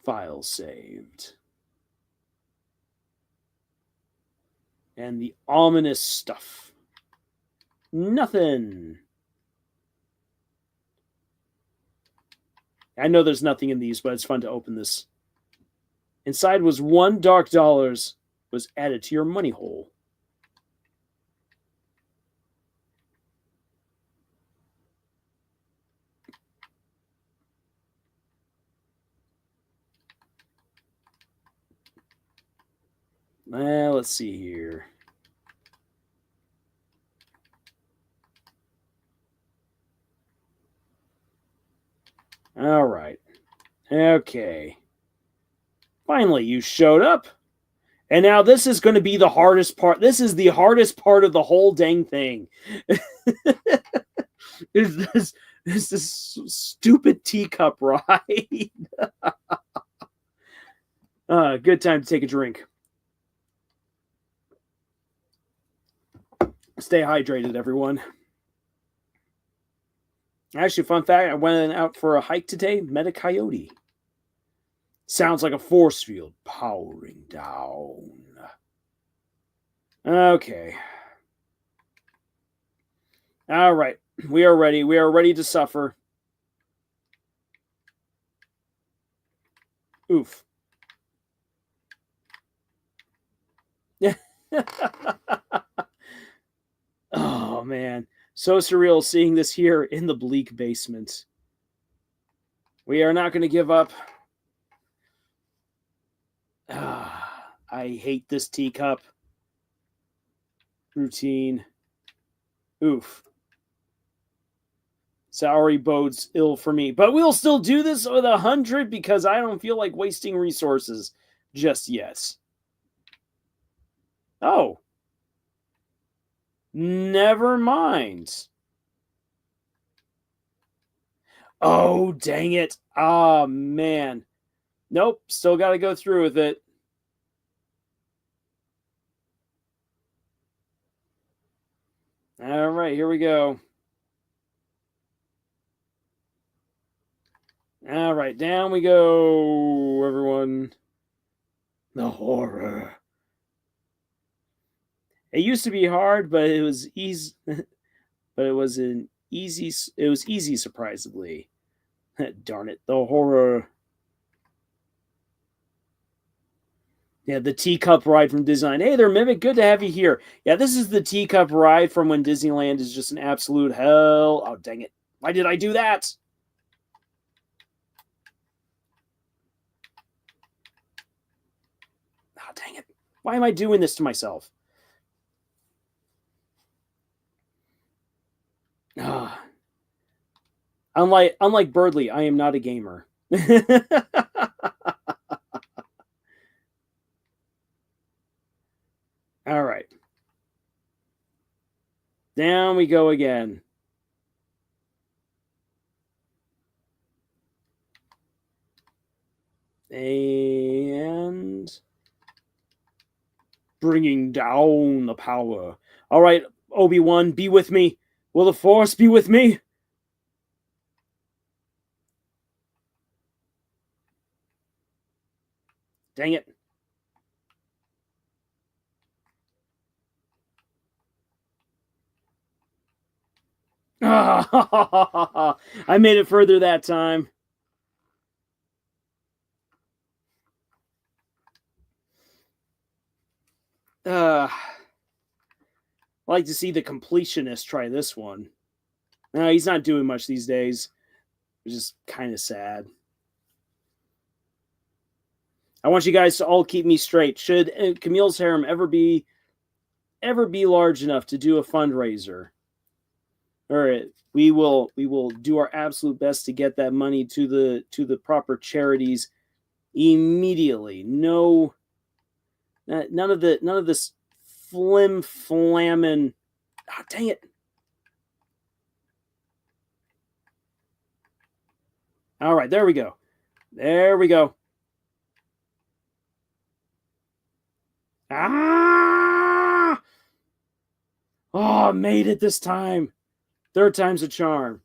File saved. And the ominous stuff. Nothing. I know there's nothing in these, but it's fun to open this. Inside was $1 dark was added to your money hole. Well, let's see here. All right. Okay. Finally, you showed up. And now this is going to be the hardest part. This is the hardest part of the whole dang thing. Is this stupid teacup ride. Good time to take a drink. Stay hydrated, everyone. Actually, fun fact, I went out for a hike today, met a coyote. Sounds like a force field powering down. Okay. All right. We are ready. We are ready to suffer. Oof. Oh, man. So surreal seeing this here in the bleak basement. We are not going to give up. I hate this teacup. Routine. Oof. Salary bodes ill for me. But we'll still do this with 100 because I don't feel like wasting resources just yet. Oh. Never mind. Oh, dang it. Oh, man. Nope, still got to go through with it. All right, here we go. All right, down we go, everyone. The horror. It used to be hard, but it was easy. But it was easy, surprisingly. Darn it, the horror. Yeah, the teacup ride from Disneyland. Hey there, Mimic. Good to have you here. Yeah, this is the teacup ride from when Disneyland is just an absolute hell. Oh, dang it. Why did I do that? Oh, dang it. Why am I doing this to myself? Unlike Birdly, I am not a gamer. All right. Down we go again. And bringing down the power. All right, Obi-Wan, be with me. Will the Force be with me? Dang it. I made it further that time. I like to see the completionist try this one. No, he's not doing much these days. It's just kind of sad. I want you guys to all keep me straight. Should Camille's Harem ever be large enough to do a fundraiser, all right, we will do our absolute best to get that money to the proper charities immediately. No, none of this flim flamming. Oh, dang it! All right, there we go. There we go. Ah! Oh, made it this time. Third time's a charm.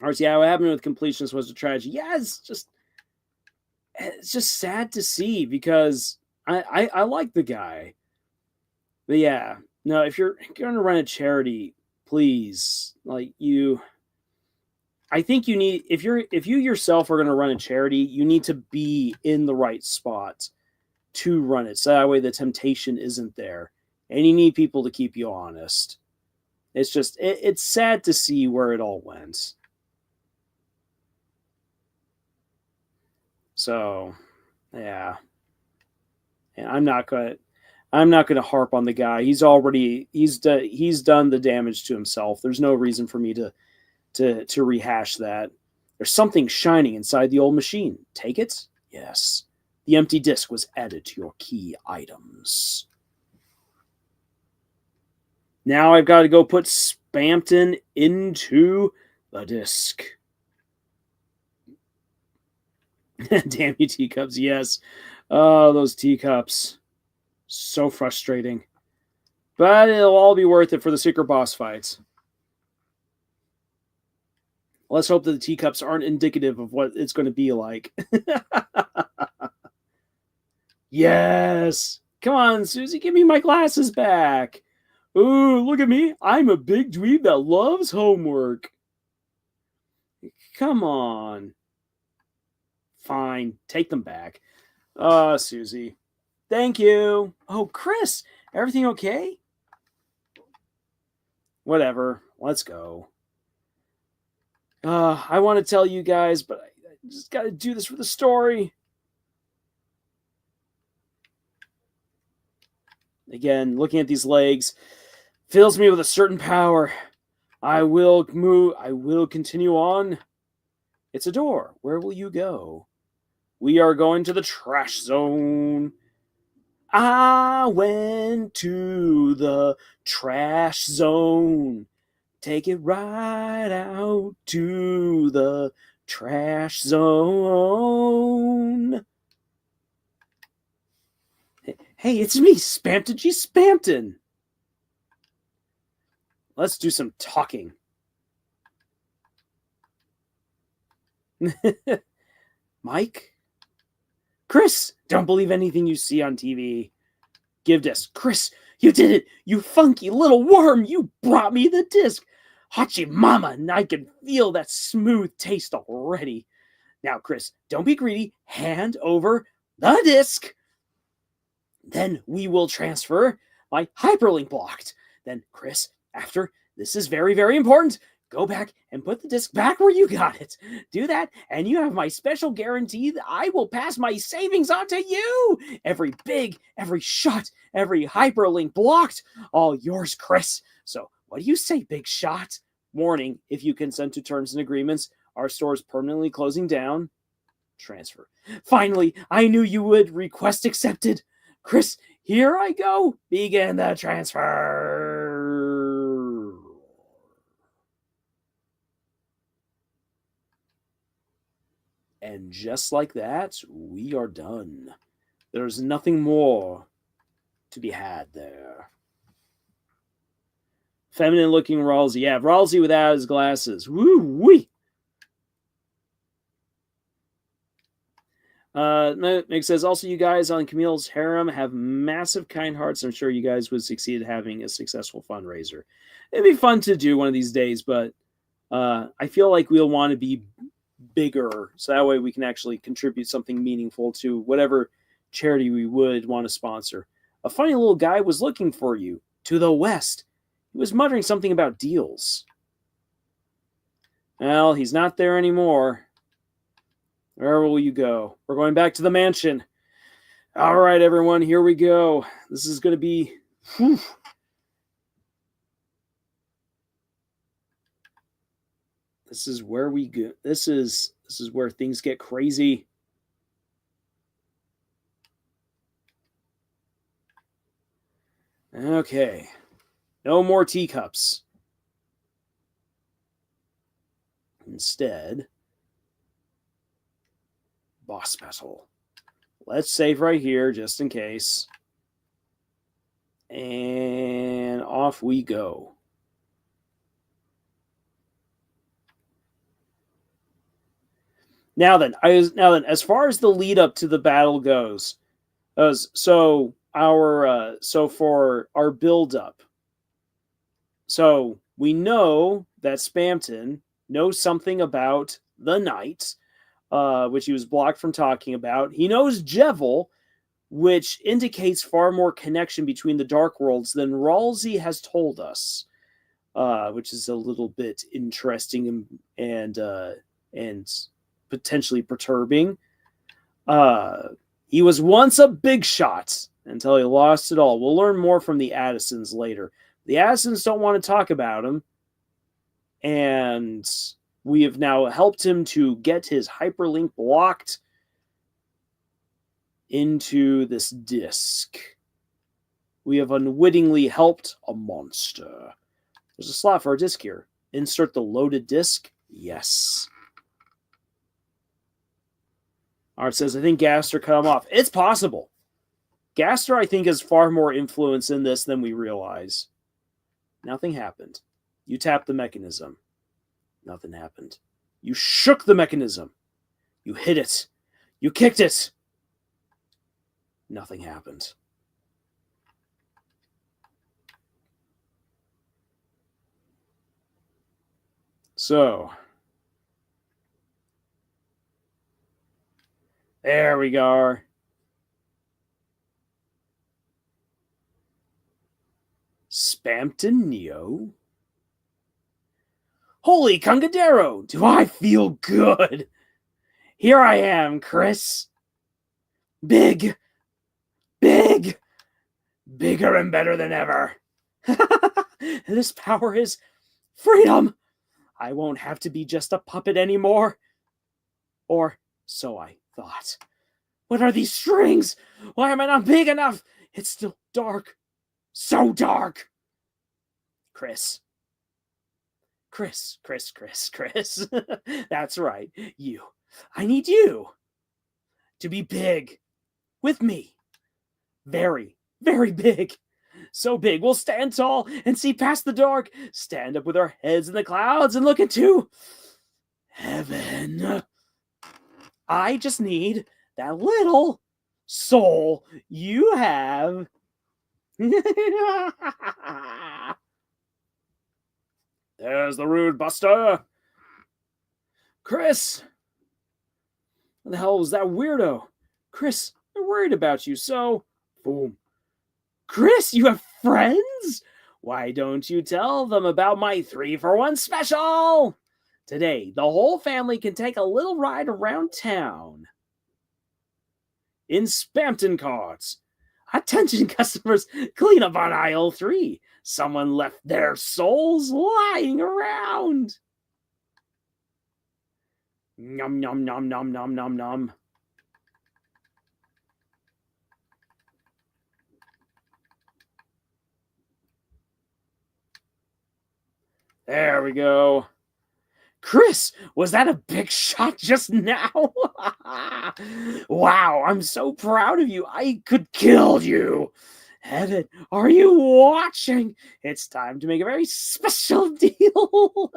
All right, yeah, what happened with completionist was a tragedy. Yeah, it's just sad to see because I like the guy. But yeah, no, if you're going to run a charity, please, I think you need, if you yourself are going to run a charity, you need to be in the right spot to run it. So that way the temptation isn't there. And you need people to keep you honest. It's just, it's sad to see where it all went. So, yeah. And I'm not going to harp on the guy. He's done the damage to himself. There's no reason for me to rehash that. There's something shining inside the old machine. Take it? Yes. The empty disc was added to your key items. Now I've got to go put Spamton into the disc. Damn you, teacups. Yes. Oh, those teacups. So frustrating. But it'll all be worth it for the secret boss fights. Let's hope that the teacups aren't indicative of what it's going to be like. Yes! Come on, Susie, give me my glasses back. Ooh, look at me. I'm a big dweeb that loves homework. Come on. Fine, take them back. Susie. Thank you. Oh, Chris, everything okay? Whatever, let's go. I want to tell you guys, but I just got to do this for the story. Again, looking at these legs fills me with a certain power. I will move. I will continue on. It's a door. Where will you go? We are going to the trash zone. I went to the trash zone. Take it right out to the trash zone. Hey, it's me, Spamton G. Spamton. Let's do some talking. Mike? Chris, don't believe anything you see on TV. Give disc. Chris, you did it! You funky little worm! You brought me the disc! Hachi mama, and I can feel that smooth taste already. Now, Chris, don't be greedy. Hand over the disc. Then we will transfer my hyperlink blocked. Then, Chris, after this is very, very important, go back and put the disc back where you got it. Do that, and you have my special guarantee that I will pass my savings on to you. Every big, every shot, every hyperlink blocked, all yours, Chris. So, what do you say, big shot? Warning, if you consent to terms and agreements, our store is permanently closing down. Transfer. Finally, I knew you would. Request accepted. Chris, here I go. Begin the transfer. And just like that, we are done. There's nothing more to be had there. Feminine looking Ralsei. Yeah, Ralsei without his glasses. Woo-wee. Nick says, also, you guys on Camille's Harem have massive kind hearts. I'm sure you guys would succeed at having a successful fundraiser. It'd be fun to do one of these days, but I feel like we'll want to be bigger, so that way we can actually contribute something meaningful to whatever charity we would want to sponsor. A funny little guy was looking for you to the west. He was muttering something about deals. Well, he's not there anymore. Where will you go? We're going back to the mansion. All right, everyone, here we go. This is going to be... Whew. This is where we go. This is where things get crazy. Okay. No more teacups. Instead, boss battle. Let's save right here just in case. And off we go. Now then, as far as the lead up to the battle goes, so for our build up, so we know that Spamton knows something about the knight, which he was blocked from talking about. He knows Jevil, which indicates far more connection between the Dark Worlds than Ralsei has told us, which is a little bit interesting and potentially perturbing. He was once a big shot until he lost it all. We'll learn more from the Addisons later. The Addisons don't want to talk about him, and we have now helped him to get his hyperlink blocked into this disc. We have unwittingly helped a monster. There's a slot for a disc here. Insert the loaded disc. Yes. Art says, I think Gaster cut him off. It's possible. Gaster, I think, has far more influence in this than we realize. Nothing happened. You tapped the mechanism. Nothing happened. You shook the mechanism. You hit it. You kicked it. Nothing happened. So, there we go. Spamton Neo. Holy Congadero, do I feel good? Here I am, Chris. Big, bigger and better than ever. This power is Freedom! I won't have to be just a puppet anymore. Or so I thought. What are these strings? Why am I not big enough? It's still dark. So dark. Chris. That's right. You. I need you to be big with me. Very, very big. So big we'll stand tall and see past the dark, stand up with our heads in the clouds and look into heaven. I just need that little soul you have. There's the rude buster. Chris. What the hell was that weirdo? Chris, I'm worried about you, so... Boom. Chris, you have friends? Why don't you tell them about my 3-for-1 special? Today, the whole family can take a little ride around town. In Spamton carts. Attention customers, clean up on aisle 3. Someone left their souls lying around. Nom nom nom nom nom nom nom. There we go. Chris, was that a big shot just now? Wow, I'm so proud of you. I could kill you. Heaven, are you watching? It's time to make a very special deal.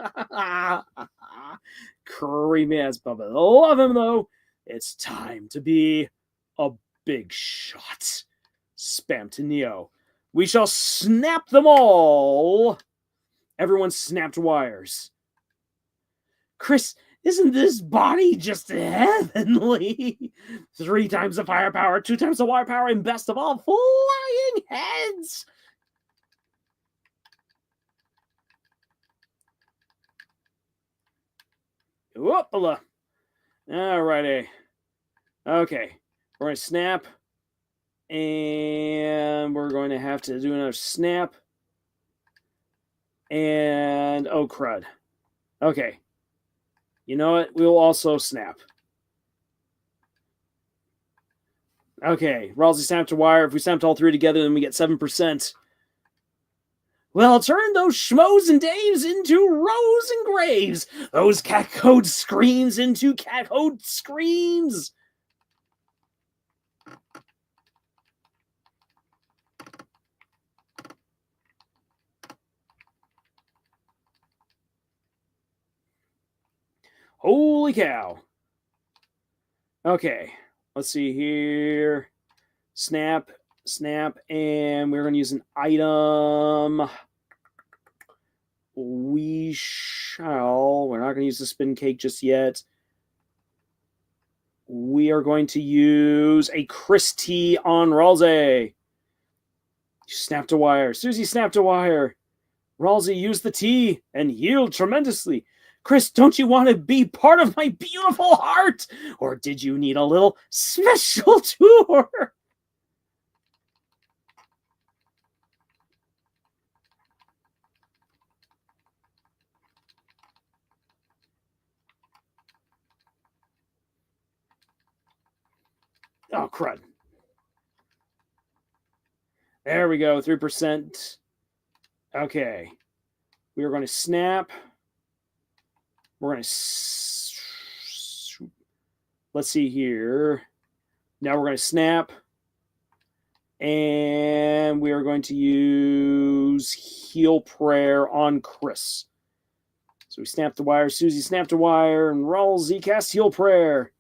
Creamy as Bubba. Love him, though. It's time to be a big shot. Spamton Neo. We shall snap them all. Everyone snapped wires. Chris, isn't this body just heavenly? 3 times the firepower, 2 times the wire power, and best of all, flying heads. Whoopala. Alrighty. Okay. We're going to snap. And we're going to have to do another snap. And, oh crud. Okay. You know what? We'll also snap. Okay. Ralsei snapped a wire. If we snapped all 3 together, then we get 7%. Well, turn those schmoes and daves into rows and graves. Those cat code screams into cat code screams. Holy cow. Okay, let's see here. Snap, snap, and we're going to use an item. We're not going to use the spin cake just yet. We are going to use a Christie on Ralsei. Snapped a wire. Susie snapped a wire. Ralsei used the T and healed tremendously. Chris, don't you want to be part of my beautiful heart? Or did you need a little special tour? Oh, crud. There we go, 3%. Okay. We are going to snap. We're going to... Let's see here. Now we're going to snap. And we are going to use Heal Prayer on Chris. So we snapped the wire. Susie snapped a wire. And Ralsei cast Heal Prayer.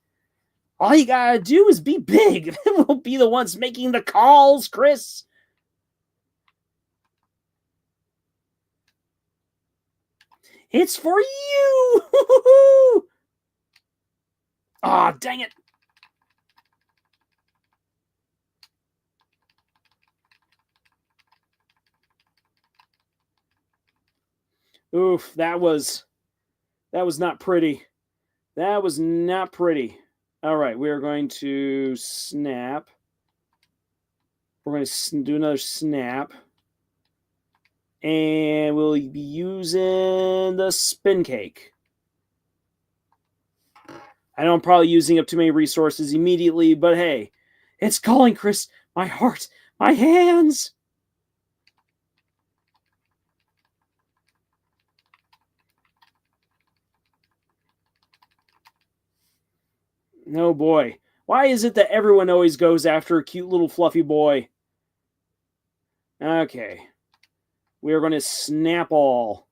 All you gotta do is be big. We'll be the ones making the calls, Chris. It's for you. Aw, oh, dang it. Oof, that was not pretty. That was not pretty. All right, we are going to snap. We're going to do another snap. And we'll be using the spin cake. I know I'm probably using up too many resources immediately, but hey, it's calling, Chris. My heart, my hands. Oh boy. Why is it that everyone always goes after a cute little fluffy boy? Okay. We are going to snap all.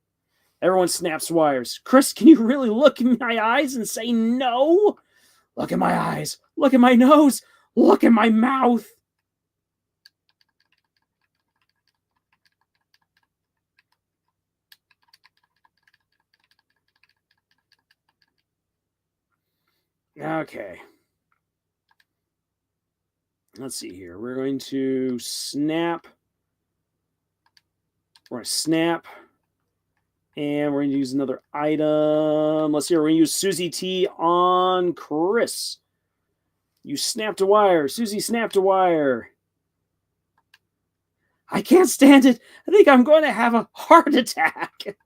Everyone snaps wires. Chris, can you really look in my eyes and say no? Look at my eyes. Look at my nose. Look at my mouth. Okay. Let's see here. We're going to snap. We're going to snap. And we're going to use another item. Let's see. We're going to use Susie T on Chris. You snapped a wire. Susie snapped a wire. I can't stand it. I think I'm going to have a heart attack.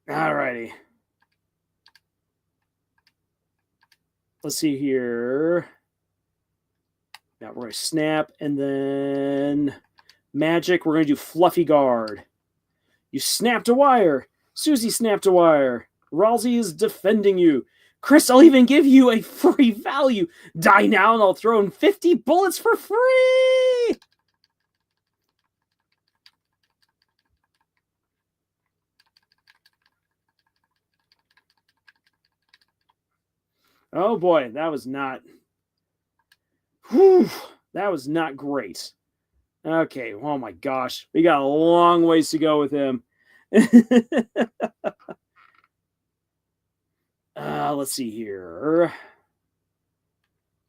Alrighty. Let's see here. Now we're going to snap and then magic. We're going to do fluffy guard. You snapped a wire. Susie snapped a wire. Ralsei is defending you. Chris, I'll even give you a free value. Die now and I'll throw in 50 bullets for free. Oh boy, that was not... Whew, that was not great. Okay, oh my gosh. We got a long ways to go with him. Let's see here.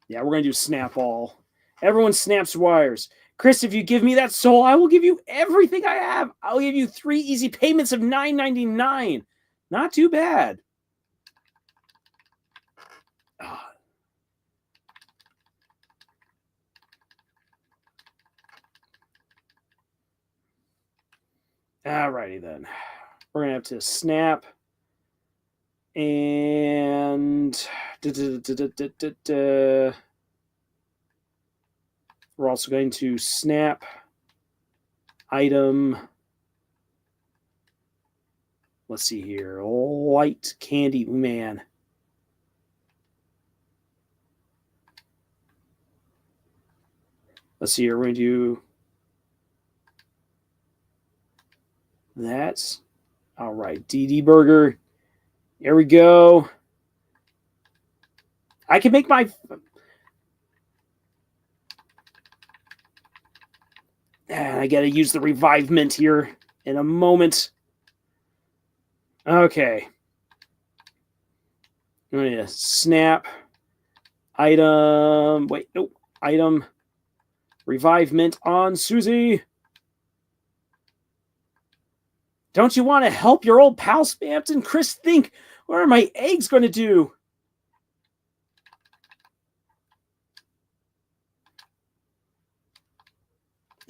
Yeah, we're going to do snap all. Everyone snaps wires. Chris, if you give me that soul, I will give you everything I have. I'll give you 3 easy payments of $9.99. Not too bad. Alrighty then. We're going to have to snap. And we're also going to snap item. Let's see here. Light candy. Man. Let's see here. We're going to do that. All right. DD Burger. Here we go. I can make my... I got to use the revive mint here in a moment. Okay. I'm going to snap. Item. Wait, nope. Item. Revive mint on Susie. Don't you want to help your old pal Spamton? Chris, think. What are my eggs going to do?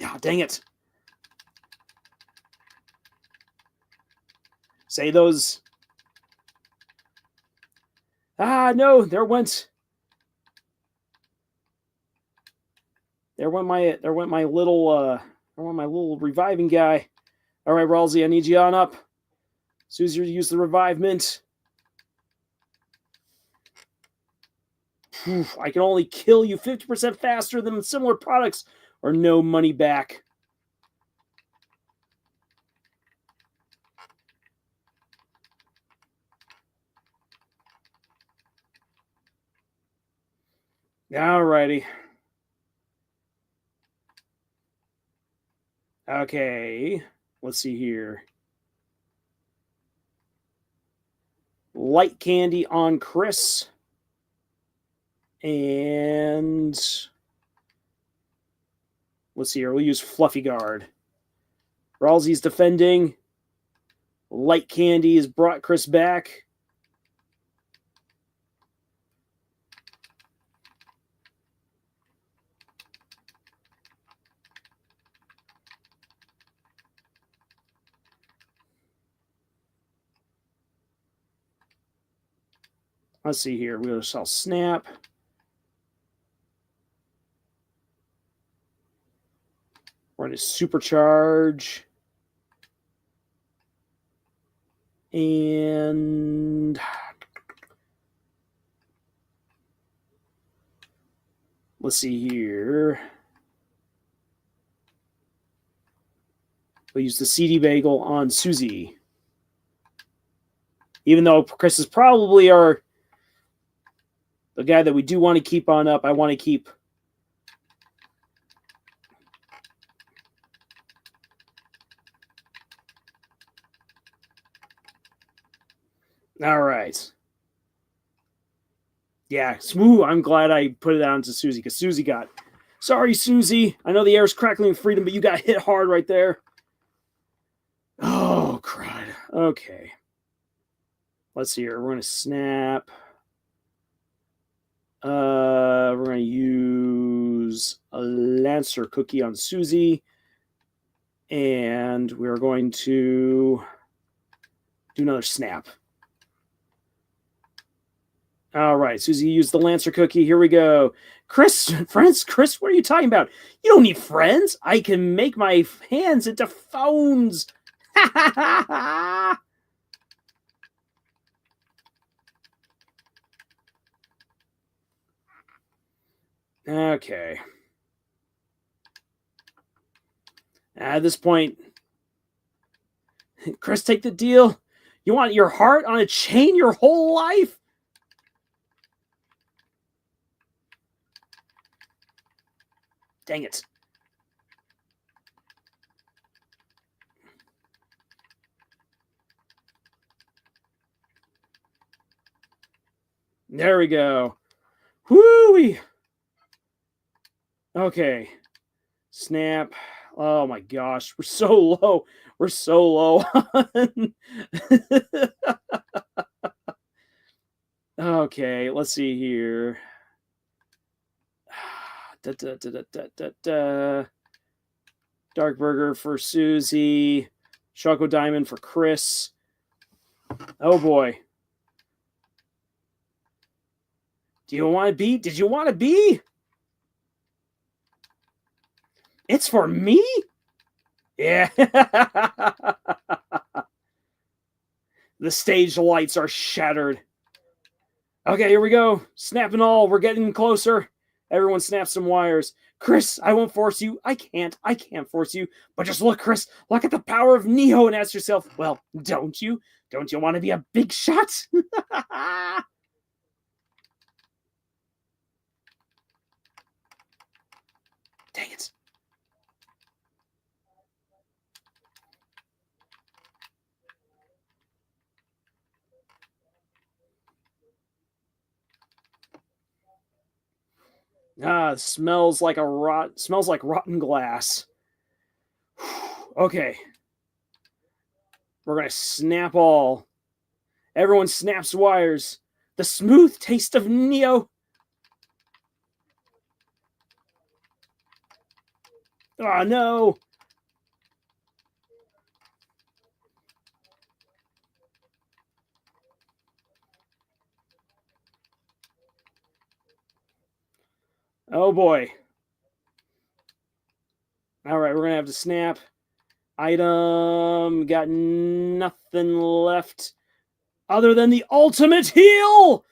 Ah, dang it. Say those. Ah, no, there went my little reviving guy. All right, Ralsei, I need you on up. Susie, use the revive mint. I can only kill you 50% faster than similar products or no money back. Alrighty. Okay. Let's see here. Light candy on Chris. And let's see here. We'll use Fluffy Guard. Ralsei's defending. Light candy has brought Chris back. Let's see here. We'll just snap. We're going to supercharge. And let's see here. We'll use the CD bagel on Susie. Even though Chris is probably the guy that we do want to keep on up, I want to keep all right. Yeah, smooth. I'm glad I put it on to Susie because Susie got. Sorry, Susie. I know the air's crackling with freedom, but you got hit hard right there. Oh, crud. Okay. Let's see here. We're going to snap. We're going to use a Lancer cookie on Susie. And we're going to do another snap. All right, Susie used the Lancer cookie. Here we go. Chris, friends, Chris, what are you talking about? You don't need friends. I can make my hands into phones. Ha ha ha ha. Okay. At this point, Chris, take the deal. You want your heart on a chain your whole life? Dang it. There we go. Whoo-wee. Okay. Snap. Oh my gosh. We're so low. We're so low. Okay. Let's see here. Dark Burger for Susie. Choco Diamond for Chris. Oh boy. Do you want to be? Did you want to be? It's for me? Yeah. The stage lights are shattered. Okay, here we go. Snapping all. We're getting closer. Everyone snap some wires. Chris, I won't force you. I can't force you. But just look, Chris. Look at the power of Neo and ask yourself, well, don't you? Don't you want to be a big shot? Dang it. It smells like rotten glass. Okay. We're going to snap all. Everyone snaps wires. The smooth taste of Neo. Oh, no. Oh, boy. All right, we're going to have to snap. Item. Got nothing left other than the ultimate heal.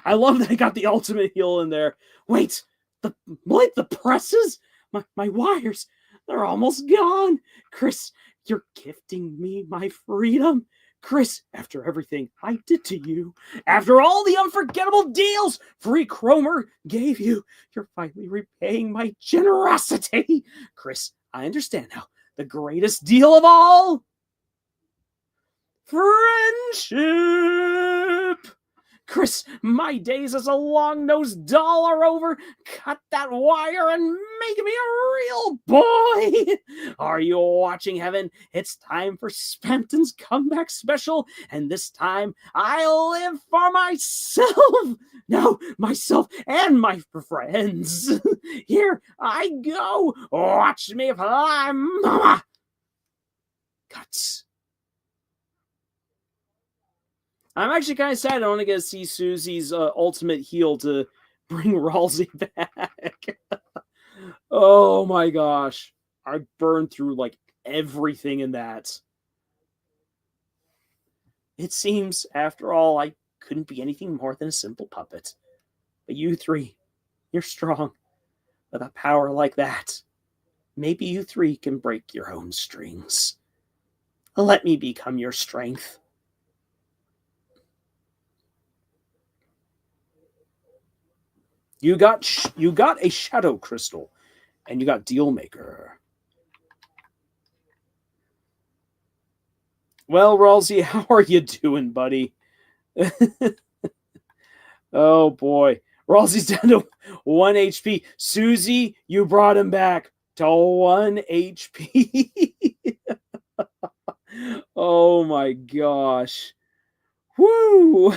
I love that I got the ultimate heal in there. Wait, the presses? My wires, they're almost gone. Chris, you're gifting me my freedom. Chris, after everything I did to you, after all the unforgettable deals Free Chromer gave you, you're finally repaying my generosity. Chris, I understand now. The greatest deal of all? Friendship. Chris, my days as a long-nosed doll are over. Cut that wire and make me a real boy. Are you watching, Heaven? It's time for Spamton's comeback special, and this time I live for myself. No, myself and my friends. Here I go. Watch me fly, mama. Cuts. I'm actually kind of sad I want to get to see Susie's ultimate heal to bring Ralsei back. Oh my gosh. I burned through like everything in that. It seems, after all, I couldn't be anything more than a simple puppet. But you three, you're strong. With a power like that, maybe you three can break your own strings. Let me become your strength. You got a shadow crystal, and you got deal maker. Well, Ralsei, how are you doing, buddy? Oh boy, Ralsei's down to 1 HP. Susie, you brought him back to 1 HP. Oh my gosh. Woo!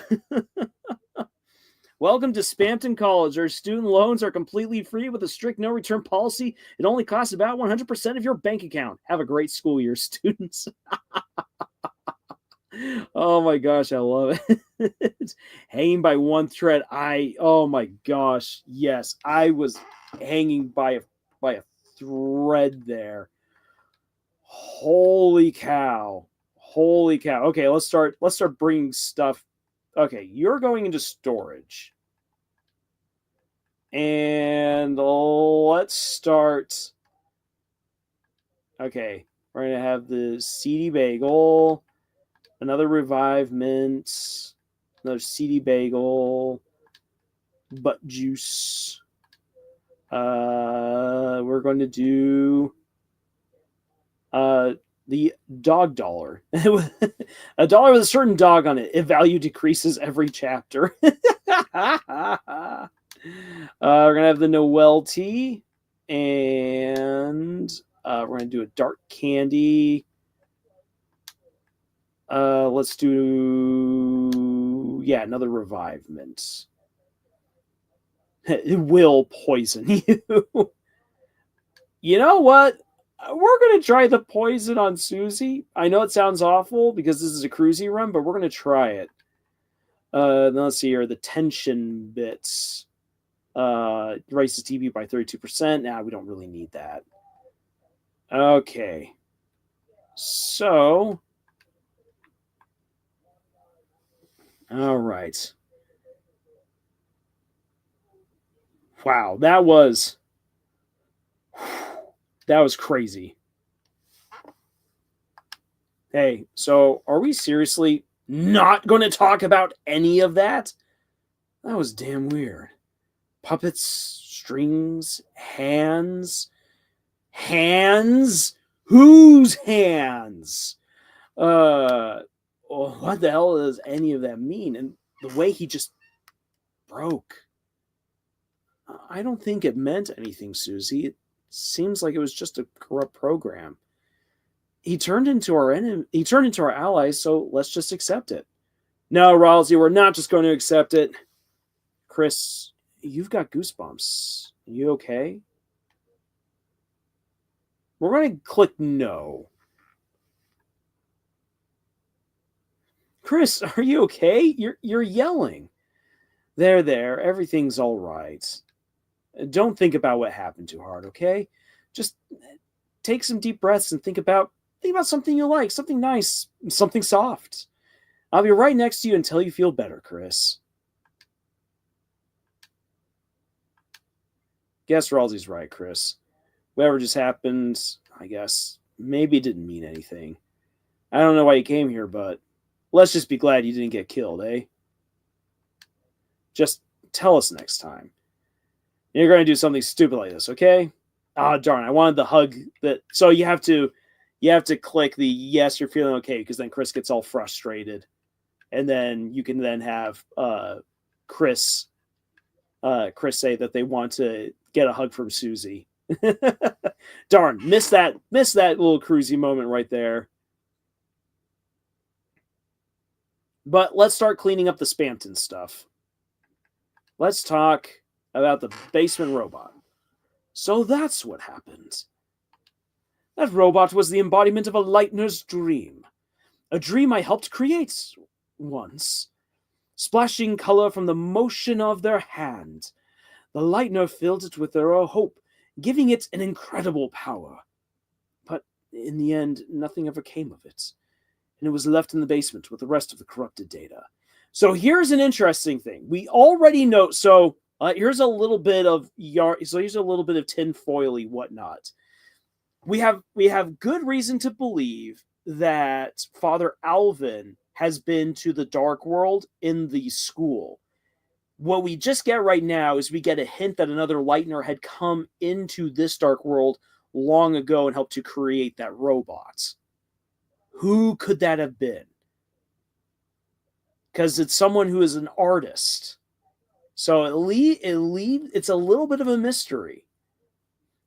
Welcome to Spamton College. Our student loans are completely free with a strict no-return policy. It only costs about 100% of your bank account. Have a great school year, students. Oh my gosh, I love it. Hanging by one thread. Oh my gosh, yes. I was hanging by a thread there. Holy cow. Holy cow. Okay, let's start bringing stuff. Okay, you're going into storage. And let's start. Okay, we're going to have the seedy bagel, another revive mint, another seedy bagel, butt juice. We're going to do the dog dollar. A dollar with a certain dog on it. If value decreases every chapter. We're going to have the novelty. And we're going to do a dark candy. Let's do... Yeah, another revivement. It will poison you. You know what? We're going to try the poison on Susie. I know it sounds awful because this is a Krusie run, but we're going to try it. Then let's see here. The tension bits. Raises TB by 32%. Nah, we don't really need that. Okay. So. All right. Wow, that was crazy. Hey, so are we seriously not going to talk about any of that? That was damn weird. Puppets, strings, hands. Hands? Whose hands? What the hell does any of that mean? And the way he just broke. I don't think it meant anything, Susie. It seems like it was just a corrupt program. He turned into our enemy. He turned into our ally, so let's just accept it. No, Ralsei, we're not just going to accept it. Chris, you've got goosebumps. Are you okay? We're going to click no. Chris, are you okay? You're yelling. There. Everything's all right. Don't think about what happened too hard, okay? Just take some deep breaths and think about something you like, something nice, something soft. I'll be right next to you until you feel better, Chris. Guess Ralsei's right, Chris. Whatever just happened, I guess, maybe it didn't mean anything. I don't know why you came here, but let's just be glad you didn't get killed, eh? Just tell us next time. You're going to do something stupid like this, okay? Ah, darn, I wanted the hug that... So you have to click the yes, you're feeling okay, because then Chris gets all frustrated. and then you can then have Chris say that they want to get a hug from Susie. Darn, missed that little Krusie moment right there. But let's start cleaning up the Spamton stuff. Let's talk about the basement robot. So that's what happened. That robot was the embodiment of a Lightner's dream. A dream I helped create once. Splashing color from the motion of their hand. The Lightner filled it with their hope, giving it an incredible power. But in the end, nothing ever came of it. And it was left in the basement with the rest of the corrupted data. So here's an interesting thing. We already know. So here's a little bit of here's a little bit of tinfoily whatnot. We have good reason to believe that Father Alvin has been to the Dark World in the school. What we just get right now is we get a hint that another Lightner had come into this Dark World long ago and helped to create that robot. Who could that have been? Because it's someone who is an artist. So it's a little bit of a mystery.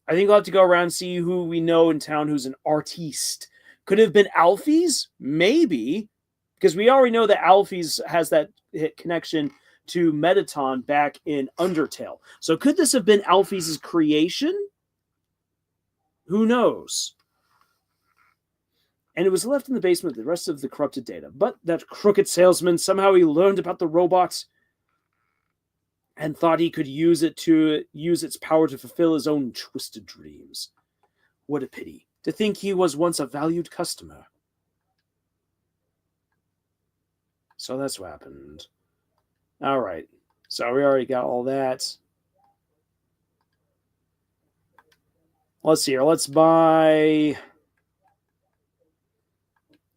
I think we'll have to go around and see who we know in town who's an artiste. Could it have been Alfie's? Maybe. Because we already know that Alfie's has that connection to Metaton back in Undertale. So could this have been Alfie's creation? Who knows? And it was left in the basement with the rest of the corrupted data. But that crooked salesman, somehow he learned about the robot and thought he could use its power to fulfill his own twisted dreams. What a pity. To think he was once a valued customer. So that's what happened. All right. So we already got all that. Let's see here. Let's buy...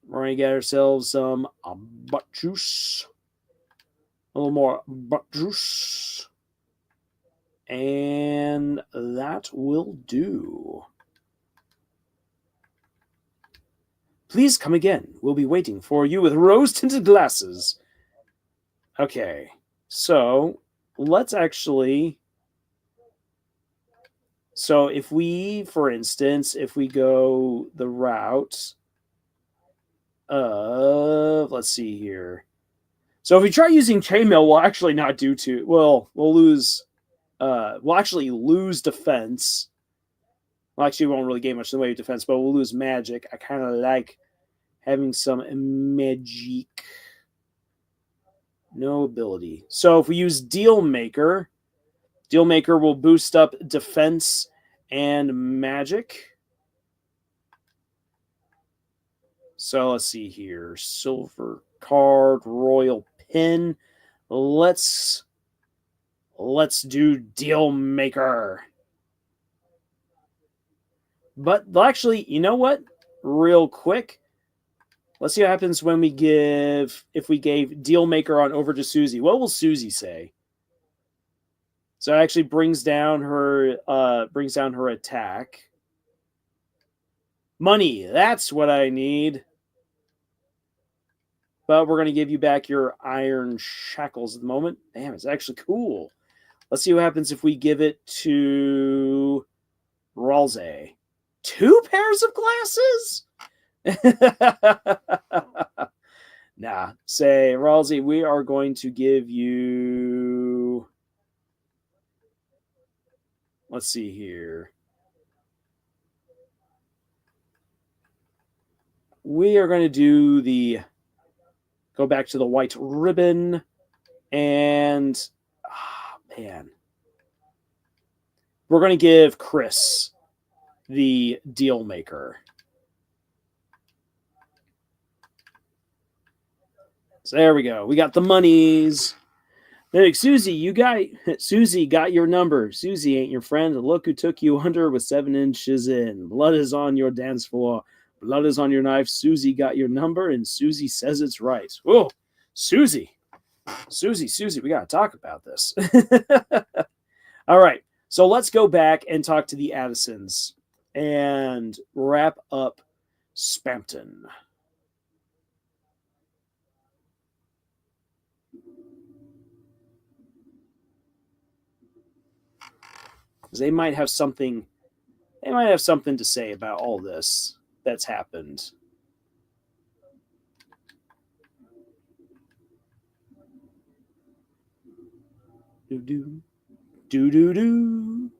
We're going to get ourselves some butt juice. A little more butt juice. And that will do. Please come again. We'll be waiting for you with rose-tinted glasses. Okay. So, let's actually... So, if we, for instance, if we go the route... let's see here. So if we try using chainmail, we'll actually not do too well. We'll lose. We'll actually lose defense. Well, actually, we won't really gain much in the way of defense, but we'll lose magic. I kind of like having some magic. No ability. So if we use Dealmaker, Dealmaker will boost up defense and magic. So let's see here. Silver card, royal pin. Let's do Dealmaker. But actually, you know what? Real quick. Let's see what happens when we if we gave Dealmaker on over to Susie. What will Susie say? So it actually brings down her attack. Money, that's what I need. But we're going to give you back your iron shackles at the moment. Damn, it's actually cool. Let's see what happens if we give it to Ralze. 2 pairs of glasses? Nah, say, Ralze, we are going to give you... Let's see here. We are going to do the... Go back to the white ribbon. And... man. We're going to give Chris the Dealmaker. So there we go. We got the monies. Hey, Susie got your number. Susie ain't your friend. Look who took you under with 7 inches in. Blood is on your dance floor. Blood is on your knife. Susie got your number, and Susie says it's right. Whoa, Susie, we got to talk about this. All right, so let's go back and talk to the Addisons and wrap up Spamton. Because they might have something. They might have something to say about all this that's happened. Do do do do do.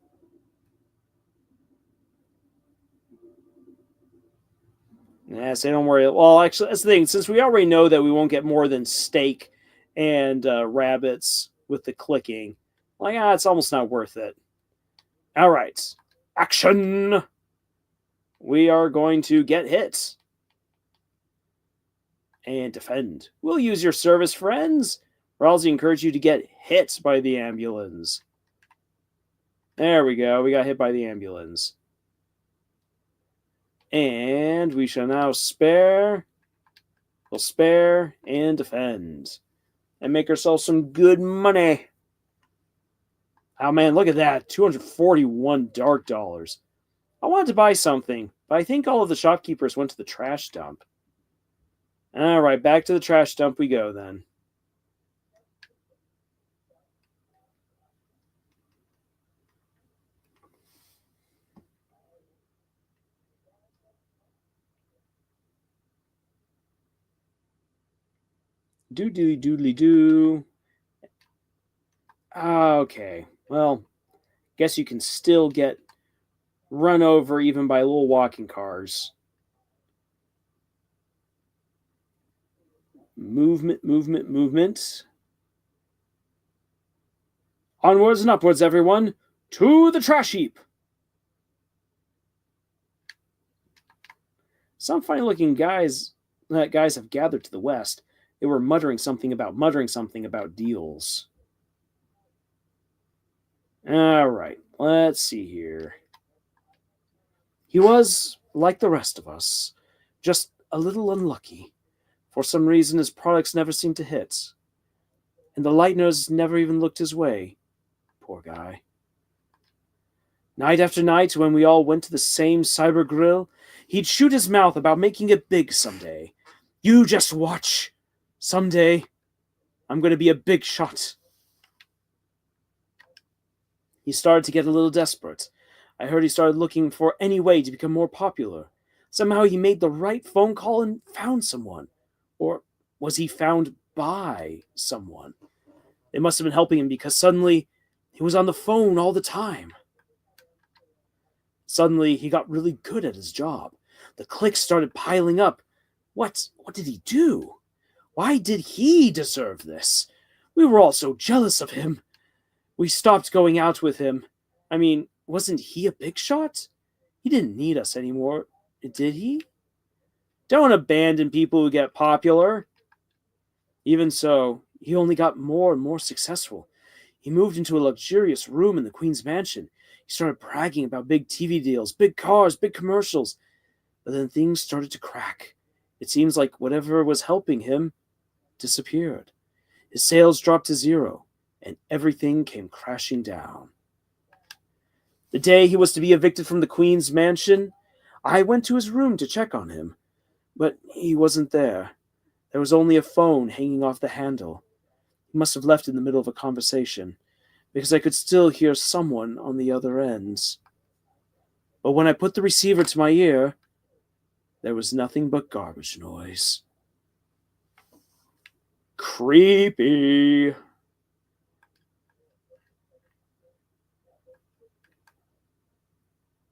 Yeah, say don't worry. Well, actually, that's the thing. Since we already know that we won't get more than steak and rabbits with the clicking, like, it's almost not worth it. All right, action. We are going to get hit and defend. We'll use your service, friends. Ralsei encourage you to get hit by the ambulance. There we go. We got hit by the ambulance. And we shall now spare. We'll spare and defend. And make ourselves some good money. Oh man, look at that. 241 dark dollars. I wanted to buy something, but I think all of the shopkeepers went to the trash dump. Alright, back to the trash dump we go then. Doodly doodly doo. Okay, well, guess you can still get run over even by little walking cars. Movement, movement, movement. Onwards and upwards, everyone. To the trash heap. Some funny-looking guys have gathered to the west. They were muttering something about deals. All right, let's see here. He was like the rest of us, just a little unlucky. For some reason, his products never seemed to hit. And the lighteners never even looked his way. Poor guy. Night after night, when we all went to the same cyber grill, he'd shoot his mouth about making it big someday. You just watch. Someday, I'm going to be a big shot. He started to get a little desperate. I heard he started looking for any way to become more popular. Somehow he made the right phone call and found someone. Or was he found by someone? They must have been helping him because suddenly he was on the phone all the time. Suddenly he got really good at his job. The clicks started piling up. What did he do? Why did he deserve this? We were all so jealous of him. We stopped going out with him. I mean, wasn't he a big shot? He didn't need us anymore, did he? Don't abandon people who get popular. Even so, he only got more and more successful. He moved into a luxurious room in the Queen's mansion. He started bragging about big TV deals, big cars, big commercials. But then things started to crack. It seems like whatever was helping him disappeared. His sales dropped to zero, and everything came crashing down. The day he was to be evicted from the Queen's mansion, I went to his room to check on him, but he wasn't there. There was only a phone hanging off the handle. He must have left in the middle of a conversation, because I could still hear someone on the other ends. But when I put the receiver to my ear, there was nothing but garbage noise. Creepy.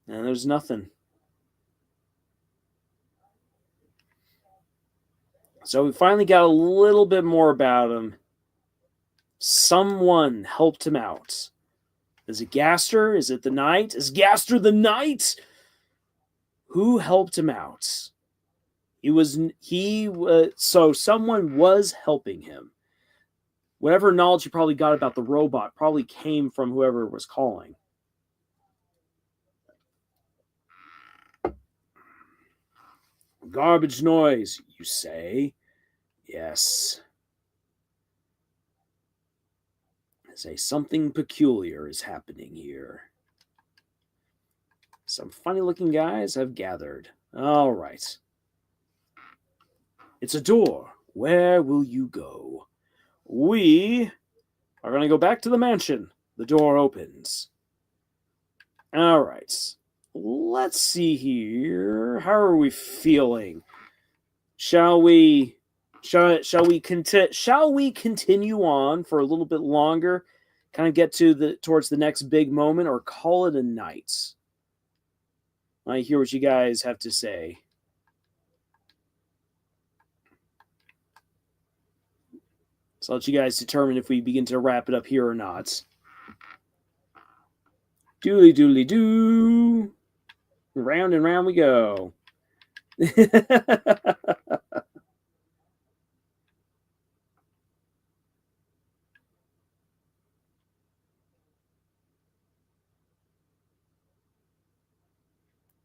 And there's nothing. So we finally got a little bit more about him. Someone helped him out. Is it Gaster? Is it the Knight? Is Gaster the Knight? Who helped him out? So someone was helping him. Whatever knowledge he probably got about the robot probably came from whoever was calling. Garbage noise, you say? Yes. Say something peculiar is happening here. Some funny-looking guys have gathered. All right. It's a door. Where will you go? We are going to go back to the mansion. The door opens. All right. Let's see here. How are we feeling? Shall we continue on for a little bit longer? Kind of get towards the next big moment, or call it a night? I hear what you guys have to say. So I'll let you guys determine if we begin to wrap it up here or not. Doodly doodly doo. Round and round we go.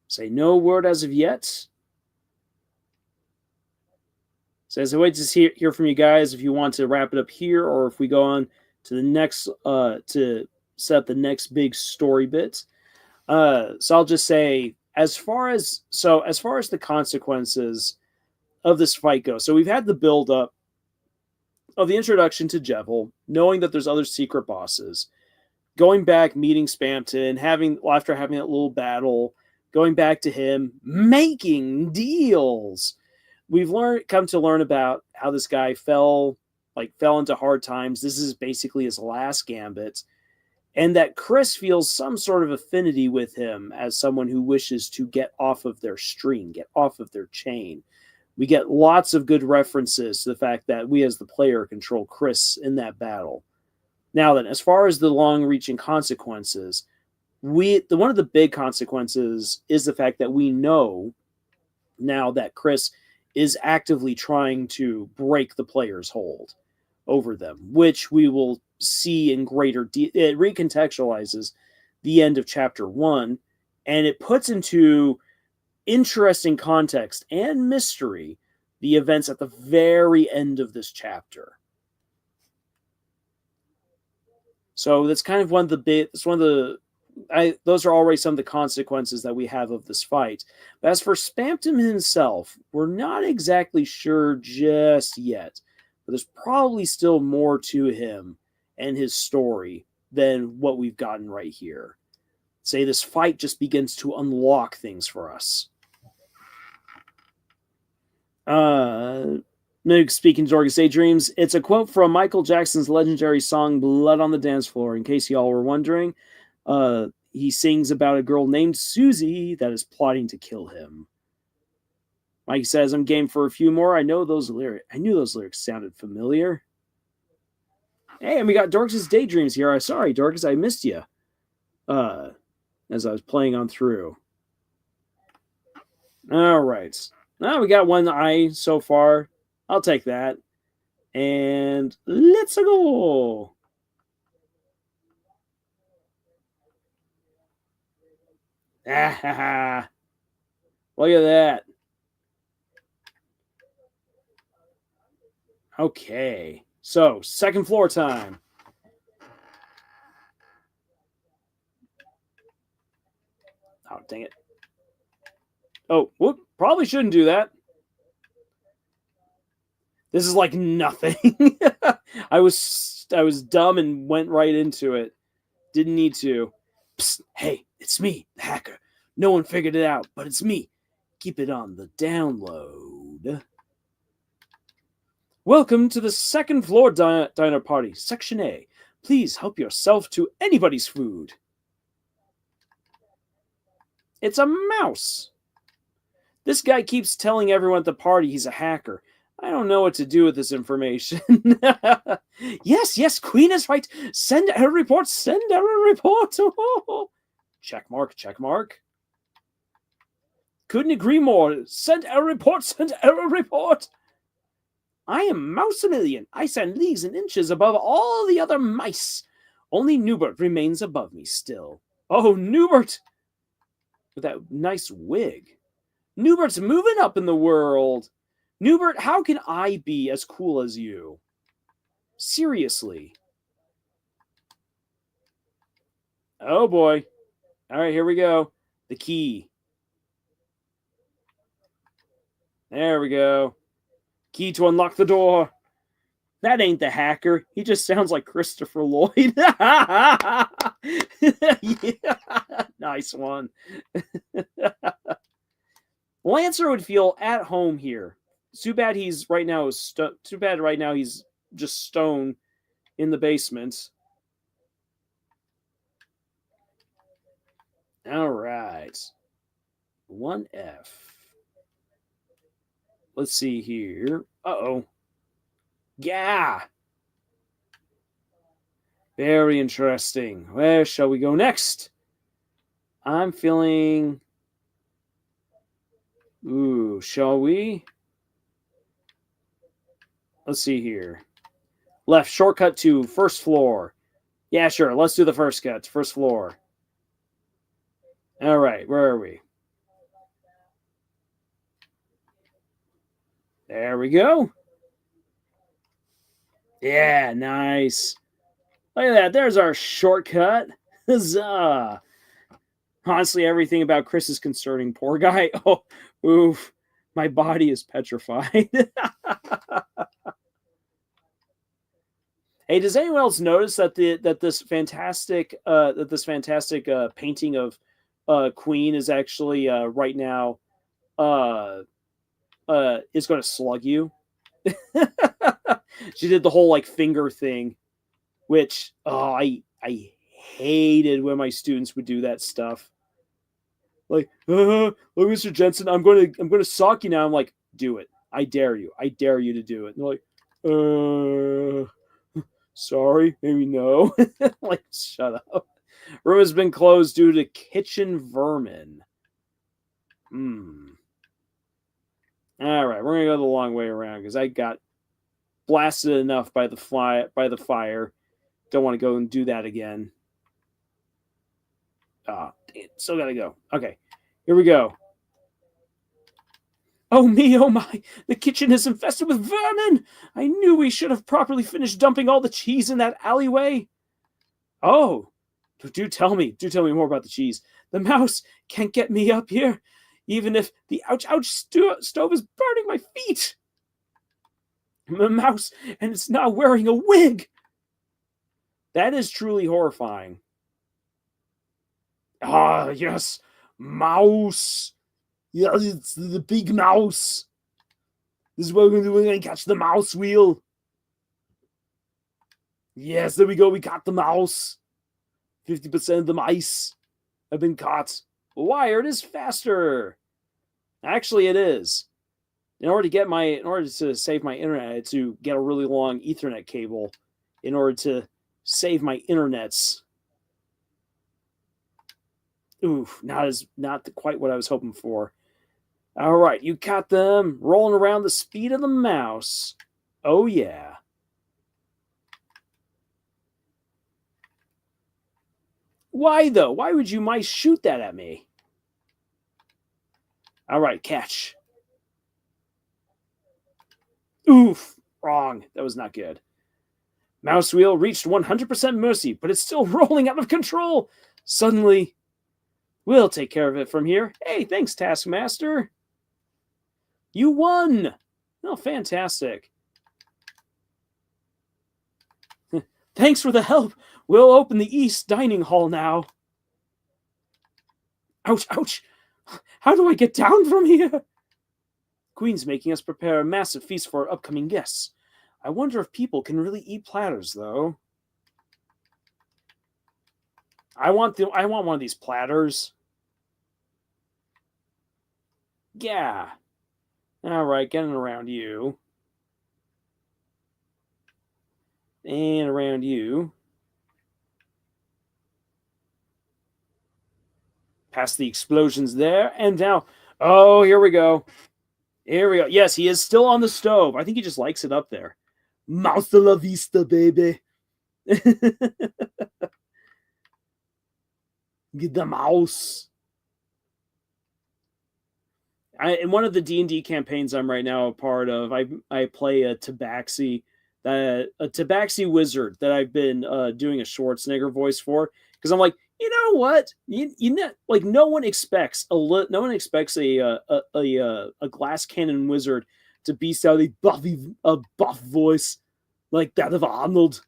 Say no word as of yet. So as I wait to hear from you guys, if you want to wrap it up here, or if we go on to the next to set up the next big story bit. So I'll just say, as far as the consequences of this fight go, so we've had the build up of the introduction to Jevil, knowing that there's other secret bosses, going back, meeting Spamton, after having that little battle, going back to him, making deals. We've come to learn about how this guy fell into hard times. This is basically his last gambit. And that Chris feels some sort of affinity with him as someone who wishes to get off of their string, get off of their chain. We get lots of good references to the fact that we as the player control Chris in that battle. Now then, as far as the long-reaching consequences, one of the big consequences is the fact that we know now that Chris is actively trying to break the player's hold over them, which we will see in greater detail. It recontextualizes the end of chapter 1, and it puts into interesting context and mystery the events at the very end of this chapter. So that's kind of those are already some of the consequences that we have of this fight. But as for Spamton himself, we're not exactly sure just yet. But there's probably still more to him and his story than what we've gotten right here. Say this fight just begins to unlock things for us. Speaking to Dorcas Daydreams, it's a quote from Michael Jackson's legendary song Blood on the Dance Floor, in case y'all were wondering. He sings about a girl named Susie that is plotting to kill him. Mike says, I'm game for a few more. I knew those lyrics sounded familiar. Hey, and we got Dorcas Daydreams here. Sorry, Dorcas, I missed you. As I was playing on through. All right. Now we got one eye so far. I'll take that. And let's go. Ah, look at that. Okay. So, second floor time. Oh, dang it. Oh, whoop. Probably shouldn't do that. This is like nothing. I was dumb and went right into it. Didn't need to. Psst, hey, it's me, the hacker. No one figured it out, but it's me. Keep it on the download. Welcome to the second floor diner party, Section A. Please help yourself to anybody's food. It's a mouse. This guy keeps telling everyone at the party he's a hacker. I don't know what to do with this information. Yes, Queen is right. Send a report, send a report. Check mark. Couldn't agree more. Send a report, I am Mouse-a-million. I stand leagues and inches above all the other mice. Only Newbert remains above me still. Oh, Newbert! With that nice wig. Newbert's moving up in the world. Newbert, how can I be as cool as you? Seriously. Oh, boy. All right, here we go. The key. There we go. Key to unlock the door. That ain't the hacker. He just sounds like Christopher Lloyd. Yeah. Nice one. Lancer would feel at home here. Too bad he's right now. Too bad right now he's just stone in the basement. All right. 1F. Let's see here. Uh-oh. Yeah. Very interesting. Where shall we go next? I'm feeling... Ooh, shall we? Let's see here. Left, shortcut to first floor. Yeah, sure. Let's do the first cut. First floor. All right, where are we? There we go. Yeah, nice. Look at that. There's our shortcut. Huzzah. Honestly, everything about Chris is concerning. Poor guy. Oh, oof. My body is petrified. Hey, does anyone else notice that this fantastic painting of Queen is actually right now is going to slug you? She did the whole like finger thing, which I hated when my students would do that stuff. Like, look, Mr. Jensen, I'm gonna sock you now. I'm like, do it. I dare you. I dare you to do it. And they're like, sorry, maybe no. Like, shut up. Room has been closed due to kitchen vermin. All right, we're gonna go the long way around because I got blasted enough by the fire. Don't want to go and do that again. Still gotta go. Okay, here we go. Oh me, oh my! The kitchen is infested with vermin! I knew we should have properly finished dumping all the cheese in that alleyway. Oh, do tell me more about the cheese. The mouse can't get me up here, even if the ouch stove is burning my feet. The mouse, and it's not wearing a wig. That is truly horrifying. Ah, yes, mouse. Yeah, it's the big mouse. This is what we're going to catch the mouse wheel. Yes, there we go. We caught the mouse. 50% of the mice have been caught. Wired is faster. Actually, it is. In order to save my internet, I had to get a really long Ethernet cable in order to save my internets. Oof, not quite what I was hoping for. All right, you caught them rolling around the speed of the mouse. Oh, yeah. Why, though? Why would you mice shoot that at me? All right, catch. Oof, wrong. That was not good. Mouse wheel reached 100% mercy, but it's still rolling out of control. Suddenly, we'll take care of it from here. Hey, thanks, Taskmaster. You won! Oh, fantastic. Thanks for the help. We'll open the East Dining Hall now. Ouch, ouch. How do I get down from here? Queen's making us prepare a massive feast for our upcoming guests. I wonder if people can really eat platters, though. I want one of these platters. Yeah. All right, getting around you. And around you. Past the explosions there. And now, oh, here we go. Here we go. Yes, he is still on the stove. I think he just likes it up there. Mouse de la vista, baby. Get the mouse. In one of the D&D campaigns I'm right now a part of, I play a Tabaxi wizard that I've been doing a Schwarzenegger voice for, because I'm like, you know what? You know, like no one expects a glass cannon wizard to beast out a buff voice like that of Arnold.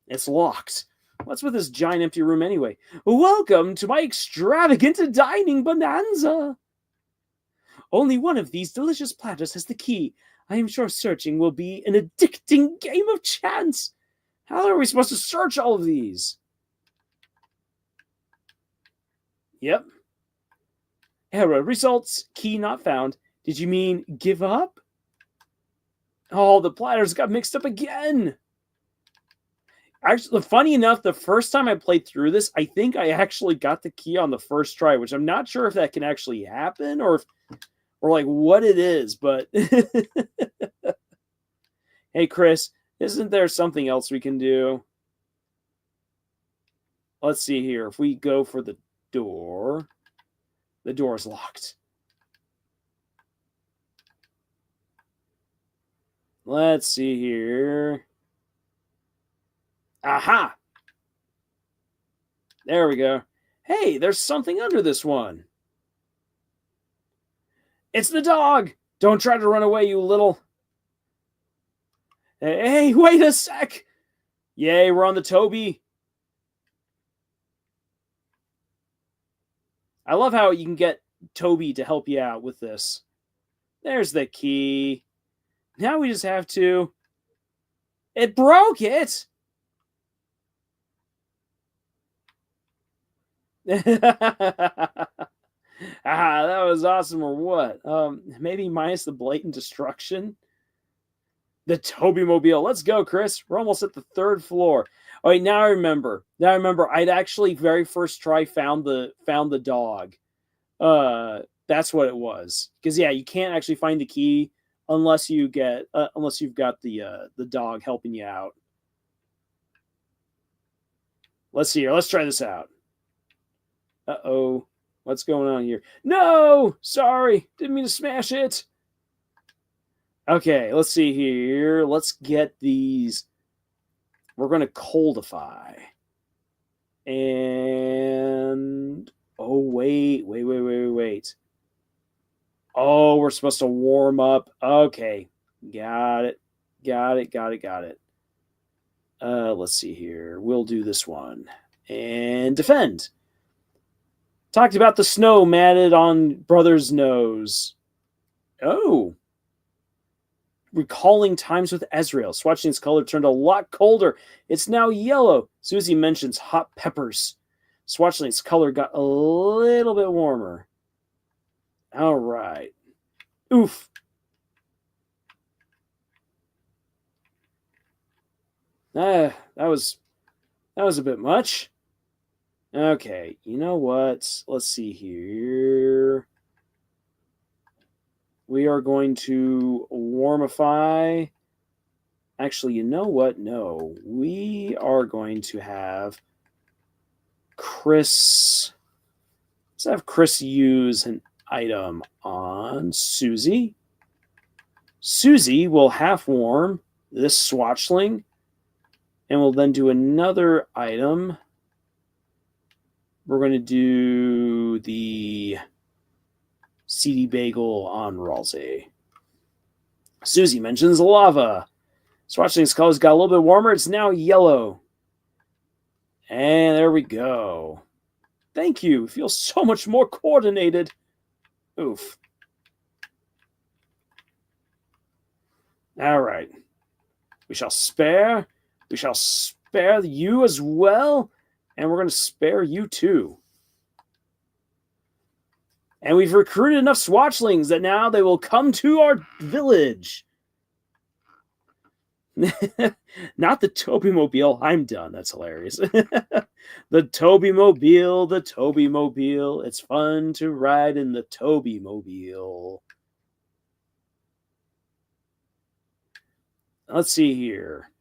It's locked. what's with this giant empty room anyway? Welcome to my extravagant dining bonanza. Only one of these delicious platters has the key. I am sure searching will be an addicting game of chance. How are we supposed to search all of these? Yep. Error results. Key not found. Did you mean give up? Oh, the platters got mixed up again. Actually, funny enough, the first time I played through this, I think I actually got the key on the first try, which I'm not sure if that can actually happen or like what it is, but hey, Chris, isn't there something else we can do? Let's see here. If we go for the door is locked. Let's see here. Aha! There we go. Hey, there's something under this one. It's the dog! Don't try to run away, you little... Hey, wait a sec! Yay, we're on the Toby. I love how you can get Toby to help you out with this. There's the key. Now we just have to... It broke it! That was awesome, or what? Maybe minus the blatant destruction. The Toby Mobile. Let's go, Chris. We're almost at the 3rd floor. All right, now I remember. I'd actually very first try found the dog. That's what it was. Because yeah, you can't actually find the key unless you've got the dog helping you out. Let's see here. Let's try this out. Uh-oh. What's going on here? No! Sorry. Didn't mean to smash it. Okay, let's see here. Let's get these. We're going to coldify. And... Oh, wait. Oh, we're supposed to warm up. Okay. Got it. Let's see here. We'll do this one. And defend. Talked about the snow matted on brother's nose. Oh. Recalling times with Ezreal. Swatching's color turned a lot colder. It's now yellow. Susie mentions hot peppers. Swatchling's color got a little bit warmer. All right. Oof. That was a bit much. Okay, you know what? Let's see here. We are going to warmify. Actually, you know what? No. We are going to have Chris. Let's have Chris use an item on Susie. Susie will half warm this Swatchling, and we'll then do another item. We're going to do the CD Bagel on Ralsei. Susie mentions lava. Swatchling's colors got a little bit warmer. It's now yellow. And there we go. Thank you. It feels so much more coordinated. Oof. All right. We shall spare you as well. And we're going to spare you too. And we've recruited enough Swatchlings that now they will come to our village. Not the Toby Mobile. I'm done. That's hilarious. The Toby Mobile. It's fun to ride in the Toby Mobile. Let's see here.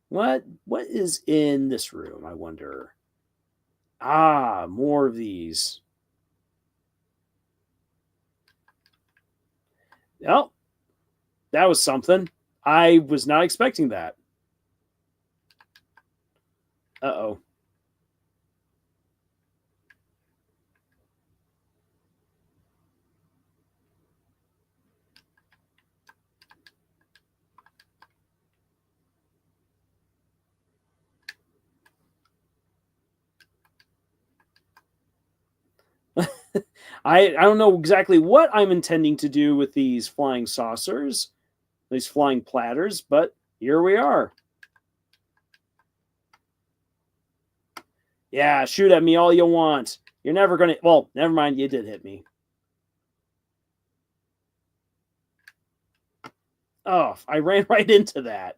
What is in this room, I wonder? Ah, more of these. Well, that was something. I was not expecting that. Uh-oh. I don't know exactly what I'm intending to do with these flying saucers, these flying platters, but here we are. Yeah, shoot at me all you want. You're never going to... Well, never mind, you did hit me. Oh, I ran right into that.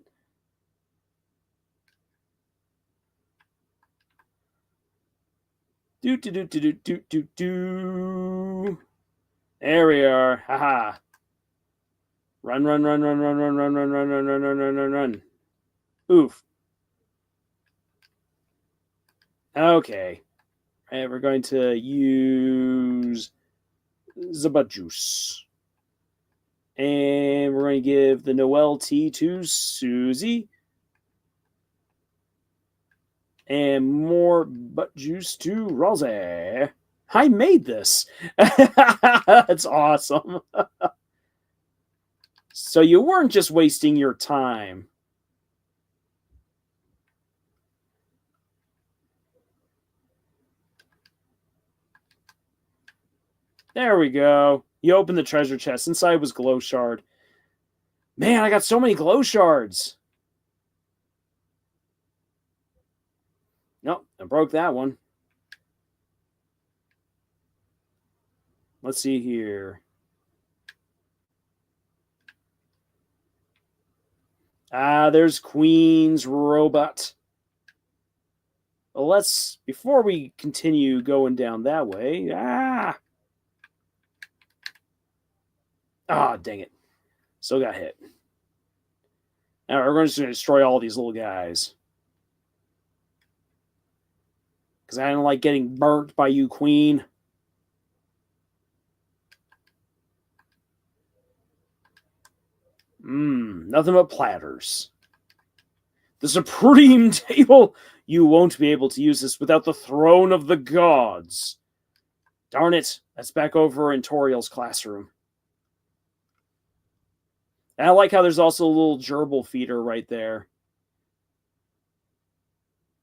Do. There we are. Haha. Run. Oof. Okay. And we're going to use Zaba Juice. And we're going to give the Noel tea to Susie. And more butt juice to Rosie. I made this. That's awesome. So you weren't just wasting your time. There we go. You open the treasure chest. Inside was glow shard. Man, I got so many glow shards. Nope, I broke that one. Let's see here. There's Queen's robot. Well, before we continue going down that way, dang it. Still got hit. Now we're going to destroy all these little guys. Because I don't like getting burnt by you, Queen. Nothing but platters. The Supreme Table. You won't be able to use this without the Throne of the Gods. Darn it. That's back over in Toriel's classroom. And I like how there's also a little gerbil feeder right there.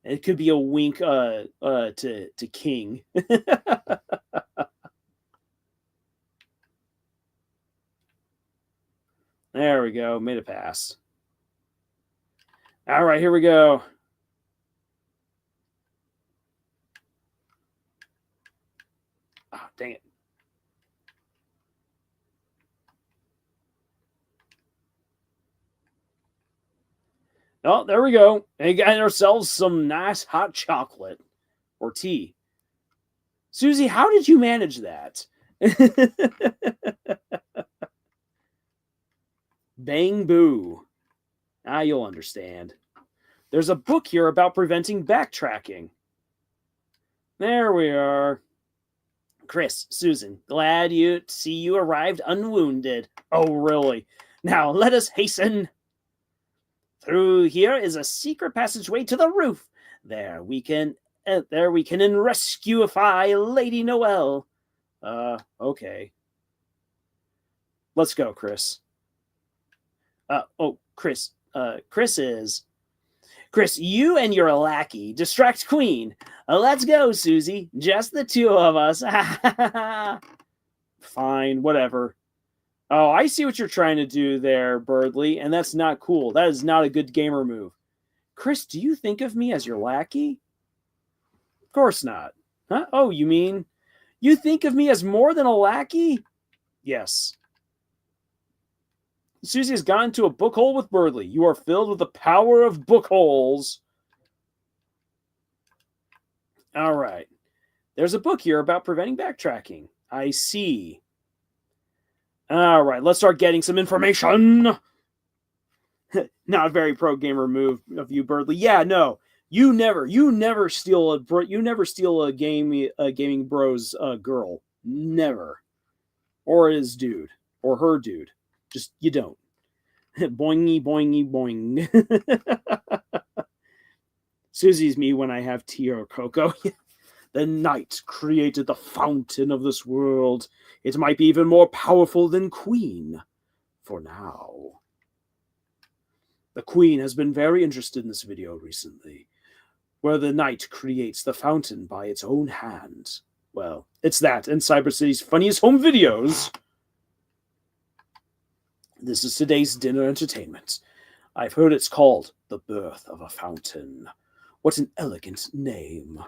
It could be a wink to King. There we go. Made it pass. All right, here we go. Oh, dang it. Oh, there we go. And got ourselves some nice hot chocolate or tea. Susie, how did you manage that? Bang boo. You'll understand. There's a book here about preventing backtracking. There we are. Chris, Susan, glad to see you arrived unwounded. Oh, really? Now let us hasten. Through here is a secret passageway to the roof. There we can rescuify Lady Noel. Okay. Let's go, Chris. Chris. Chris, you and your lackey distract Queen. Let's go, Susie. Just the two of us. Fine, whatever. Oh, I see what you're trying to do there, Birdly, and that's not cool. That is not a good gamer move. Chris, do you think of me as your lackey? Of course not. Huh? Oh, you mean you think of me as more than a lackey? Yes. Susie has gone into a book hole with Birdly. You are filled with the power of book holes. All right. There's a book here about preventing backtracking. I see. All right, let's start getting some information. Not a very pro gamer move of you, Birdly. Yeah, no, you never steal a gaming bro's girl, never, or his dude, or her dude. Just you don't. Boingy boingy boing. Susie's me when I have tea or cocoa. The night created the fountain of this world. It might be even more powerful than Queen. For now. The Queen has been very interested in this video recently, where the night creates the fountain by its own hand. Well, it's that and Cyber City's funniest home videos. This is today's dinner entertainment. I've heard it's called The Birth of a Fountain. What an elegant name.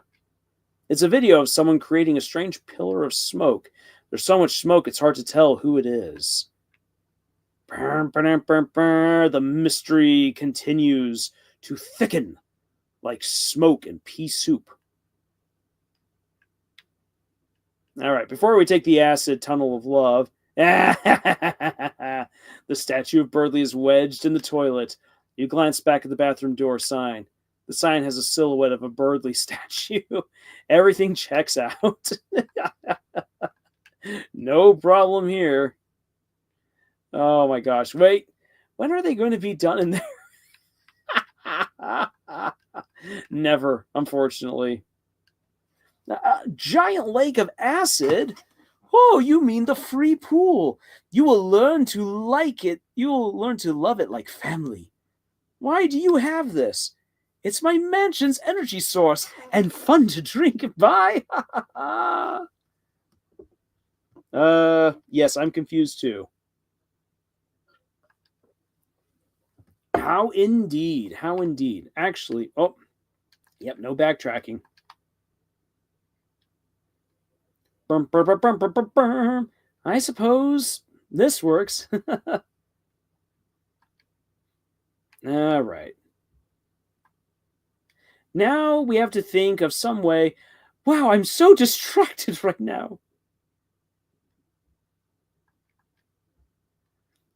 It's a video of someone creating a strange pillar of smoke. There's so much smoke it's hard to tell who it is. The mystery continues to thicken like smoke and pea soup. All right, before we take the acid tunnel of love, the statue of Birdley is wedged in the toilet. You glance back at the bathroom door sign. The sign has a silhouette of a Birdley statue. Everything checks out. No problem here. Oh my gosh. Wait, when are they going to be done in there? Never, unfortunately. A giant lake of acid? Oh, you mean the free pool. You will learn to like it. You will learn to love it like family. Why do you have this? It's my mansion's energy source and fun to drink by. Yes, I'm confused too. How indeed. How indeed. Actually, oh, yep, no backtracking. I suppose this works. All right. Now we have to think of some way. Wow, I'm so distracted right now.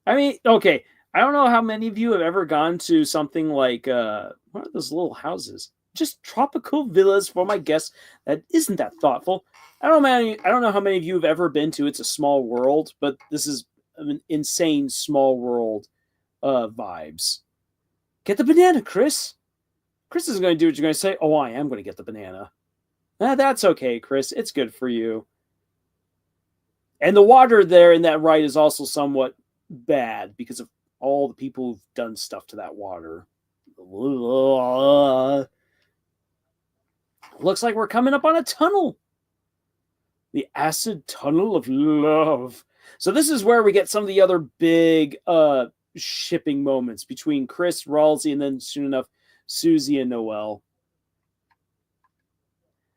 I mean, okay, I don't know how many of you have ever gone to something like, what are those little houses? Just tropical villas for my guests. That isn't that thoughtful. I don't know how many of you have ever been to It's a Small World, but this is an insane small world vibes. Get the banana, Chris. Chris is going to do what you're going to say. Oh, I am going to get the banana. That's okay, Chris. It's good for you. And the water there in that ride is also somewhat bad because of all the people who've done stuff to that water. Looks like we're coming up on a tunnel. The acid tunnel of love. So this is where we get some of the other big shipping moments between Chris, Ralsei, and then soon enough, Susie and Noelle.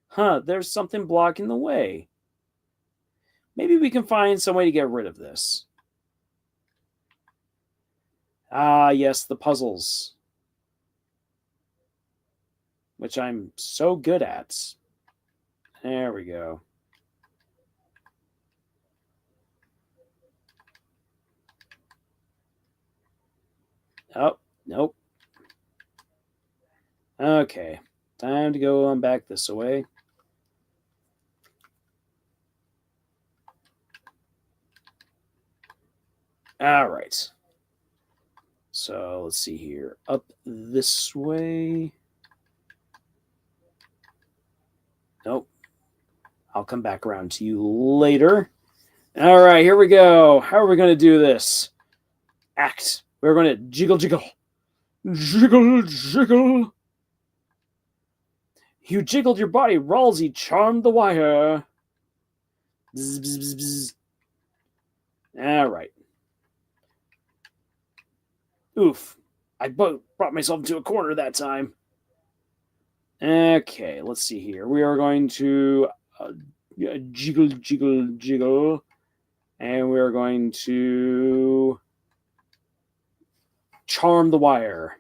Huh, there's something blocking the way. Maybe we can find some way to get rid of this. Ah, yes, the puzzles. Which I'm so good at. There we go. Oh, nope. Okay, time to go on back this way. All right. So let's see here. Up this way. Nope. I'll come back around to you later. All right, here we go. How are we going to do this? Act. We're going to jiggle, jiggle. Jiggle, jiggle. You jiggled your body. Ralsei charmed the wire. Bzz, bzz, bzz, bzz. All right. Oof. I brought myself into a corner that time. Okay, let's see here. We are going to jiggle, jiggle, jiggle. And we're going to charm the wire.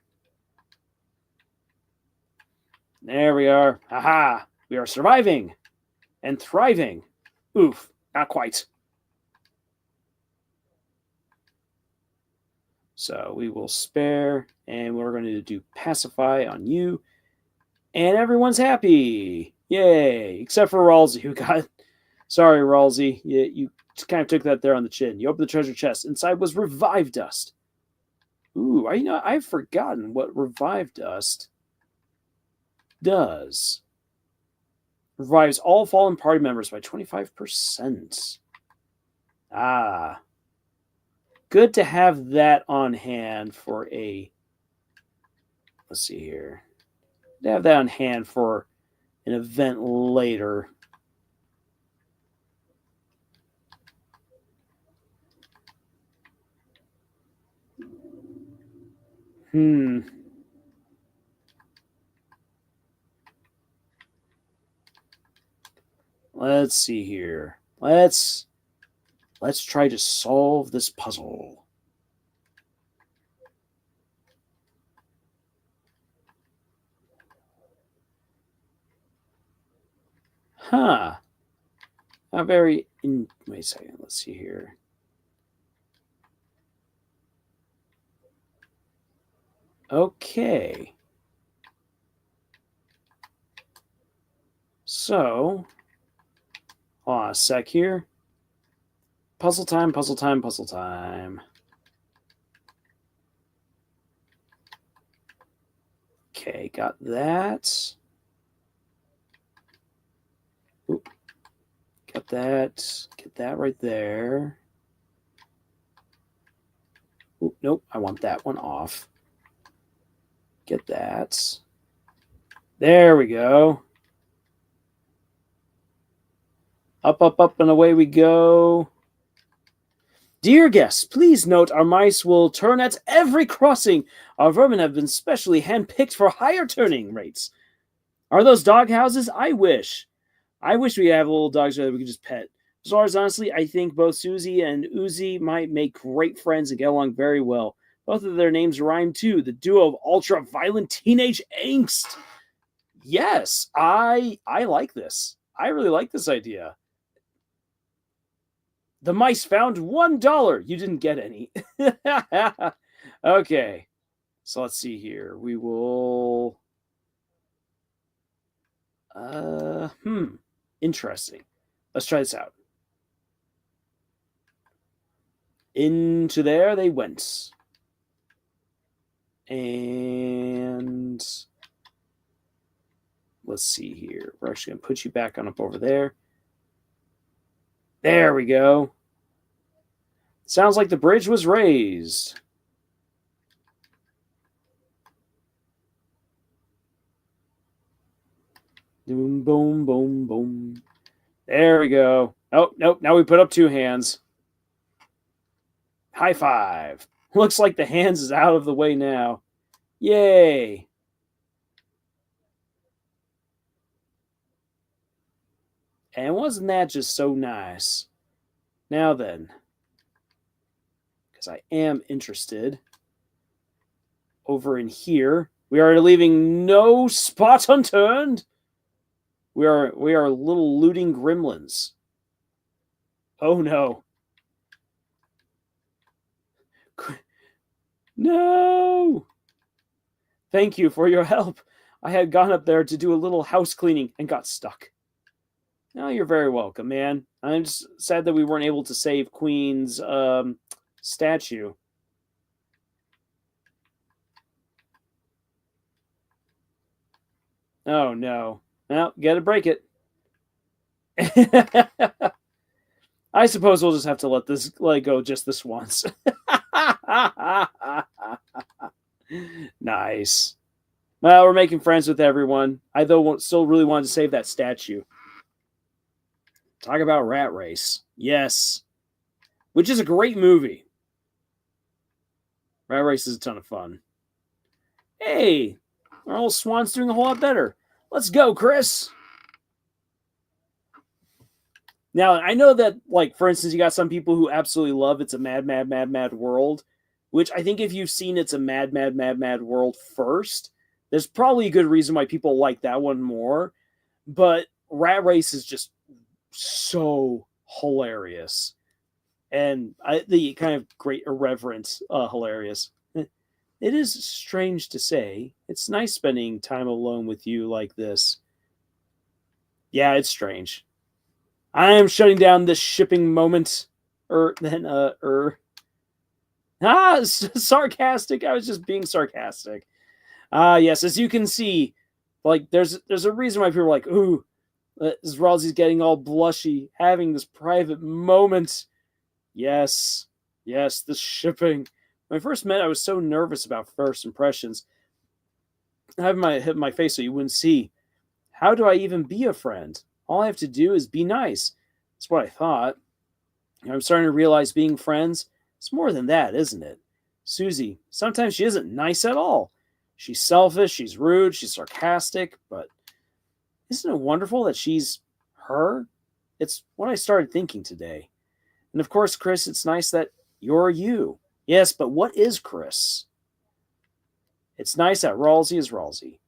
There we are. Aha! We are surviving and thriving. Oof, not quite. So we will spare, and we're going to do pacify on you. And everyone's happy. Yay. Except for Ralsei, who got... Sorry, Ralsei. You kind of took that there on the chin. You opened the treasure chest. Inside was revive dust. Ooh, I've forgotten what revive dust does. Revives all fallen party members by 25%. Ah. Good to have that on hand for a... Let's see here. To have that on hand for an event later. Let's see here. Let's try to solve this puzzle. Huh. Not very... wait a second. Let's see here. Okay. So... hold on a sec here. Puzzle time, puzzle time, puzzle time. Okay, got that. Oop. Got that. Get that right there. Oop, nope, I want that one off. Get that. There we go. Up, up, up, and away we go. Dear guests, please note our mice will turn at every crossing. Our vermin have been specially handpicked for higher turning rates. Are those dog houses? I wish. I wish we have little dogs that we could just pet. As far as honestly, I think both Susie and Uzi might make great friends and get along very well. Both of their names rhyme too. The duo of ultra-violent teenage angst. Yes, I like this. I really like this idea. The mice found $1. You didn't get any. Okay. So let's see here. We will... Interesting. Let's try this out. Into there they went. And... let's see here. We're actually going to put you back on up over there. There we go. Sounds like the bridge was raised. Boom, boom, boom, boom. There we go. Oh, nope. Now we put up 2 hands. High five. Looks like the hands is out of the way now. Yay. And wasn't that just so nice? Now then, because I am interested, over in here, we are leaving no spot unturned. We are little looting gremlins. Oh no. No. Thank you for your help. I had gone up there to do a little house cleaning and got stuck. No, you're very welcome, man. I'm just sad that we weren't able to save Queen's statue. Oh, no. Well, gotta break it. I suppose we'll just have to let it go just this once. Nice. Well, we're making friends with everyone. I, though, still really wanted to save that statue. Talk about Rat Race. Yes. Which is a great movie. Rat Race is a ton of fun. Hey, our old Swan's doing a whole lot better. Let's go, Chris. Now, I know that, like, for instance, you got some people who absolutely love It's a Mad, Mad, Mad, Mad World, which I think if you've seen It's a Mad, Mad, Mad, Mad World first, there's probably a good reason why people like that one more. But Rat Race is just so hilarious. And the kind of great irreverent hilarious. It is strange to say. It's nice spending time alone with you like this. Yeah, it's strange. I am shutting down this shipping moment. Sarcastic. I was just being sarcastic. Yes, as you can see, like there's a reason why people are like, ooh, Ralsei's getting all blushy, having this private moment. Yes, the shipping. When I first met, I was so nervous about first impressions. I have my face so you wouldn't see. How do I even be a friend? All I have to do is be nice. That's what I thought. I'm starting to realize being friends, it's more than that, isn't it? Susie, sometimes she isn't nice at all. She's selfish, she's rude, she's sarcastic, but isn't it wonderful that she's her? It's what I started thinking today. And of course, Chris, it's nice that you're you. Yes, but what is Chris? It's nice that Ralsei is Ralsei.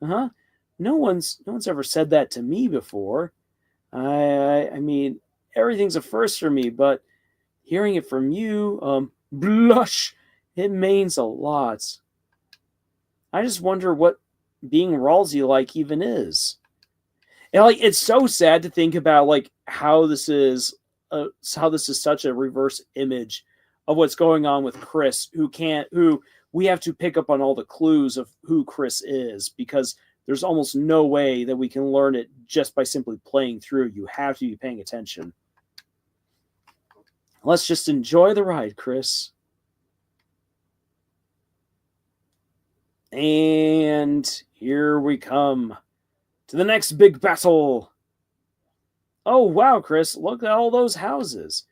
Uh-huh. No one's ever said that to me before. I mean, everything's a first for me, but hearing it from you, blush, it means a lot. I just wonder what being Ralsei like even is. And like, it's so sad to think about like how this is such a reverse image of what's going on with Chris, who we have to pick up on all the clues of who Chris is, because there's almost no way that we can learn it just by simply playing through. You have to be paying attention. Let's just enjoy the ride, Chris. And here we come to the next big battle. Oh, wow, Chris, look at all those houses.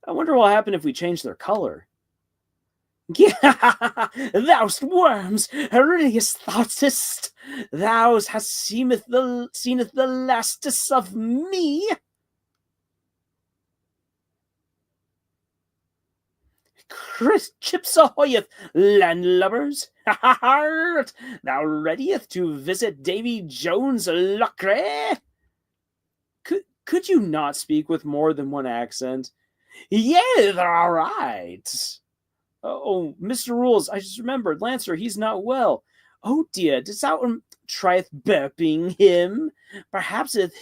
I wonder what will happen if we change their color. Yeah, thou'st worms, Aurelius thoughtest, thou hast seemeth the lastest of me. Chris chips ahoyeth, landlubbers, thou readieth to visit Davy Jones Lucre? Could you not speak with more than one accent? Yeah, they're all right. Oh, Mr. Rules, I just remembered, Lancer, he's not well. Oh dear, does thou trieth burping him? Perhaps if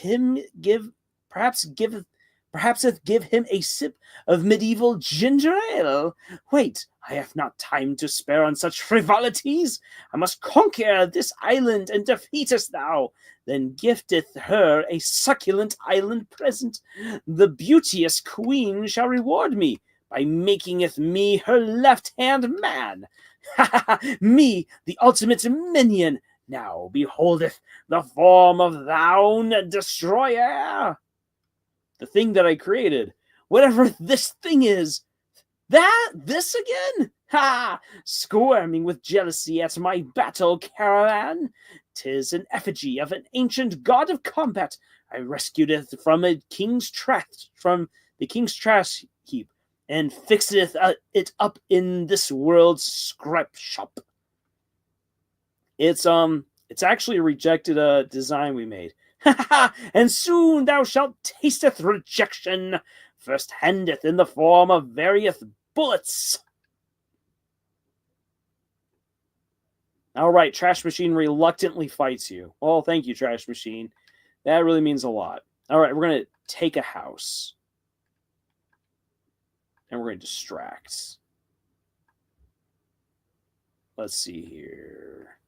give him a sip of medieval ginger ale. Wait, I have not time to spare on such frivolities. I must conquer this island and defeatest thou. Then gifteth her a succulent island present. The beauteous queen shall reward me by makingeth me her left-hand man. Me, the ultimate minion, now beholdeth the form of thou destroyer. The thing that I created, whatever this thing is. This again? Ha! Squirming with jealousy at my battle caravan. 'Tis an effigy of an ancient god of combat. I rescued it from the king's trash heap, and fixeth it up in this world's scrap shop. It's actually a rejected design we made. And soon thou shalt tasteth rejection, first handeth in the form of various bullets. All right, Trash Machine reluctantly fights you. Well, thank you, Trash Machine. That really means a lot. All right, we're going to take a house. And we're going to distract. Let's see here.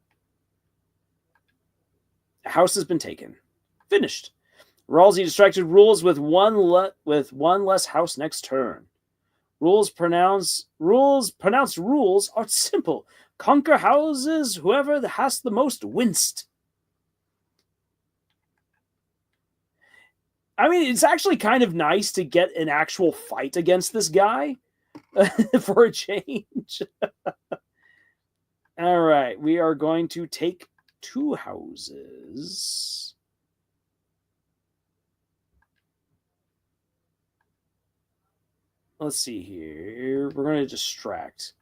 The house has been taken. Finished. Ralsei distracted rules with one less house next turn. Pronounced rules are simple. Conquer houses, whoever has the most winced. I mean, it's actually kind of nice to get an actual fight against this guy for a change. All right, we are going to take 2 houses. Let's see here. We're going to distract.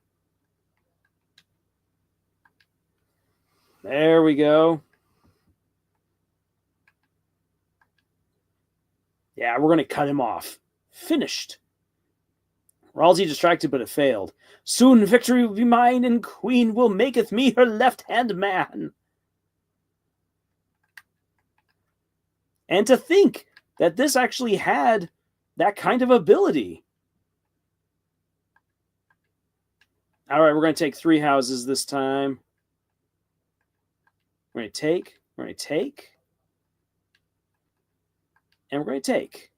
There we go. Yeah, we're going to cut him off. Finished. Ralsei distracted, but it failed. Soon victory will be mine, and Queen will maketh me her left-hand man. And to think that this actually had that kind of ability. All right, we're going to take 3 houses this time. We're going to take, and we're going to take.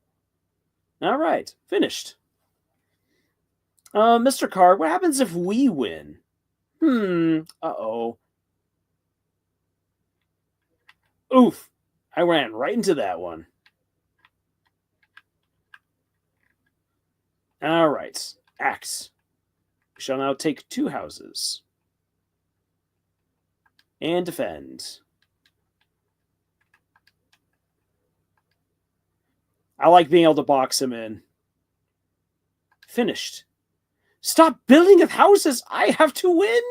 All right, finished. Mr. Card, what happens if we win? Uh-oh. Oof, I ran right into that one. All right, axe. shall now take 2 houses. And defend. I like being able to box him in. Finished. Stop building of houses! I have to win!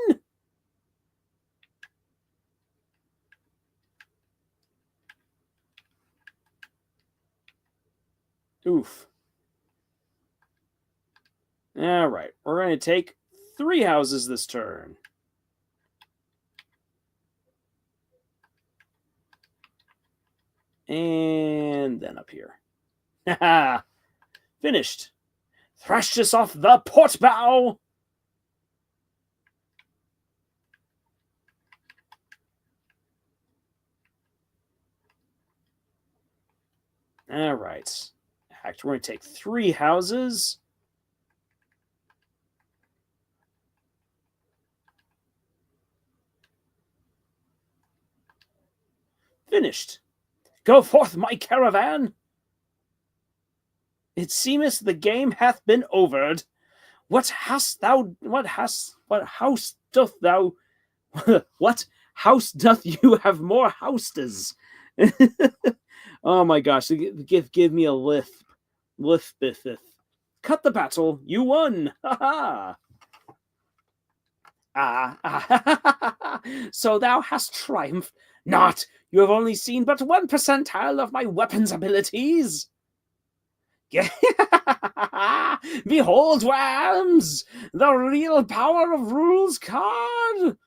Oof. Alright, we're going to take 3 houses this turn. And then up here. Haha! Finished. Thrash this off the port bow! Alright. We're going to take 3 houses. Finished. Go forth, my caravan. It seemeth the game hath been overed. What house doth thou what house doth you have more houses? Oh my gosh, give me a lisp. Lisp. Cut the battle, you won. Ha ha. So thou hast triumphed. Not, you have only seen but 1 percentile of my weapons abilities. Behold, Whams! The real power of rules card!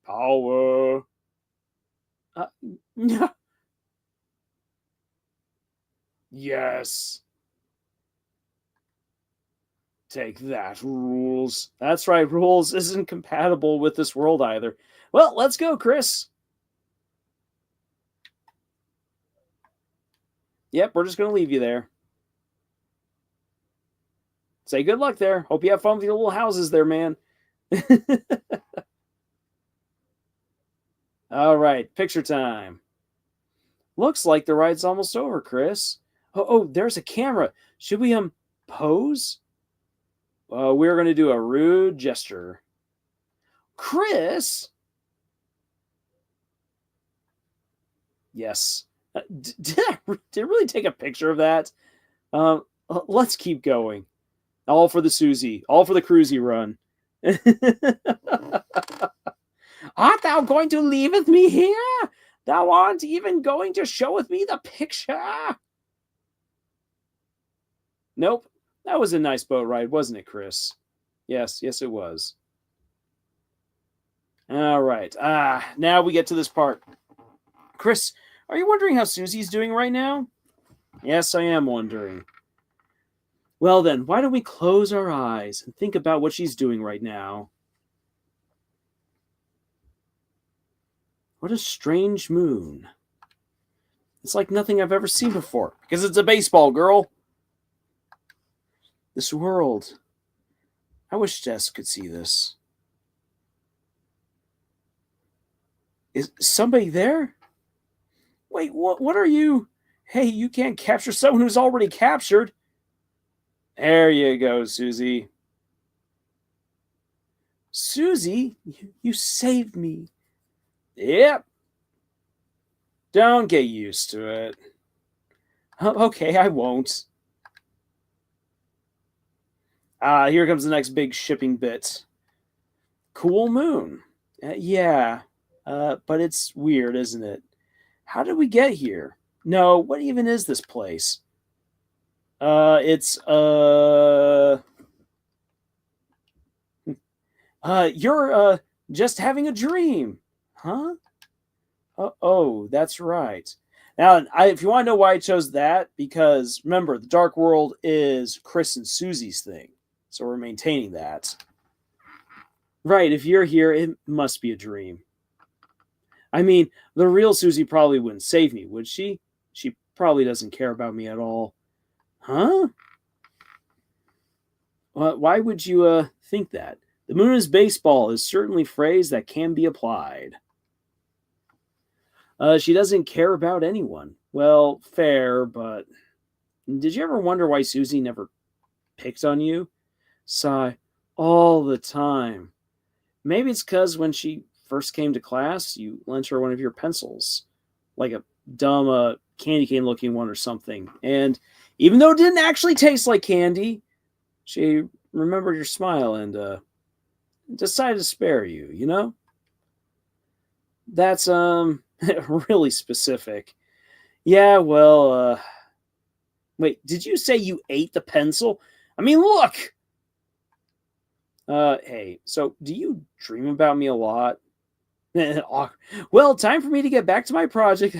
Power. Yes. Take that, rules. That's right, rules isn't compatible with this world either. Well, let's go, Chris. Yep, we're just going to leave you there. Say good luck there. Hope you have fun with your little houses there, man. All right, picture time. Looks like the ride's almost over, Chris. Oh, there's a camera. Should we pose? We're going to do a rude gesture. Chris? Yes. Did I really take a picture of that? Let's keep going. All for the Susie. All for the Krusie run. Art thou going to leave with me here? Thou aren't even going to show with me the picture? Nope. That was a nice boat ride, wasn't it, Chris? Yes, it was. All right. Now we get to this part. Chris, are you wondering how Susie's doing right now? Yes, I am wondering. Well then, why don't we close our eyes and think about what she's doing right now? What a strange moon. It's like nothing I've ever seen before, because it's a baseball, girl. This world. I wish Jess could see this. Is somebody there? Wait, what are you? Hey, you can't capture someone who's already captured. There you go, Susie. Susie, you saved me. Yep. Don't get used to it. Okay, I won't. Here comes the next big shipping bit. Cool moon. Yeah, but it's weird, isn't it? How did we get here? No, what even is this place? You're just having a dream. Huh? Oh, that's right. Now, if you want to know why I chose that, because remember, the Dark World is Chris and Susie's thing. So we're maintaining that. Right, if you're here, it must be a dream. I mean, the real Susie probably wouldn't save me, would she? She probably doesn't care about me at all. Huh? Why would you think that? The moon is baseball is certainly a phrase that can be applied. She doesn't care about anyone. Well, fair, but did you ever wonder why Susie never picked on you? Sigh. all the time. Maybe it's because when she first came to class, you lent her one of your pencils, like a dumb candy cane looking one or something. And even though it didn't actually taste like candy, she remembered your smile and decided to spare you, you know? That's really specific. Yeah, well, wait, did you say you ate the pencil? I mean, look! Hey, so do you dream about me a lot? Well, time for me to get back to my project.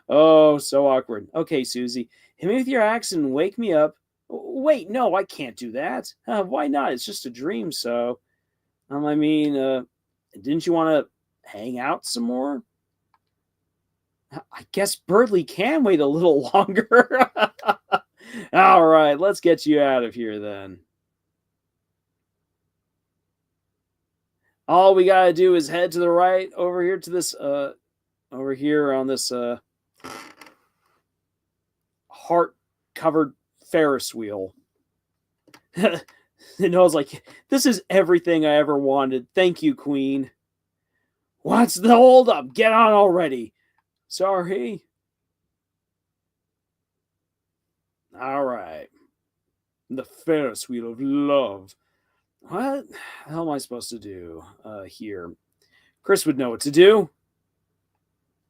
Oh, so awkward. Okay, Susie, hit me with your axe and wake me up. Wait, no, I can't do that. Why not? It's just a dream, so. I mean, didn't you want to hang out some more? I guess Birdley can wait a little longer. All right, let's get you out of here then. All we gotta do is head to the right over here to this over here on this heart covered Ferris wheel. And I was like, this is everything I ever wanted. Thank you, Queen. What's the hold up? Get on already. Sorry. All right. The Ferris wheel of love. What the hell am I supposed to do here? Chris would know what to do.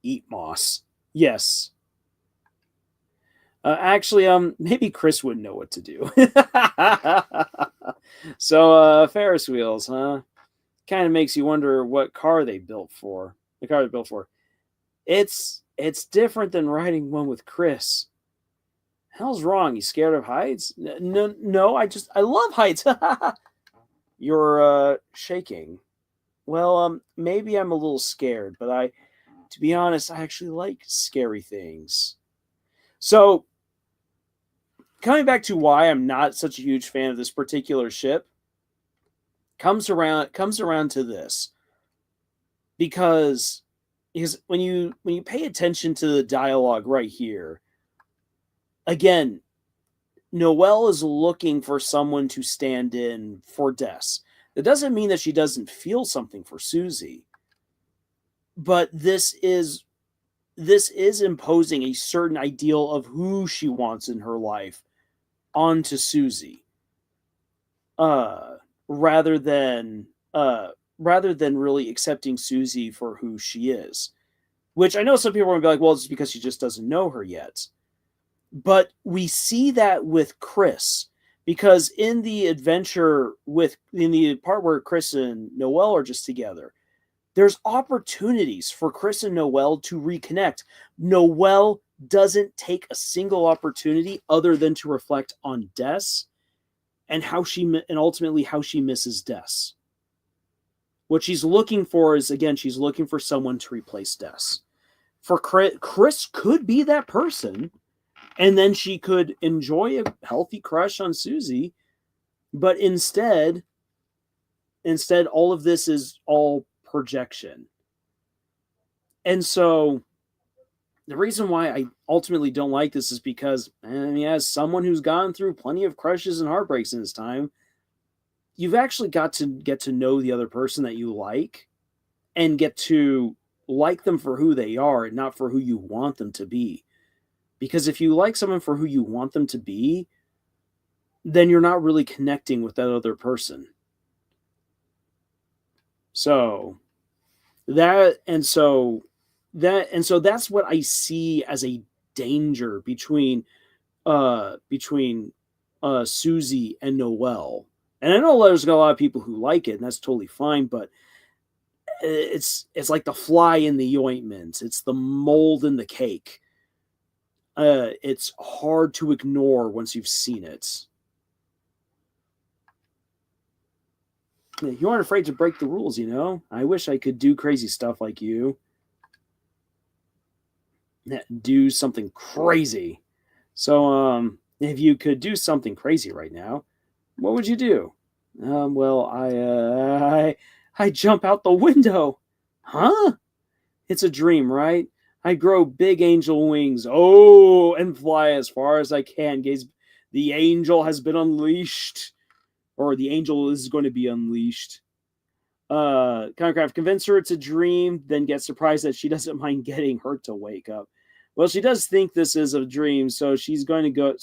Eat moss. Yes. Actually, maybe Chris wouldn't know what to do. So, Ferris wheels, huh? Kind of makes you wonder what car they built for. The car they built for. It's different than riding one with Chris. Hell's wrong? You scared of heights? No, I love heights. You're shaking. Well, maybe I'm a little scared, but to be honest, I actually like scary things. So, coming back to why I'm not such a huge fan of this particular ship, comes around to this. Because when you pay attention to the dialogue right here, again, Noelle is looking for someone to stand in for Des. That doesn't mean that she doesn't feel something for Susie. But this is imposing a certain ideal of who she wants in her life onto Susie. Rather than really accepting Susie for who she is. Which I know some people are going to be like, well, it's because she just doesn't know her yet. But we see that with Chris, because in the part where Chris and Noelle are just together, there's opportunities for Chris and Noelle to reconnect. Noelle doesn't take a single opportunity other than to reflect on Des and ultimately how she misses Des. What she's looking for is, again, she's looking for someone to replace Des. For Chris could be that person. And then she could enjoy a healthy crush on Susie. But instead, all of this is all projection. And so the reason why I ultimately don't like this is because, as someone who's gone through plenty of crushes and heartbreaks in his time, you've actually got to get to know the other person that you like and get to like them for who they are and not for who you want them to be. Because if you like someone for who you want them to be, then you're not really connecting with that other person. So that's what I see as a danger between Susie and Noelle. And I know there's a lot of people who like it, and that's totally fine, but it's like the fly in the ointment. It's the mold in the cake. It's hard to ignore once you've seen it. You aren't afraid to break the rules, you know? I wish I could do crazy stuff like you. Do something crazy. So, if you could do something crazy right now, what would you do? Well, I jump out the window. Huh? It's a dream, right? I grow big angel wings, and fly as far as I can. Gaze, the angel has been unleashed. or the angel is going to be unleashed. Concraft convince her it's a dream, then gets surprised that she doesn't mind getting hurt to wake up. Well, she does think this is a dream, so she's going to go.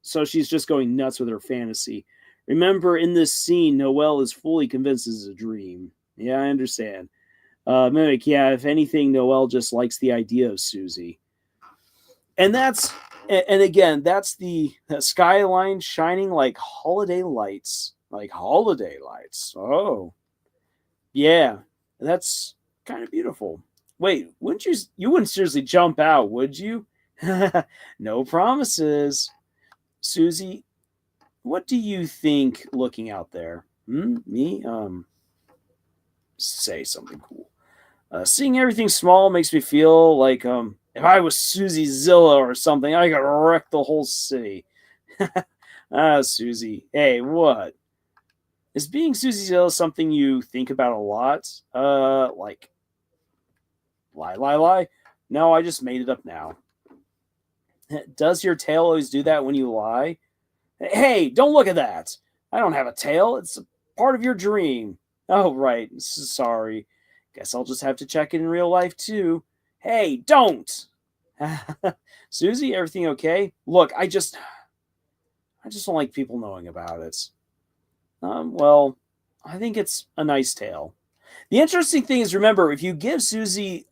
So she's just going nuts with her fantasy. Remember, in this scene, Noelle is fully convinced this is a dream. Yeah, I understand. Mimic, yeah, if anything, Noelle just likes the idea of Susie. And again, that's the skyline shining like holiday lights. Like holiday lights. Oh. Yeah, that's kind of beautiful. Wait, you wouldn't seriously jump out, would you? No promises. Susie, what do you think looking out there? Me? Say something cool. Seeing everything small makes me feel like if I was Susie Zilla or something, I could wreck the whole city. Susie. Hey, what? Is being Susie Zilla something you think about a lot? Like, lie? No, I just made it up now. Does your tail always do that when you lie? Hey, don't look at that. I don't have a tail. It's a part of your dream. Oh, right. Sorry. Guess I'll just have to check it in real life, too. Hey, don't! Susie, everything okay? Look, I just don't like people knowing about it. Well, I think it's a nice tail. The interesting thing is, remember, if you give Susie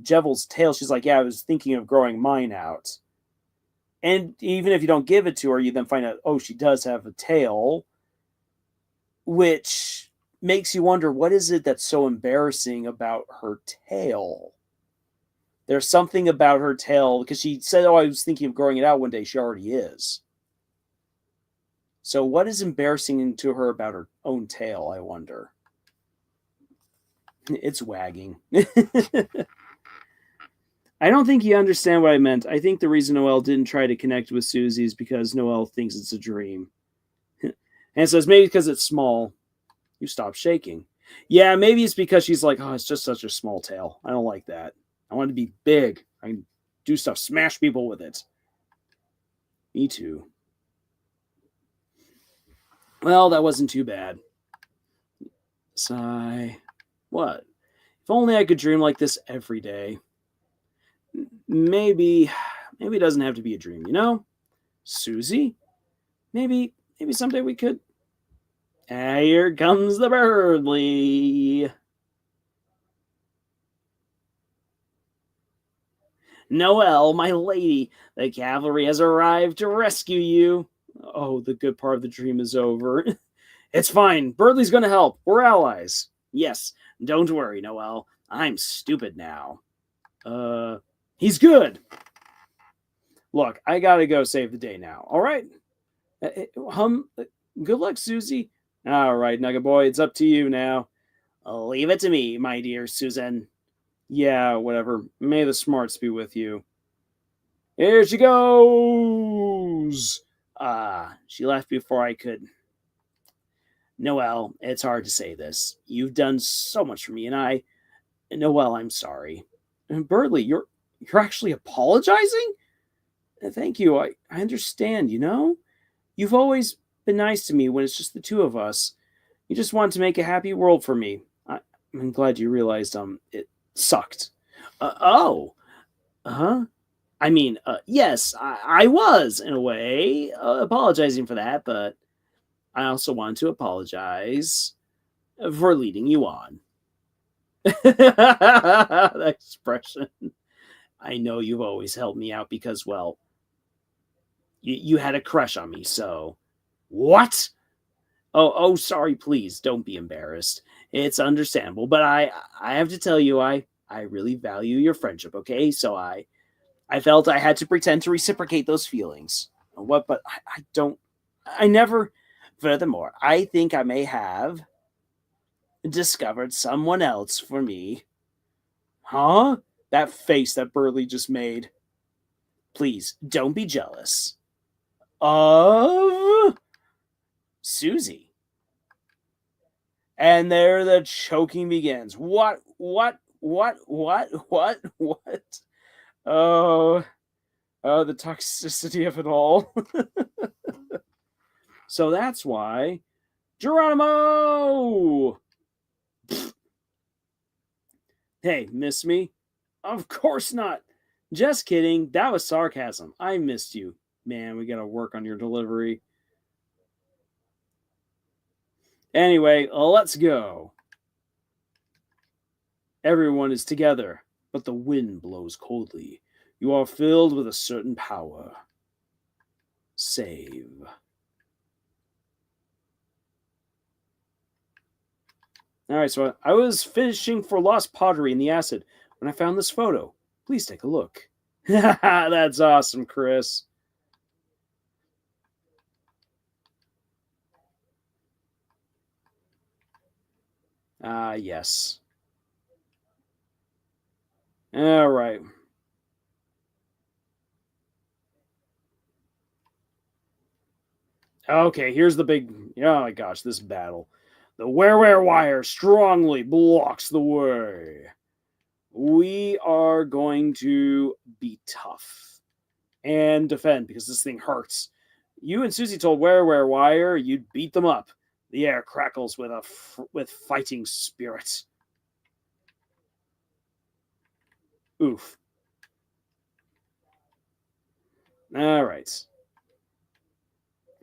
Jevel's tail, she's like, yeah, I was thinking of growing mine out. And even if you don't give it to her, you then find out, oh, she does have a tail, which makes you wonder, what is it that's so embarrassing about her tail? There's something about her tail, because she said, oh, I was thinking of growing it out one day. She already is. So what is embarrassing to her about her own tail, I wonder? It's wagging. I don't think you understand what I meant. I think the reason Noelle didn't try to connect with Susie is because Noelle thinks it's a dream. And so it's maybe because it's small. You stop shaking. Yeah, maybe it's because she's like, oh, it's just such a small tail. I don't like that. I want it to be big. I can do stuff, smash people with it. Me too. Well, that wasn't too bad. Sigh. What? If only I could dream like this every day. Maybe it doesn't have to be a dream, you know? Susie? Maybe someday we could. Here comes the Birdly. Noelle, my lady, the cavalry has arrived to rescue you. Oh, the good part of the dream is over. It's fine. Birdly's going to help. We're allies. Yes, don't worry, Noelle. I'm stupid now. He's good. Look, I gotta go save the day now. All right? Good luck, Susie. All right, Nugget Boy, it's up to you now. Leave it to me, my dear Susan. Yeah, whatever. May the smarts be with you. Here she goes. She left before I could. Noelle, it's hard to say this. You've done so much for me, and Noelle, I'm sorry. And Birdly, you're actually apologizing? Thank you. I understand, you know? You've always been nice to me when it's just the two of us. You just want to make a happy world for me. I'm glad you realized it sucked. Oh. Uh-huh. I mean, yes, I was, in a way, apologizing for that, but I also want to apologize for leading you on. That expression. I know you've always helped me out because, well, you had a crush on me, so... What? Oh, sorry, please, don't be embarrassed. It's understandable, but I have to tell you, I really value your friendship, okay? So I felt I had to pretend to reciprocate those feelings. What? But I don't... I never... Furthermore, I think I may have discovered someone else for me. Huh? That face that Birdly just made. Please, don't be jealous. Of Susie. And there the choking begins. What? Oh, the toxicity of it all. So that's why Geronimo! Hey, miss me? Of course not. Just kidding. That was sarcasm. I missed you. Man, we gotta work on your delivery. Anyway, let's go. Everyone is together, but the wind blows coldly. You are filled with a certain power. Save. Alright, so I was fishing for lost pottery in the acid when I found this photo. Please take a look. That's awesome, Chris. Ah, yes. Alright. Okay, here's the big... Oh my gosh, this battle. The where wire strongly blocks the way. We are going to be tough and defend because this thing hurts. You and Susie told where wire you'd beat them up. The air crackles with fighting spirit. Oof. All right.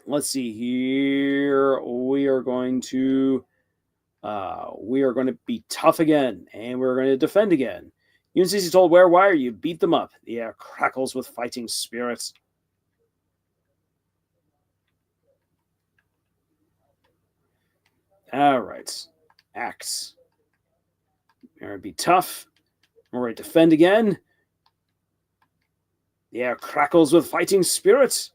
Let's see here. We are going to be tough again, and we're going to defend again. You and Susie told wire you beat them up. The air crackles with fighting spirits. All right. Axe. We're going to be tough. We're going to defend again. The air crackles with fighting spirits.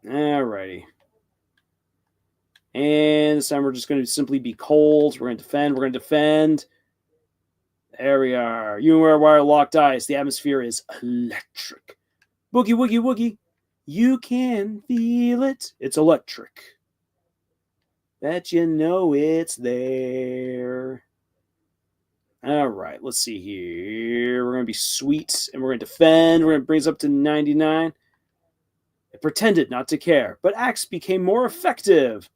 Alrighty. And this time we're just going to simply be cold. We're going to defend. We're going to defend. There we are. You and wire locked eyes. The atmosphere is electric. Boogie, woogie, woogie. You can feel it. It's electric. Bet you know it's there. All right, let's see here. We're going to be sweet, and we're going to defend. We're going to bring us up to 99. It pretended not to care, but Axe became more effective.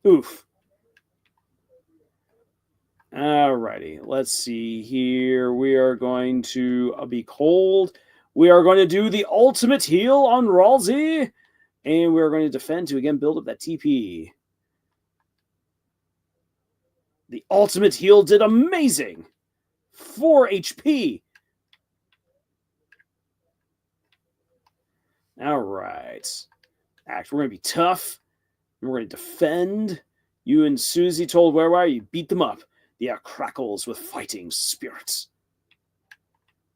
Oof. Alrighty, let's see here. We are going to be cold. We are going to do the ultimate heal on Ralsei. And we're going to defend to again build up that TP. The ultimate heal did amazing. 4 HP. Alright. Axe, we're going to be tough. We're going to defend. You and Susie told where you beat them up. The air crackles with fighting spirits.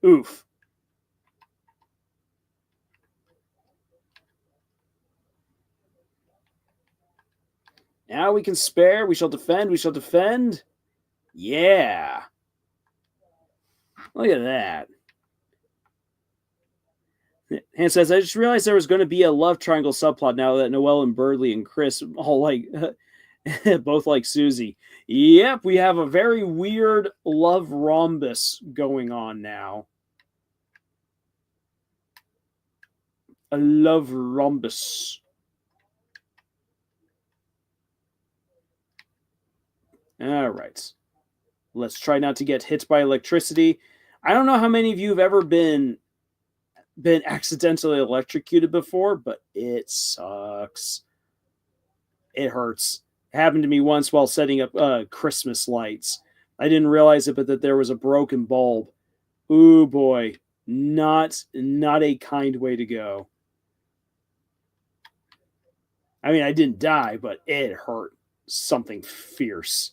Oof. Now we can spare. We shall defend. We shall defend. Yeah. Look at that. Han says, I just realized there was going to be a love triangle subplot now that Noelle and Birdley and Chris all like... both like Susie. Yep, we have a very weird love rhombus going on now. A love rhombus. All right. Let's try not to get hit by electricity. I don't know how many of you have ever been accidentally electrocuted before, but it sucks. It hurts. It happened to me once while setting up Christmas lights. I didn't realize it, but that there was a broken bulb. Ooh boy, not a kind way to go. I mean, I didn't die, but it hurt something fierce.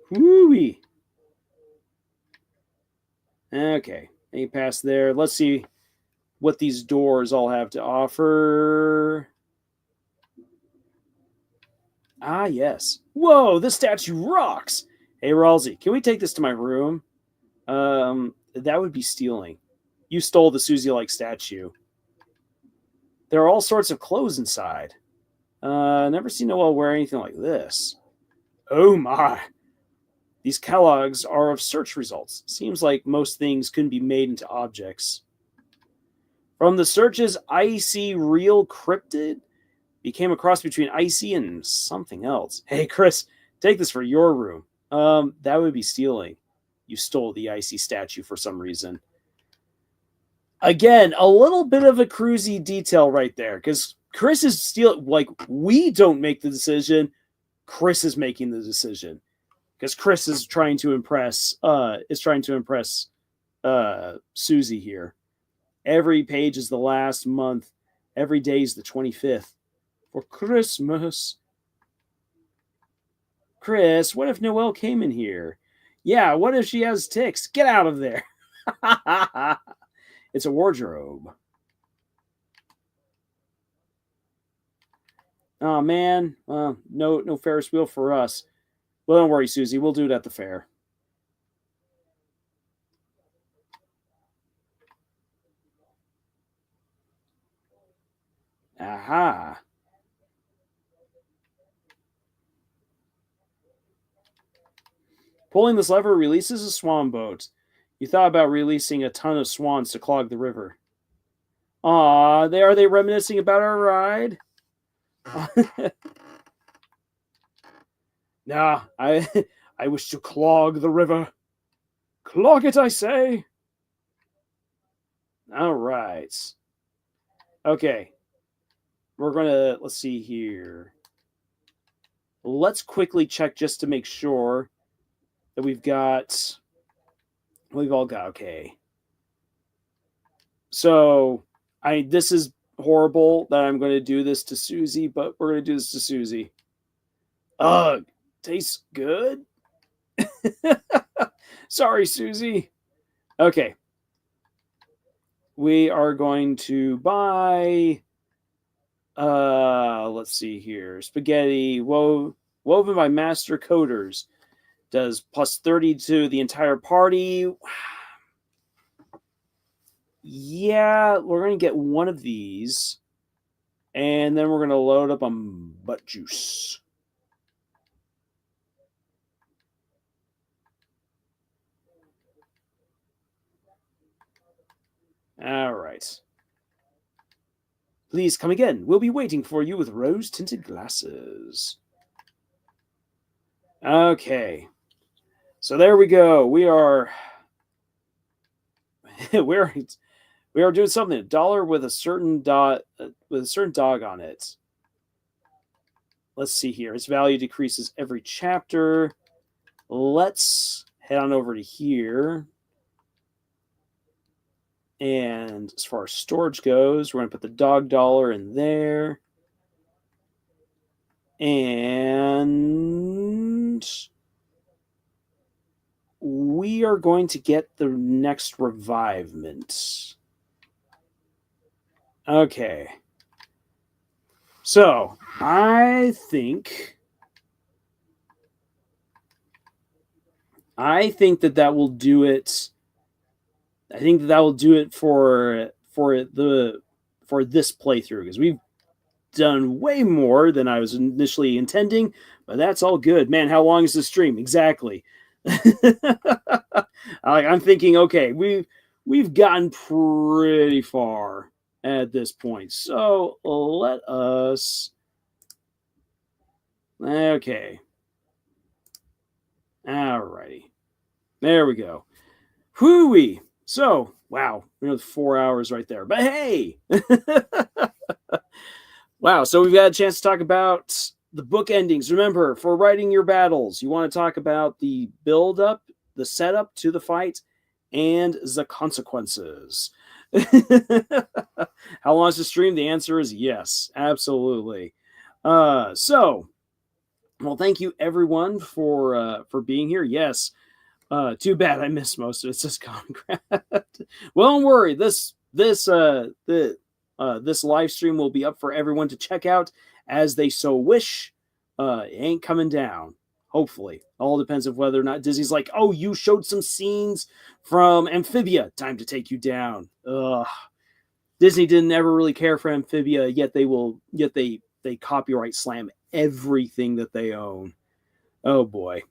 Woo-wee. Okay, any pass there. Let's see what these doors all have to offer. Ah, yes. Whoa, this statue rocks. Hey, Ralsei, can we take this to my room? That would be stealing. You stole the Susie-like statue. There are all sorts of clothes inside. Never seen Noelle wear anything like this. Oh my. These catalogs are of search results. Seems like most things couldn't be made into objects. From the searches, icy real cryptid became a cross between icy and something else. Hey, Chris, take this for your room. That would be stealing. You stole the icy statue for some reason. Again, a little bit of a Krusie detail right there, because Chris is stealing. Like, we don't make the decision. Chris is making the decision. Because Chris is trying to impress Susie here. Every page is the last month. Every day is the 25th. For Christmas. Chris, what if Noelle came in here? Yeah, what if she has ticks? Get out of there. It's a wardrobe. Oh, man. No Ferris wheel for us. Well, don't worry, Susie. We'll do it at the fair. Aha. Pulling this lever releases a swan boat. You thought about releasing a ton of swans to clog the river. Aw, are they reminiscing about our ride? Nah, I wish to clog the river. Clog it, I say. All right. Okay. We're going to, let's see here. Let's quickly check just to make sure that we've all got okay. So, this is horrible that I'm going to do this to Susie, but we're going to do this to Susie. Ugh, tastes good. Sorry, Susie. Okay. We are going to buy, let's see here, spaghetti woven by master coders. Does plus 30 to the entire party. Yeah, we're going to get one of these. And then we're going to load up on butt juice. All right. Please come again. We'll be waiting for you with rose-tinted glasses. Okay. So there we go. We are we are doing something. $1 with a certain dog on it. Let's see here. Its value decreases every chapter. Let's head on over to here. And as far as storage goes, we're going to put the dog dollar in there. And we are going to get the next revivement. Okay. So, I think that will do it. I think that will do it for this playthrough, because we've done way more than I was initially intending, but that's all good. Man, how long is the stream? Exactly. I'm thinking, okay, we've gotten pretty far at this point. So let us. Okay. Alrighty. There we go. Hooey. So, wow, 4 hours right there. But hey! Wow, so we've got a chance to talk about the book endings. Remember, for writing your battles, you want to talk about the build-up, the setup to the fight, and the consequences. How long is the stream? The answer is yes, absolutely. So, well, thank you everyone for being here. Yes, too bad I missed most of it. It's just Concraft. Well, don't worry. This live stream will be up for everyone to check out as they so wish. It ain't coming down. Hopefully. All depends on whether or not Disney's like, oh, you showed some scenes from Amphibia. Time to take you down. Ugh. Disney didn't ever really care for Amphibia, yet they copyright slam everything that they own. Oh boy.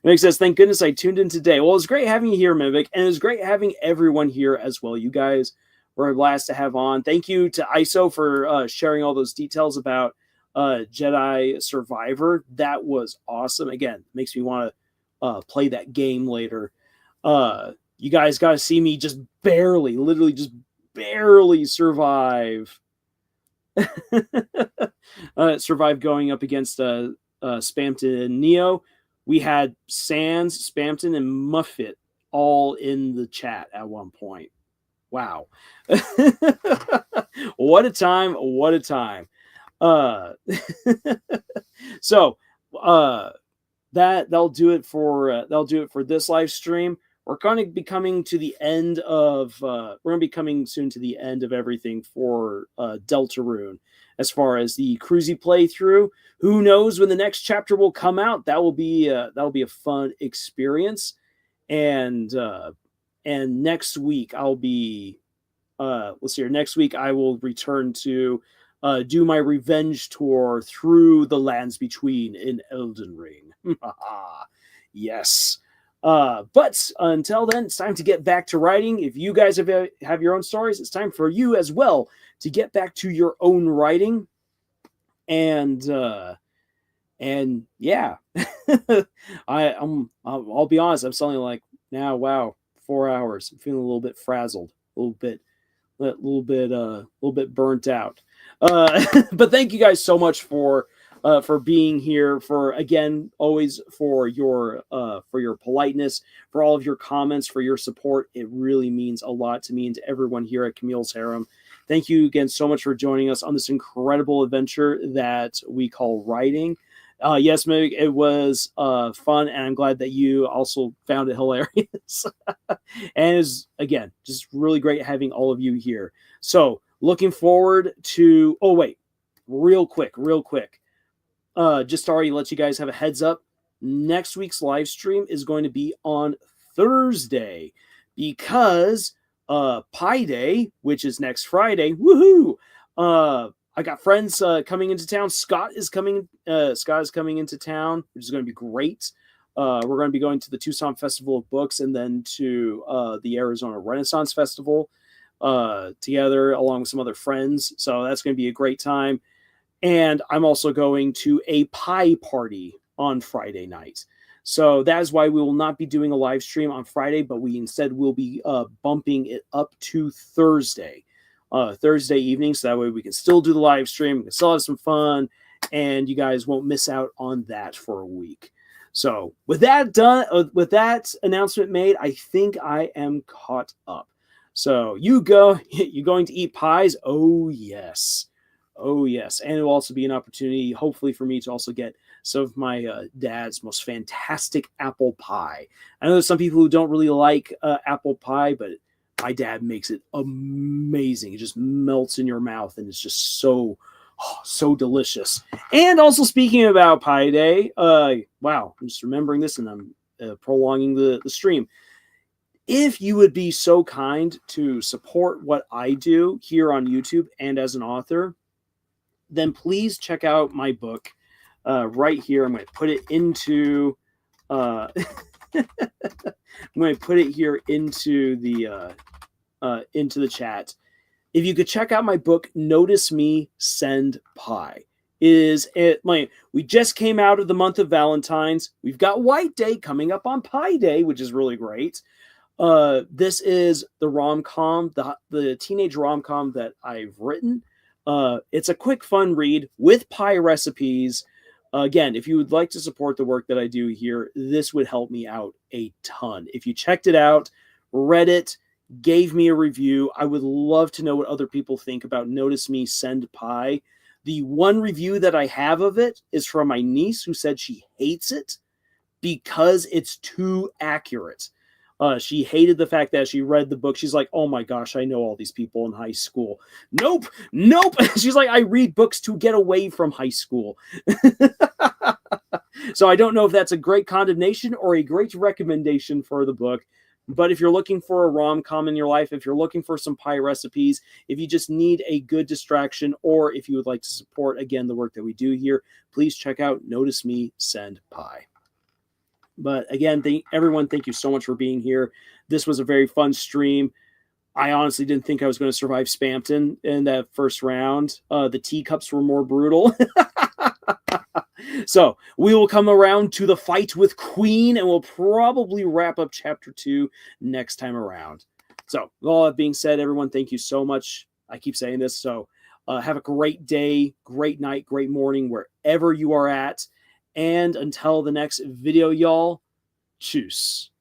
Mimic says, thank goodness I tuned in today. Well, it's great having you here, Mimic, and it's great having everyone here as well. You guys were a blast to have on. Thank you to ISO for sharing all those details about Jedi Survivor. That was awesome. Again, makes me want to play that game later. You guys got to see me just barely, literally just barely survive. Survive going up against Spamton Neo. We had Sans, Spamton, and Muffet all in the chat at one point. Wow. What a time. What a time. So that'll do it for this live stream. We're going to be coming to the end of we're going to be coming soon to the end of everything for Deltarune as far as the Krusie playthrough. Who knows when the next chapter will come out? That'll be a fun experience. And next week I'll be let's see here. Next week I will return to do my revenge tour through the lands between in Elden Ring. Yes. But until then, it's time to get back to writing. If you guys have your own stories, it's time for you as well to get back to your own writing. And yeah, I'll be honest. I'm suddenly like, now, wow, 4 hours. I'm feeling a little bit frazzled, a little bit burnt out. But thank you guys so much for being here, for again always for your politeness, for all of your comments, for your support. It really means a lot to me and to everyone here at Camille's Harem. Thank you again so much for joining us on this incredible adventure that we call writing. Yes, Meg, it was fun, and I'm glad that you also found it hilarious. And it's, again, just really great having all of you here. So looking forward to, oh wait, real quick. Just already let you guys have a heads up. Next week's live stream is going to be on Thursday because Pi Day, which is next Friday. Woohoo! I got friends coming into town. Scott is coming into town, which is going to be great. We're going to be going to the Tucson Festival of Books and then to the Arizona Renaissance Festival together along with some other friends. So that's going to be a great time. And I'm also going to a pie party on Friday night. So that is why we will not be doing a live stream on Friday, but we instead will be bumping it up to Thursday evening. So that way we can still do the live stream, we can still have some fun, and you guys won't miss out on that for a week. So with that done, with that announcement made, I think I am caught up. So you're going to eat pies? Oh, yes. Oh, yes. And it will also be an opportunity, hopefully, for me to also get some of my dad's most fantastic apple pie. I know there's some people who don't really like apple pie, but my dad makes it amazing. It just melts in your mouth, and it's just so delicious. And also, speaking about Pie Day, wow, I'm just remembering this, and I'm prolonging the stream. If you would be so kind to support what I do here on YouTube and as an author, then please check out my book right here. I'm going to put it into I'm going to put it here into the chat. If you could check out my book, Notice Me, Send Pie. We just came out of the month of Valentine's. We've got White Day coming up on Pie Day, which is really great. This is the rom-com, the teenage rom-com that I've written. It's a quick, fun read with pie recipes. Again, if you would like to support the work that I do here, this would help me out a ton. If you checked it out, read it, gave me a review, I would love to know what other people think about Notice Me, Send Pie. The one review that I have of it is from my niece, who said she hates it because it's too accurate. She hated the fact that she read the book. She's like, oh my gosh, I know all these people in high school. Nope. She's like, I read books to get away from high school. So I don't know if that's a great condemnation or a great recommendation for the book, But if you're looking for a rom-com in your life, if you're looking for some pie recipes, if you just need a good distraction, or if you would like to support, again, the work that we do here, please check out Notice Me, Send Pie. But again, everyone, thank you so much for being here. This was a very fun stream. I honestly didn't think I was going to survive Spamton in that first round. The teacups were more brutal. So we will come around to the fight with Queen, and we'll probably wrap up Chapter 2 next time around. So with all that being said, everyone, thank you so much. I keep saying this. So have a great day, great night, great morning, wherever you are at. And until the next video, y'all, tschüss.